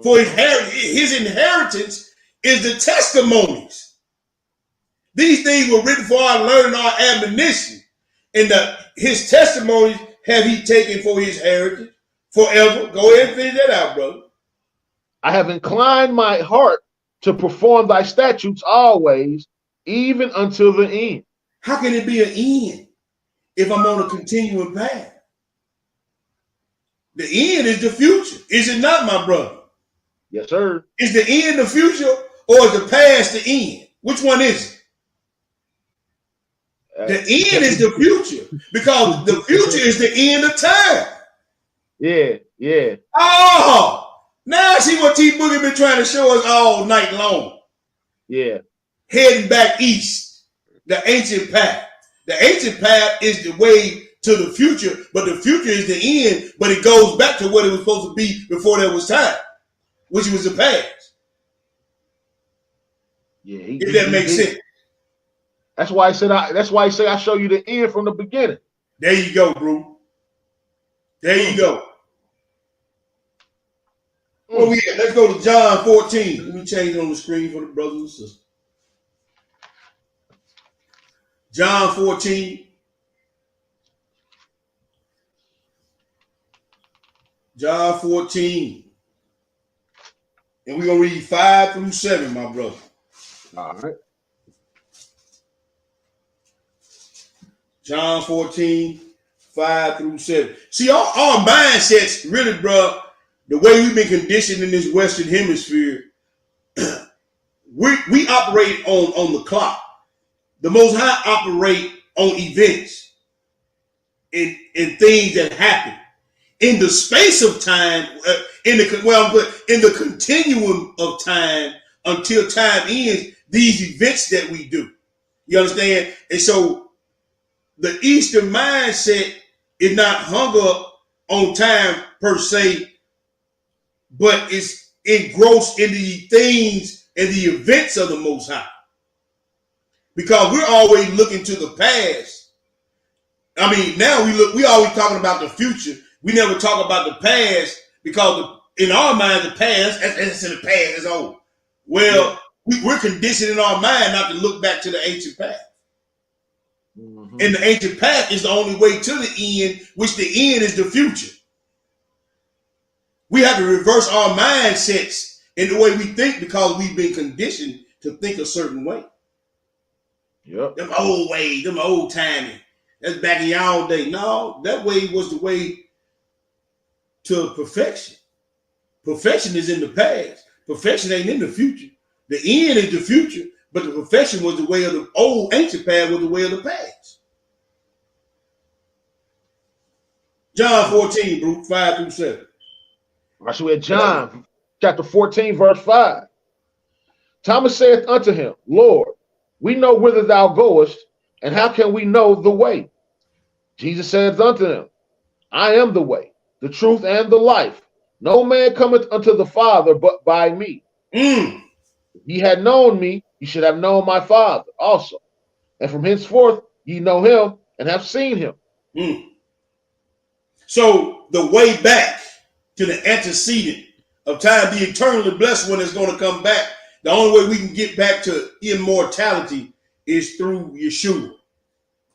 for his heritage. His inheritance is the testimonies. These things were written for our learning, our admonition. And his testimonies have he taken for his heritage forever. Go ahead and finish that out, brother. I have inclined my heart to perform thy statutes always, even until the end. How can it be an end if I'm on a continuing path? The end is the future. Is it not, my brother? Yes, sir. Is the end the future or is the past the end? Which one is The end is the future, because the future is the end of time. Yeah. Oh, now I see what T Boogie been trying to show us all night long. Yeah. Heading back east, the ancient path. The ancient path is the way to the future, but the future is the end, but it goes back to what it was supposed to be before there was time, which was the past. Yeah. If that makes sense. That's why I said I show you the end from the beginning. There you go, bro. There you go. Well, let's go to John 14. Let me change it on the screen for the brothers and sisters. John 14. John 14. And we're going to read 5 through 7, my brother. All right. John 14, 5 through 7. See, our mindsets, really, bro, the way we've been conditioned in this Western Hemisphere, we operate on the clock. The Most High operate on events and things that happen. In the space of time, in the continuum of time until time ends, these events that we do. You understand? And so the Eastern mindset is not hung up on time per se, but it's engrossed in the things and the events of the Most High. Because we're always looking to the past. I mean, now we always talking about the future. We never talk about the past, because in our mind, the past, that's in the past, it's old. Well, we're conditioned in our mind not to look back to the ancient path. Mm-hmm. And the ancient path is the only way to the end, which the end is the future. We have to reverse our mindsets in the way we think, because we've been conditioned to think a certain way. Yep. Them old ways, them old timing. That's back in y'all day. No, that way was the way to perfection. Perfection is in the past. Perfection ain't in the future. The end is the future, but the perfection was the way of the old ancient path, was the way of the past. John 14, bro, 5 through 7. All right, so we're at John chapter 14, verse 5. Thomas saith unto him, Lord, we know whither thou goest, and how can we know the way? Jesus saith unto him, I am the way, the truth, and the life. No man cometh unto the Father but by me. If ye had known me, ye should have known my Father also. And from henceforth ye know him and have seen him. So the way back to the antecedent of time, the eternally blessed one is going to come back. The only way we can get back to immortality is through Yeshua.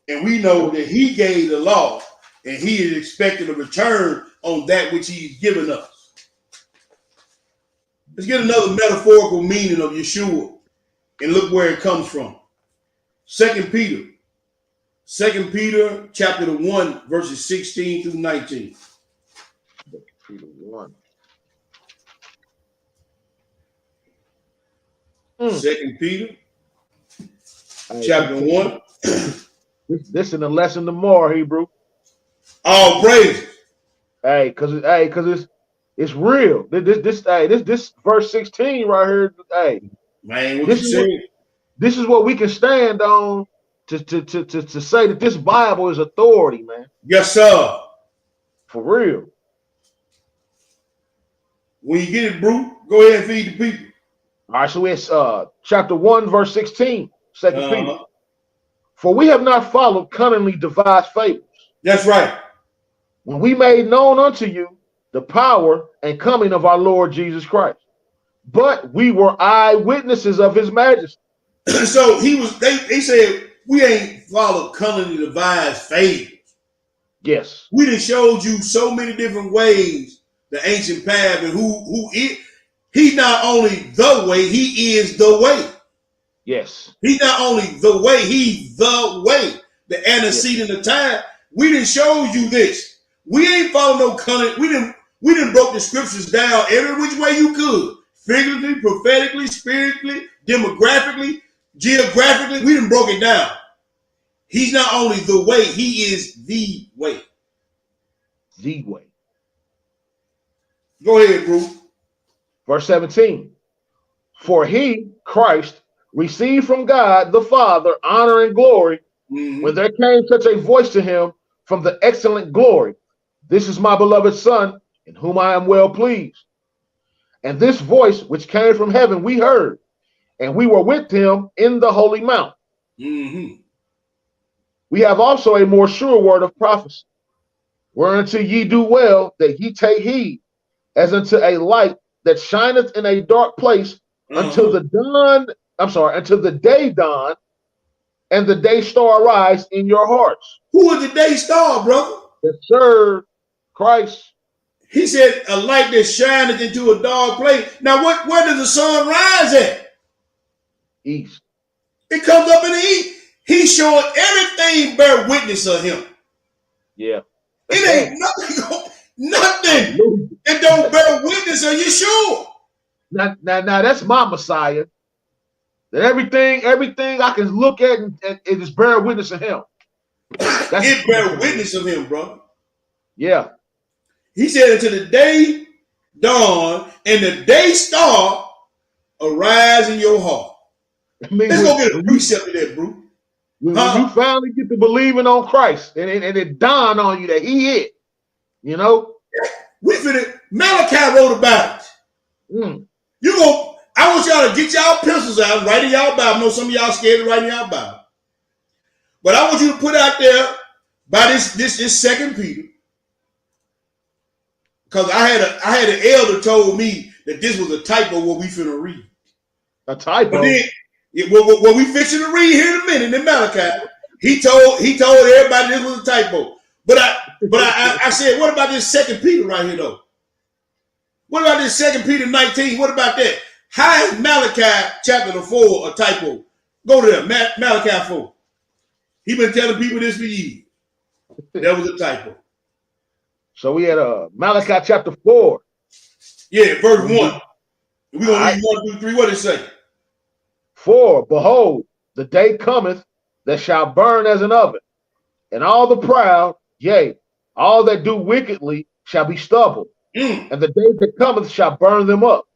And we know that he gave the law, and he is expecting a return on that which he's given us. Let's get another metaphorical meaning of Yeshua and look where it comes from. 2 Peter chapter 1, verses 16 through 19. Peter 1. 2 Peter chapter 1. This is a lesson tomorrow, Hebrew. All praise. Cause it's real. This verse 16 right here. Hey, man, what you saying? This is what we can stand on to say that this Bible is authority, man. Yes, sir. For real. When you get it, bro, go ahead and feed the people. All right, so it's chapter 1, verse 16, 2 Peter. For we have not followed cunningly devised fables. That's right. When we made known unto you the power and coming of our Lord Jesus Christ, but we were eyewitnesses of his majesty. So they said we ain't followed cunningly devised fables. Yes. We done showed you so many different ways, the ancient path, and who is. He's not only the way, he is the way. Yes. He's not only the way, he's the way. The antecedent of time. We done showed you this. We ain't following no cunning. We done broke the scriptures down every which way you could. Figuratively, prophetically, spiritually, demographically, geographically. We done broke it down. He's not only the way, he is the way. The way. Go ahead, bro. Verse 17. For he, Christ, received from God the Father honor and glory when there came such a voice to him from the excellent glory. This is my beloved Son, in whom I am well pleased. And this voice which came from heaven we heard, and we were with him in the holy mount. We have also a more sure word of prophecy, whereunto ye do well that ye take heed, as unto a light that shineth in a dark place until the day dawn, and the day star arise in your hearts. Who is the day star, brother? Yes, sir. Christ. He said, a light that shineth into a dark place. Now, where does the sun rise at? East. It comes up in the east. He's showing everything bear witness of him. Yeah. It ain't nothing that don't bear witness of Yeshua. Now, that's my Messiah. That everything I can look at and it is bear witness of him. It bear witness of him, brother. Yeah. He said until the day dawn and the day star arise in your heart. Let's go get a precept of that, bro. When you finally get to believing on Christ and it dawned on you that he is, you know? We finna, Malachi wrote about it. I want y'all to get y'all pencils out and write in y'all Bible. I know some of y'all scared to write in y'all Bible. But I want you to put out there by this Second Peter. Because I had an elder told me that this was a typo what we finna read. A typo? But then, what we fixing to read here in a minute in Malachi, he told everybody this was a typo. But I said, what about this Second Peter right here though? What about this 2 Peter 19? What about that? How is Malachi chapter 4 a typo? Go to that, Malachi 4. He been telling people this for years. That was a typo. So we had Malachi chapter 4. Yeah, verse 1. We're going to read 1 through 3. What did it say? For, behold, the day cometh that shall burn as an oven, and all the proud, yea, all that do wickedly shall be stubble. And the day that cometh shall burn them up.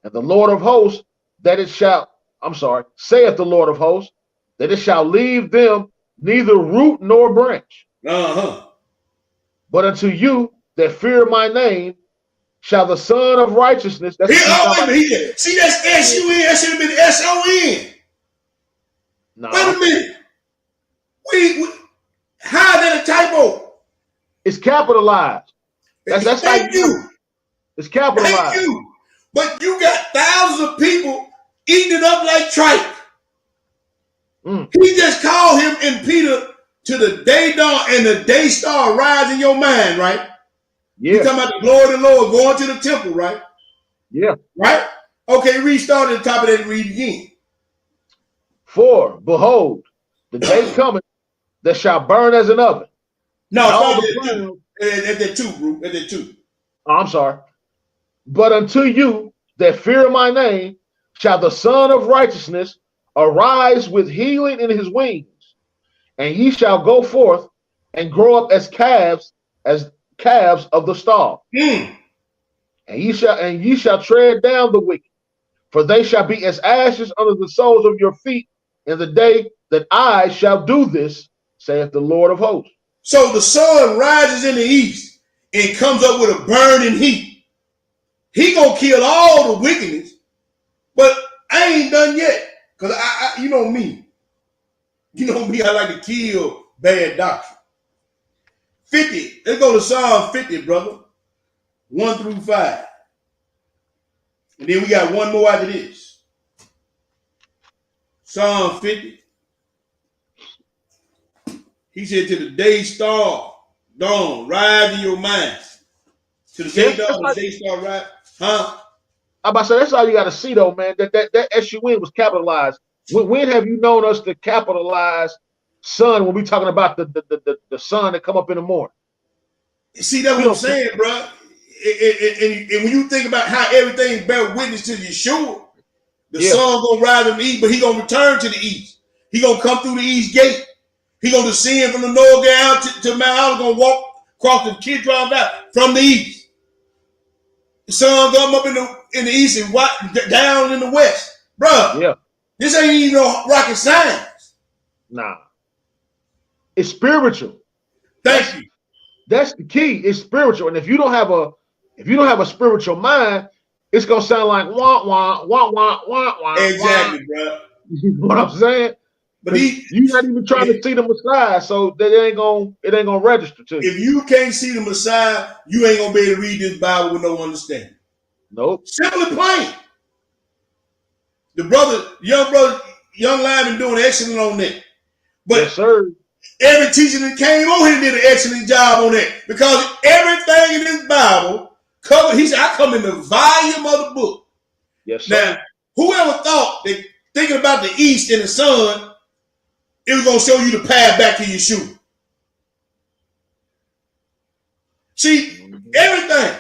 And the Lord of hosts, saith the Lord of hosts, that it shall leave them neither root nor branch. But unto you that fear my name shall the Son of Righteousness. See, that's S-U-N. That should have been S-O-N. No. Wait a minute. How is that a typo? It's capitalized. That's how you. It's capitalized. Thank you. But you got thousands of people eating it up like tripe. He just called him and Peter to the day dawn and the day star rise in your mind, right? Yeah. You talking about the glory of the Lord going to the temple, right? Yeah. Right? Okay, restart at the top of that and read again. For, behold, the day cometh that shall burn as an oven. No, at that 2, bro. At that 2. Oh, I'm sorry. But unto you that fear my name shall the Son of Righteousness arise with healing in his wings, and ye shall go forth and grow up as calves of the stall. And ye shall tread down the wicked, for they shall be as ashes under the soles of your feet in the day that I shall do this, saith the Lord of hosts. So the sun rises in the east and comes up with a burning heat. He gonna kill all the wickedness, but I ain't done yet. Because I you know me. You know me, I like to kill bad doctrine. 50. Let's go to Psalm 50, brother. 1 through 5. And then we got one more after this. Psalm 50. He said, to the day star, dawn, rise in your minds. To the day dawn, the day star, rise. Huh? I'm about to say, that's all you got to see, though, man. That S-U-N was capitalized. When have you known us to capitalize sun when we talking about the sun that come up in the morning? See, that's what I'm saying, bro. And when you think about how everything bear witness to Yeshua, the sun gonna rise in the east, but he gonna return to the east. He gonna come through the east gate. He gonna descend from the north down to Mount Olive, gonna walk across the Kidron Valley from the east. The sun come up in the east and down in the west. Bruh, Yeah. this ain't even no rocket science. Nah. It's spiritual. Thank you. That's the key. It's spiritual. And if you don't have a spiritual mind, it's gonna sound like wah wah wah wah wah wah. Exactly, bro. You know what I'm saying? But you're not even trying to see the Messiah, so it ain't gonna register to you. If you can't see the Messiah, you ain't gonna be able to read this Bible with no understanding. Nope. Simple and plain. Young lineman doing excellent on that. But yes, sir. Every teacher that came on here did an excellent job on that, because everything in this Bible covered. He said, "I come in the volume of the book." Yes, sir. Now, whoever thought that thinking about the east and the sun, it was gonna show you the path back to Yeshua? See, everything.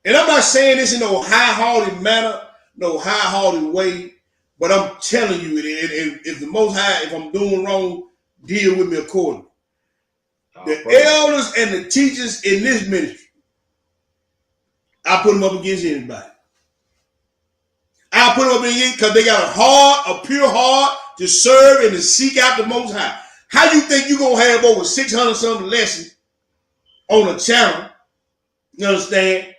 And I'm not saying this in no high-hearted manner, no high-hearted way, but I'm telling you, if the Most High, if I'm doing wrong, deal with me accordingly. The elders and the teachers in this ministry, I put them up against anybody. I put them up against because they got a pure heart to serve and to seek out the Most High. How you think you're going to have over 600 something lessons on a channel? You understand?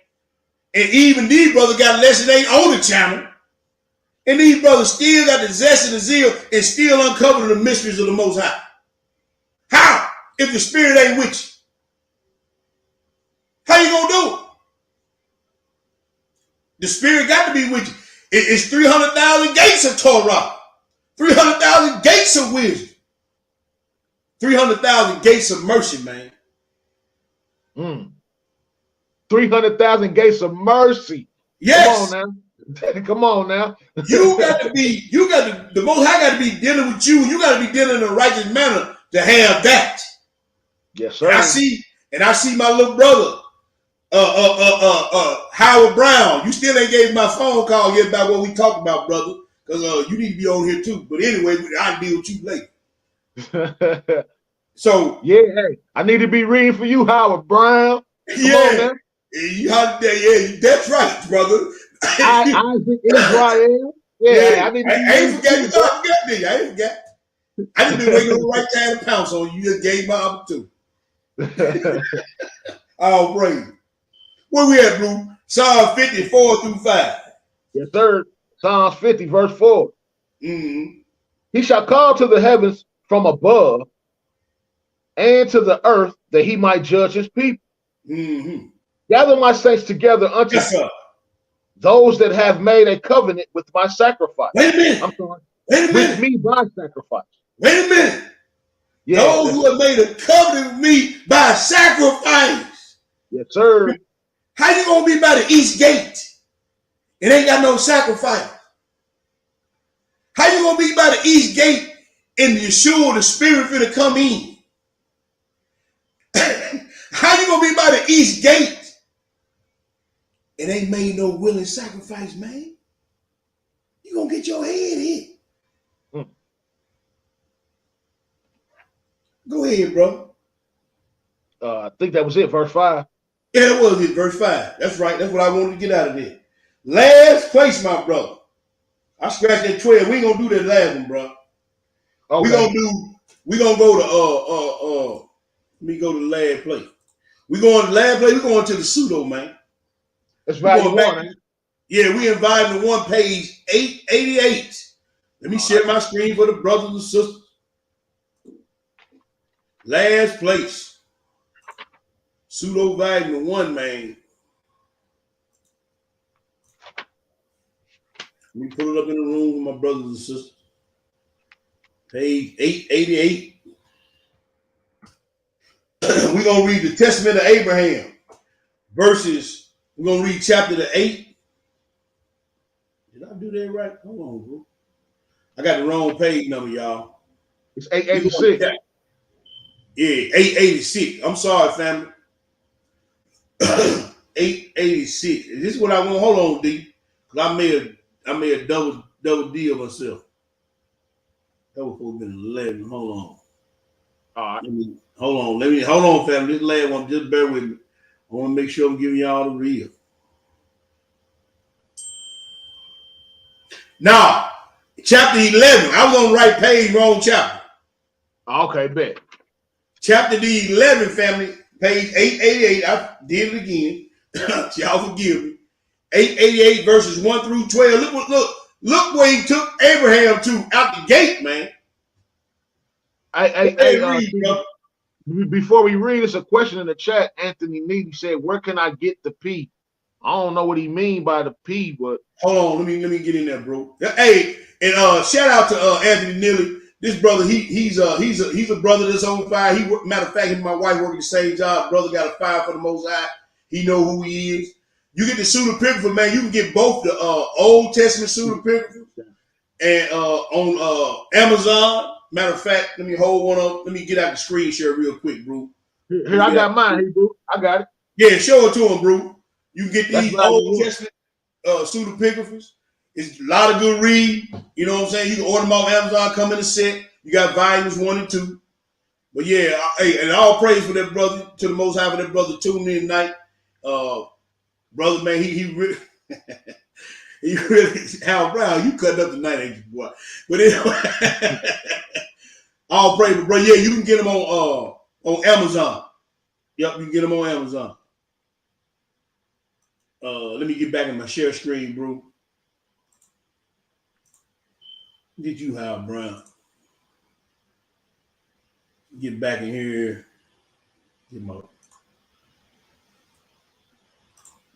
And even these brothers got lessons ain't on the channel. And these brothers still got the zest and the zeal and still uncovering the mysteries of the Most High. How? If the Spirit ain't with you. How you gonna do it? The Spirit got to be with you. It's 300,000 gates of Torah. 300,000 gates of wisdom. 300,000 gates of mercy, man. 300,000 gates of mercy. Yes. Come on now. Come on now. The Most High got to be dealing with you. You got to be dealing in a righteous manner to have that. Yes, sir. And I see my little brother, Howard Brown. You still ain't gave my phone call yet about what we talked about, brother. Because you need to be on here too. But anyway, I'll deal with you later. So yeah, hey, I need to be reading for you, Howard Brown. Come on, man. Yeah, that's right, brother. Isaac Israel. Yeah, I ain't forget. You know I forgot, did you? I ain't forget. I just been waiting on the right time to pounce on you. You just gave my opportunity. All praise. Where we at, Blue? Psalm 54 through 5. Yes, sir. Psalms 50, verse 4. Mm-hmm. He shall call to the heavens from above and to the earth that he might judge his people. Mm-hmm. Gather my saints together unto those that have made a covenant with my sacrifice. Wait a minute. I'm sorry. Wait a minute. With me by sacrifice. Wait a minute. Yeah, those who have made a covenant with me by sacrifice. Yes, sir. How you gonna be by the east gate? It ain't got no sacrifice. How you gonna be by the east gate and Yeshua, the Spirit, finna come in? How you gonna be by the east gate? It ain't made no willing sacrifice, man. You gonna get your head hit. Go ahead, bro. I think that was it, verse 5. Yeah, that was it, verse 5. That's right. That's what I wanted to get out of there. Last place, my brother. I scratched that 12. We ain't gonna do that last one, bro. Okay. We gonna go to let me go to the last place. We going to the last place, we going to the pseudo, man. That's value one. Yeah, we invited to one page 888. Let me share my screen for the brothers and sisters. Last place. Pseudo volume 1, man. Let me put it up in the room with my brothers and sisters. Page 888. We're going to read the Testament of Abraham. Verses, we're going to read chapter 8. Did I do that right? Hold on, bro. I got the wrong page number, y'all. It's 886. Yeah, 886. I'm sorry, family. 886. This is what I want. Hold on, D. Because I made a double D of myself. That was supposed to be 11. Hold on. All right. Hold on, family. This last one, just bear with me. I want to make sure I'm giving y'all the real. Now, chapter 11. I was on the right page, wrong chapter. Okay, bet. Chapter the 11, family, page 888. I did it again. Y'all forgive me. 888 verses 1 through 12. Look where he took Abraham to out the gate, man. Before we read, it's a question in the chat. Anthony Needy said, "Where can I get the P?" I don't know what he mean by the P, but hold on, let me get in there, bro. Hey, and shout out to Anthony Neely. This brother, he's a brother that's on fire. Matter of fact, him and my wife working the same job. Brother got a fire for the Most High. He know who he is. You get the pseudepigrapha, man. You can get both the Old Testament pseudepigrapha and on Amazon. Matter of fact, let me hold one up. Let me get out the screen share real quick, bro. Here I got mine, hey, bro. I got it. Yeah, show it to him, bro. You can get these Old Testament pseudepigraphas. It's a lot of good read. You know what I'm saying? You can order them off Amazon, come in a set. You got volumes 1 and 2. But yeah, and all praise for that brother, to the Most High for that brother tuning in tonight. Brother, man, he really, he really, Al Brown, you cut up tonight, ain't you, boy? But anyway, all praise, bro. Yeah, you can get them on Amazon. Yep, you can get them on Amazon. Let me get back in my share screen, bro. Get you, Hal Brown. Get back in here.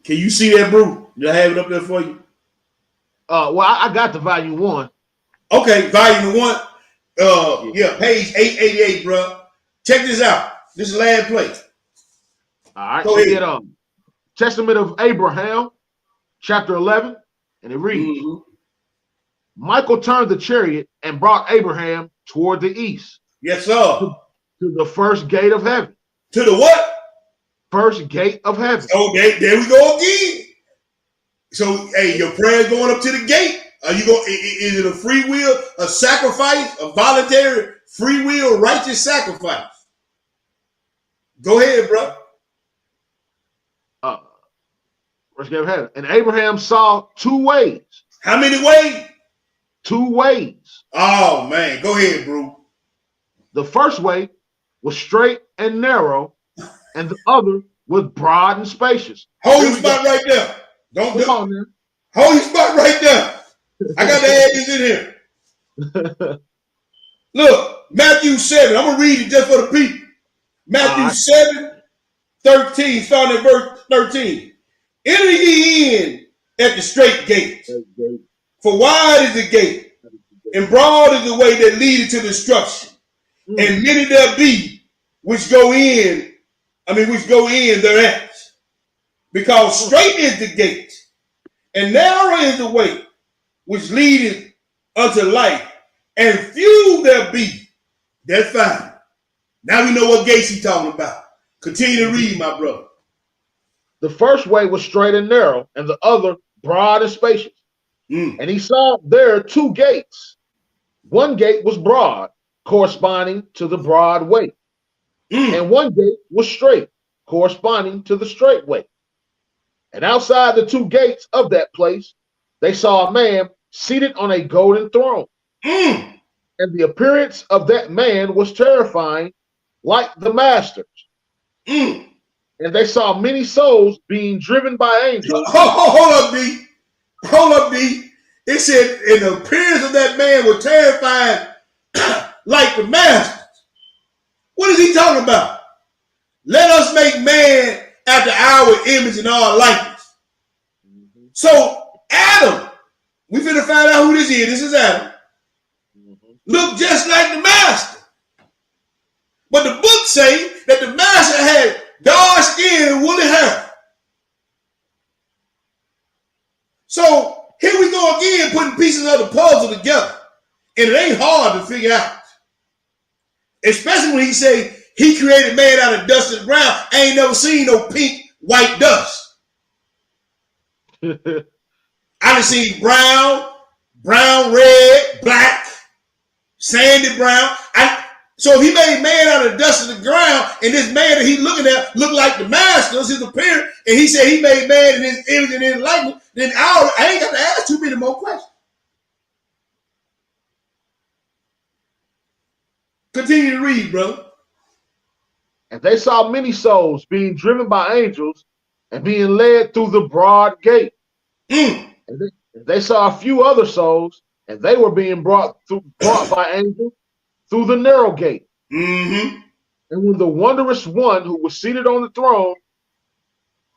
Can you see that, bro? Did I have it up there for you? Well, I got the volume 1. Okay, volume 1. Yeah, page 888, bro. Check this out. This is last place. All right. Go ahead. Testament of Abraham, chapter 11, and it reads, Michael turned the chariot and brought Abraham toward the east. Yes, sir. To the first gate of heaven. To the what? First gate of heaven. Oh, there we go again. So, hey, your prayer going up to the gate. Are you going? Is it a free will, a sacrifice, a voluntary free will, righteous sacrifice? Go ahead, bro. First gate of heaven. And Abraham saw 2 ways. How many ways? 2 ways. Oh man, go ahead, bro. The first way was straight and narrow, and the other was broad and spacious. Hold your spot right there. Come on, man. Hold your spot right there. I got to add this in here. Look, Matthew 7. I'm gonna read it just for the people. Matthew 7:13, starting at verse 13. Enter ye in at the straight gate. For wide is the gate, and broad is the way that leadeth to destruction. And many there be which go in thereat. Because straight is the gate, and narrow is the way which leadeth unto life, and few there be that find. Now we know what gates he's talking about. Continue to read, my brother. The first way was straight and narrow, and the other broad and spacious. And he saw there 2 gates. One gate was broad, corresponding to the broad way. And one gate was straight, corresponding to the straight way. And outside the 2 gates of that place, they saw a man seated on a golden throne. And the appearance of that man was terrifying, like the master's. And they saw many souls being driven by angels. Hold up, D. Hold up, D. It said, and the appearance of that man was terrifying, like the master's. What is he talking about? Let us make man after our image and our likeness. So Adam, we finna find out who this is. This is Adam. Look just like the master. But the book say that the master had dark skin and woolly hair. So here we go again, putting pieces of the puzzle together. And it ain't hard to figure out. Especially when he say he created man out of dust and ground. I ain't never seen no pink, white dust. I done seen brown, red, black, sandy brown. So he made man out of the dust of the ground, and this man that he looking at looked like the master, his appearance, and he said he made man in his image and his likeness. Then I ain't got to ask too many more questions. Continue to read, brother. And they saw many souls being driven by angels and being led through the broad gate. And they saw a few other souls, and they were being brought by angels through the narrow gate. And when the wondrous one who was seated on the throne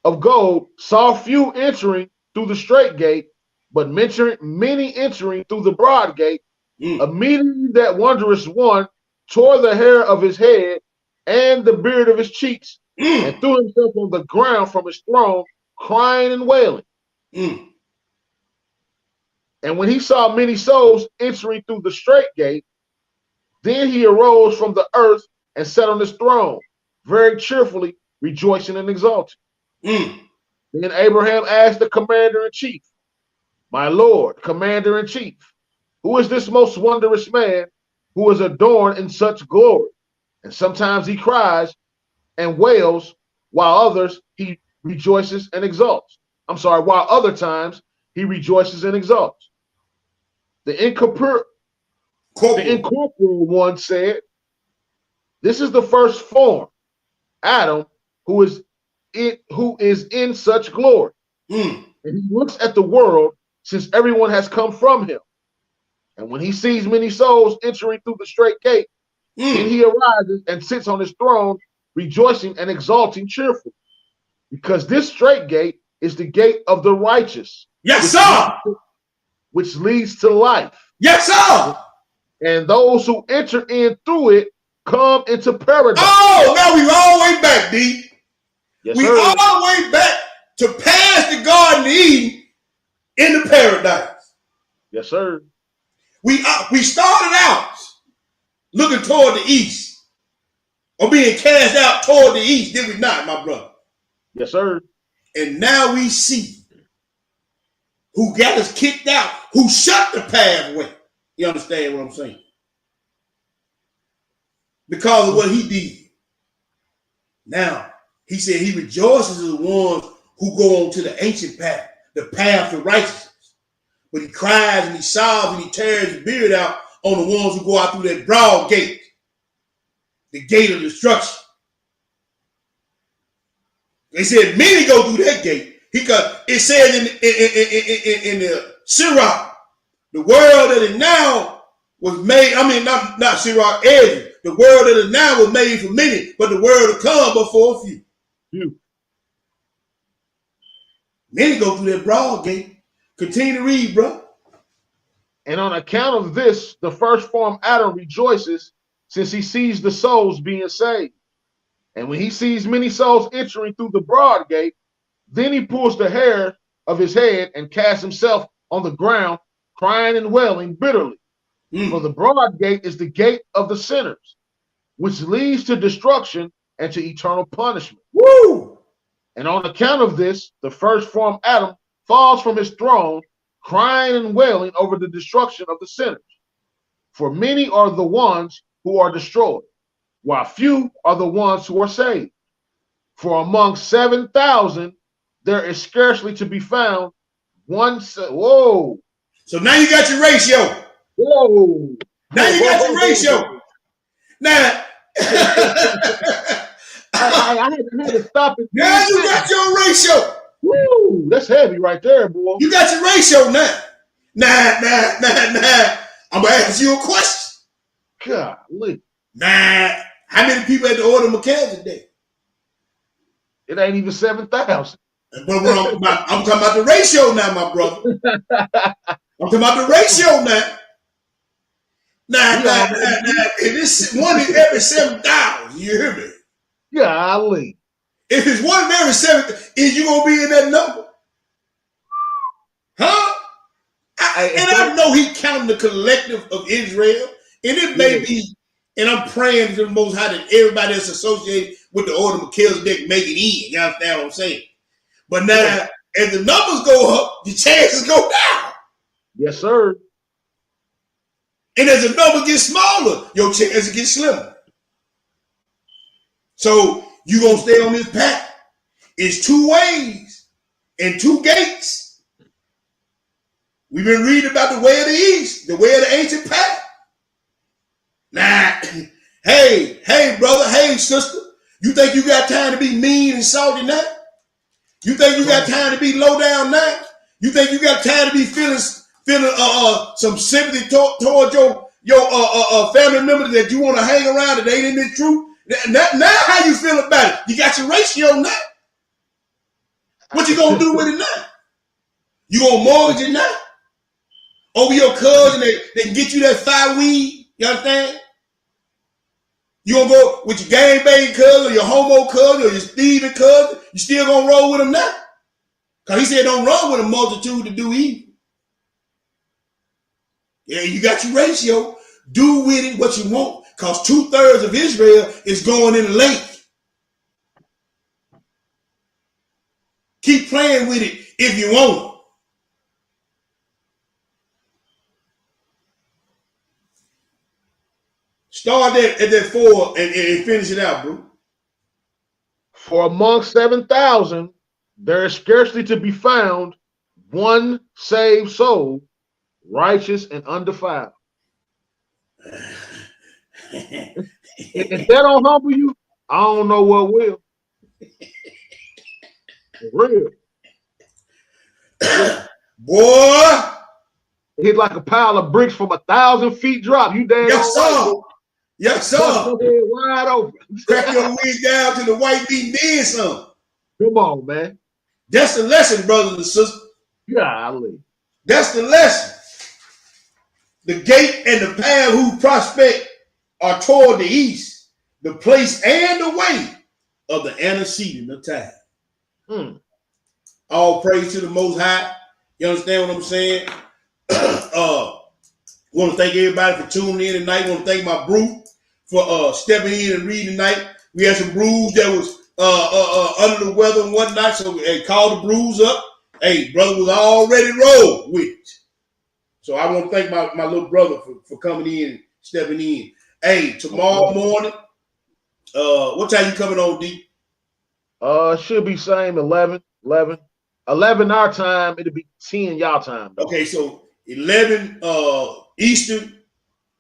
of gold saw few entering through the straight gate, but many entering through the broad gate, immediately that wondrous one tore the hair of his head and the beard of his cheeks, and threw himself on the ground from his throne, crying and wailing. And when he saw many souls entering through the straight gate, then he arose from the earth and sat on his throne, very cheerfully, rejoicing and exulting. Then Abraham asked the commander-in-chief, "My Lord, commander-in-chief, who is this most wondrous man who is adorned in such glory? And sometimes he cries and wails, while others he rejoices and exults." While other times he rejoices and exults. The incorporeal one said, "This is the first form, Adam, who is in such glory. And he looks at the world, since everyone has come from him. And when he sees many souls entering through the straight gate, then he arises and sits on his throne, rejoicing and exulting cheerfully. Because this straight gate is the gate of the righteous. Yes, sir. Which leads to life. Yes, sir. And those who enter in through it come into paradise." Oh, now we all the way back, D. Yes, we sir. all the way back to past the Garden of Eden into paradise. Yes, sir. We started out looking toward the east, or being cast out toward the east, did we not, my brother? Yes, sir. And now we see who got us kicked out, who shut the pathway. You understand what I'm saying? Because of what he did. Now, he said he rejoices in the ones who go on to the ancient path, the path of righteousness. But he cries and he sobs and he tears his beard out on the ones who go out through that broad gate, the gate of destruction. They said many go through that gate. It says in the Sirach, the world that is now was made, not Sirach, Ezra. The world that is now was made for many, but the world to come but for a few. Many go through that broad gate. Continue to read, bro. And on account of this, the first form Adam rejoices, since he sees the souls being saved. And when he sees many souls entering through the broad gate, then he pulls the hair of his head and casts himself on the ground, crying and wailing bitterly. For the broad gate is the gate of the sinners, which leads to destruction and to eternal punishment. Woo! And on account of this, the first form Adam falls from his throne, crying and wailing over the destruction of the sinners. For many are the ones who are destroyed, while few are the ones who are saved. For among 7,000, there is scarcely to be found one. Whoa! So now you got your ratio. Whoa! Now you got your ratio. Now, I had to stop it. now you got your ratio. Woo! That's heavy right there, boy. You got your ratio now. Nah. I'm gonna ask you a question. Golly. Nah, how many people had to order Melchizedek? It ain't even 7,000. But I'm talking about the ratio now, my brother. I'm talking about the ratio now. Nah. If it's one in every 7,000, you hear me? Golly. If it's one in every 7,000, is you gonna be in that number? Huh? I know he counting the collective of Israel, and it may be, and I'm praying to the Most High that everybody that's associated with the order of Melchizedek make it in. You understand what I'm saying? But now, as the numbers go up, the chances go down. Yes, sir. And as the number gets smaller, your chance get slimmer. So you gonna stay on this path. It's two ways and two gates. We've been reading about the way of the east, the way of the ancient path. Nah, hey, brother, hey, sister. You think you got time to be mean and salty now? You think you got time to be low down now? You think you got time to be feeling some sympathy towards your family member that you want to hang around that ain't in the truth? Now how you feel about it? You got your ratio now. What you gonna do with it now? You gonna mortgage it now? Over your cousin they can get you that fire weed? You understand? You gonna go with your gang bang cousin or your homo cousin or your thieving cousin? You still gonna roll with him now? Because he said don't run with a multitude to do evil. Yeah, you got your ratio. Do with it what you want. Because 2/3 of Israel is going in the lake. Keep playing with it if you want it. Start at that 4 and finish it out, bro. For among 7,000, there is scarcely to be found one saved soul, righteous and undefiled. If that don't humble you, I don't know what will. For real. Boy. Hit like a pile of bricks from 1,000 feet drop. You damn yes, sir. Right. Yes, sir. Wide open. Crack your wings down to the white meat, then some. Come on, man. That's the lesson, brothers and sisters. Golly. That's the lesson. The gate and the path who prospect are toward the east, the place and the way of the antecedent of time. All praise to the Most High. You understand what I'm saying? Want to thank everybody for tuning in tonight. Want to thank my brew for stepping in and reading tonight. We had some brews that was under the weather and whatnot, so we called the brews up. Hey, brother was already rolled with it. So I want to thank my little brother for coming in and stepping in. Hey, tomorrow morning, what time you coming on, D? Should be same 11 our time. It'll be 10 y'all time. Though. Okay, so 11 Eastern.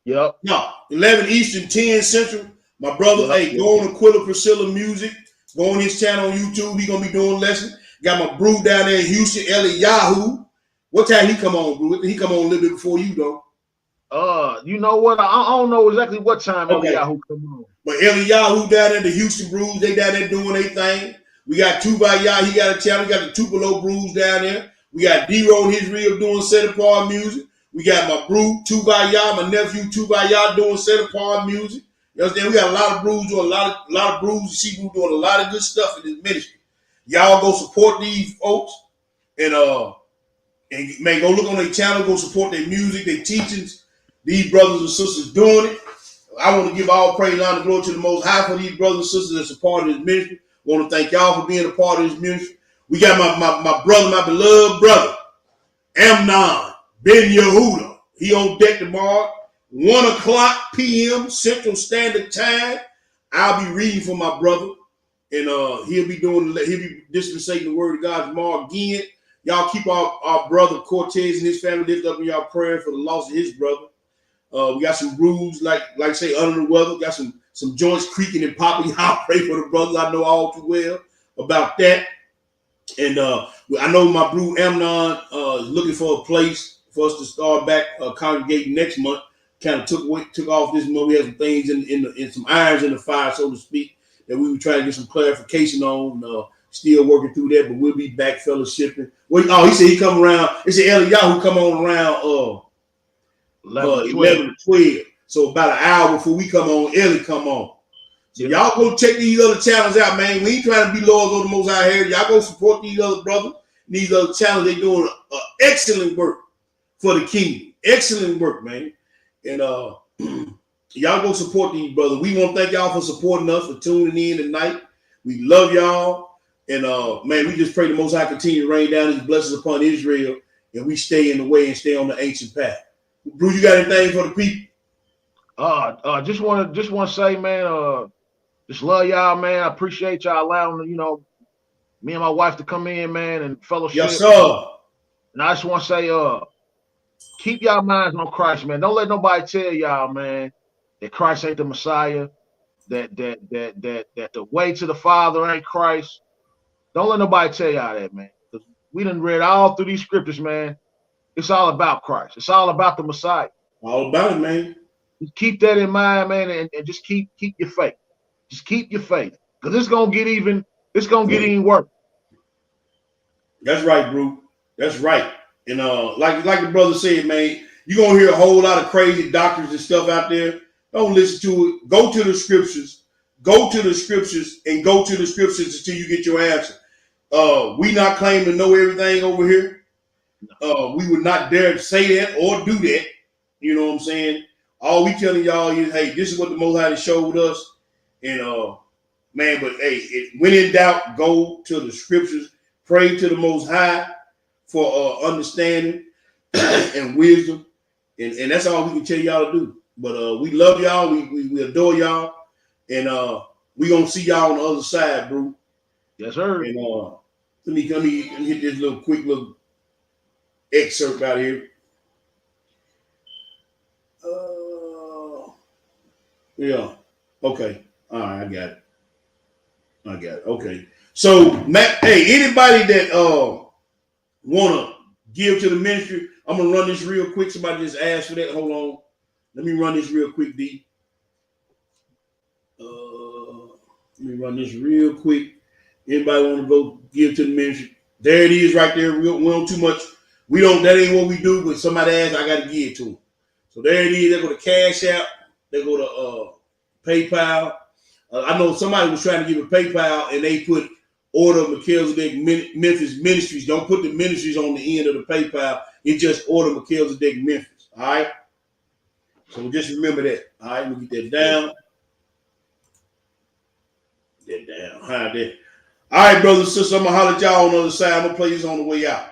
Yep. No, 11 Eastern, 10 Central. My brother, go on Aquila Priscilla Music. Go on his channel on YouTube. He gonna be doing lessons. Got my brew down there in Houston, Eliyahu. What time he come on, bro? He come on a little bit before you, though. You know what? I don't know exactly what time Eliyahu come on. But Eliyahu down there, the Houston Brews, they down there doing their thing. We got Tubaya, he got a channel. We got the Tupelo Brews down there. We got D-Ro and his reel doing set apart music. We got my brew, Tubaya, my nephew Tubaya doing set apart music. You understand? We got a lot of brews doing a lot of brews. You see, we're doing a lot of good stuff in this ministry. Y'all go support these folks and man, go look on their channel, go support their music, their teachings. These brothers and sisters doing it. I want to give all praise and honor glory to the Most High for these brothers and sisters that's a part of this ministry. I want to thank y'all for being a part of this ministry. We got my brother, my beloved brother, Amnon Ben Yehuda. He on deck tomorrow, 1:00 p.m. Central Standard Time. I'll be reading for my brother, and he'll be dispensating the word of God tomorrow again. Y'all keep our brother Cortez and his family lift up in y'all prayer for the loss of his brother. We got some brews, like say under the weather. Got some joints creaking and popping. I pray for the brothers. I know all too well about that. And I know my brew Amnon is looking for a place for us to start back congregating next month. Kind of took off this month. We had some things in some irons in the fire, so to speak, that we were trying to get some clarification on. Still working through that, but we'll be back fellowshipping. Well, he said he come around. He said Eliyahu come on around 11 to 12. So about an hour before we come on, Eli come on. So y'all go check these other channels out, man. We ain't trying to be loyal to the Most High here. Y'all go support these other brothers, these other channels. They doing excellent work for the kingdom. Excellent work, man. And y'all go support these brothers. We want to thank y'all for supporting us, for tuning in tonight. We love y'all. And man, we just pray the Most High continue to rain down his blessings upon Israel, and we stay in the way and stay on the ancient path. Bruce, you got anything for the people? Just want to say, man, just love y'all, man. I appreciate y'all allowing, me and my wife to come in, man, and Yes, fellowship. sir. And I just want to say, keep y'all minds on Christ, man. Don't let nobody tell y'all, man, that Christ ain't the Messiah, that the way to the Father ain't Christ. Don't let nobody tell y'all that, man. Because we done read all through these scriptures, man. It's all about Christ. It's all about the Messiah. All about it, man. Just keep that in mind, man, and just keep your faith. Just keep your faith. Because it's gonna get even worse. That's right, Bruce. That's right. And like the brother said, man, you're gonna hear a whole lot of crazy doctrines and stuff out there. Don't listen to it. Go to the scriptures. Go to the scriptures and go to the scriptures until you get your answer. We not claiming to know everything over here. We would not dare say that or do that. You know what I'm saying? All we telling y'all is, hey, this is what the Most High showed us. And man, but hey, when in doubt, go to the scriptures. Pray to the Most High for understanding and wisdom. And that's all we can tell y'all to do. But we love y'all. We adore y'all. And we gonna see y'all on the other side, bro. Yes, sir. And let me hit this quick little excerpt out here. Yeah. Okay. All right, I got it. Okay. So, Matt, hey, anybody that wanna give to the ministry, I'm gonna run this real quick. Somebody just asked for that. Hold on. Let me run this real quick, D. Let me run this real quick. Anybody want to go give to the ministry? There it is right there. We don't too much. That ain't what we do, but somebody asked, I got to give to them. So there it is. They go to Cash App. They go to PayPal. I know somebody was trying to give a PayPal and they put Order Melchizedek Memphis Ministries. Don't put the ministries on the end of the PayPal. It's just Order Melchizedek Memphis. All right. So just remember that. All right. We get that down. Get down. Hide that. All right, brothers and sisters. I'm gonna holler at y'all on the other side. I'm gonna play this on the way out.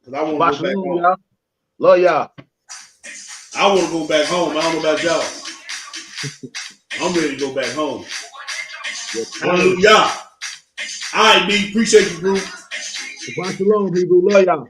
Cause I want to go back home. Y'all. Love y'all. I want to go back home. I don't know about y'all. I'm ready to go back home. Hallelujah. All right, D. Appreciate you, bro. Shabbat shalom, people. Love y'all.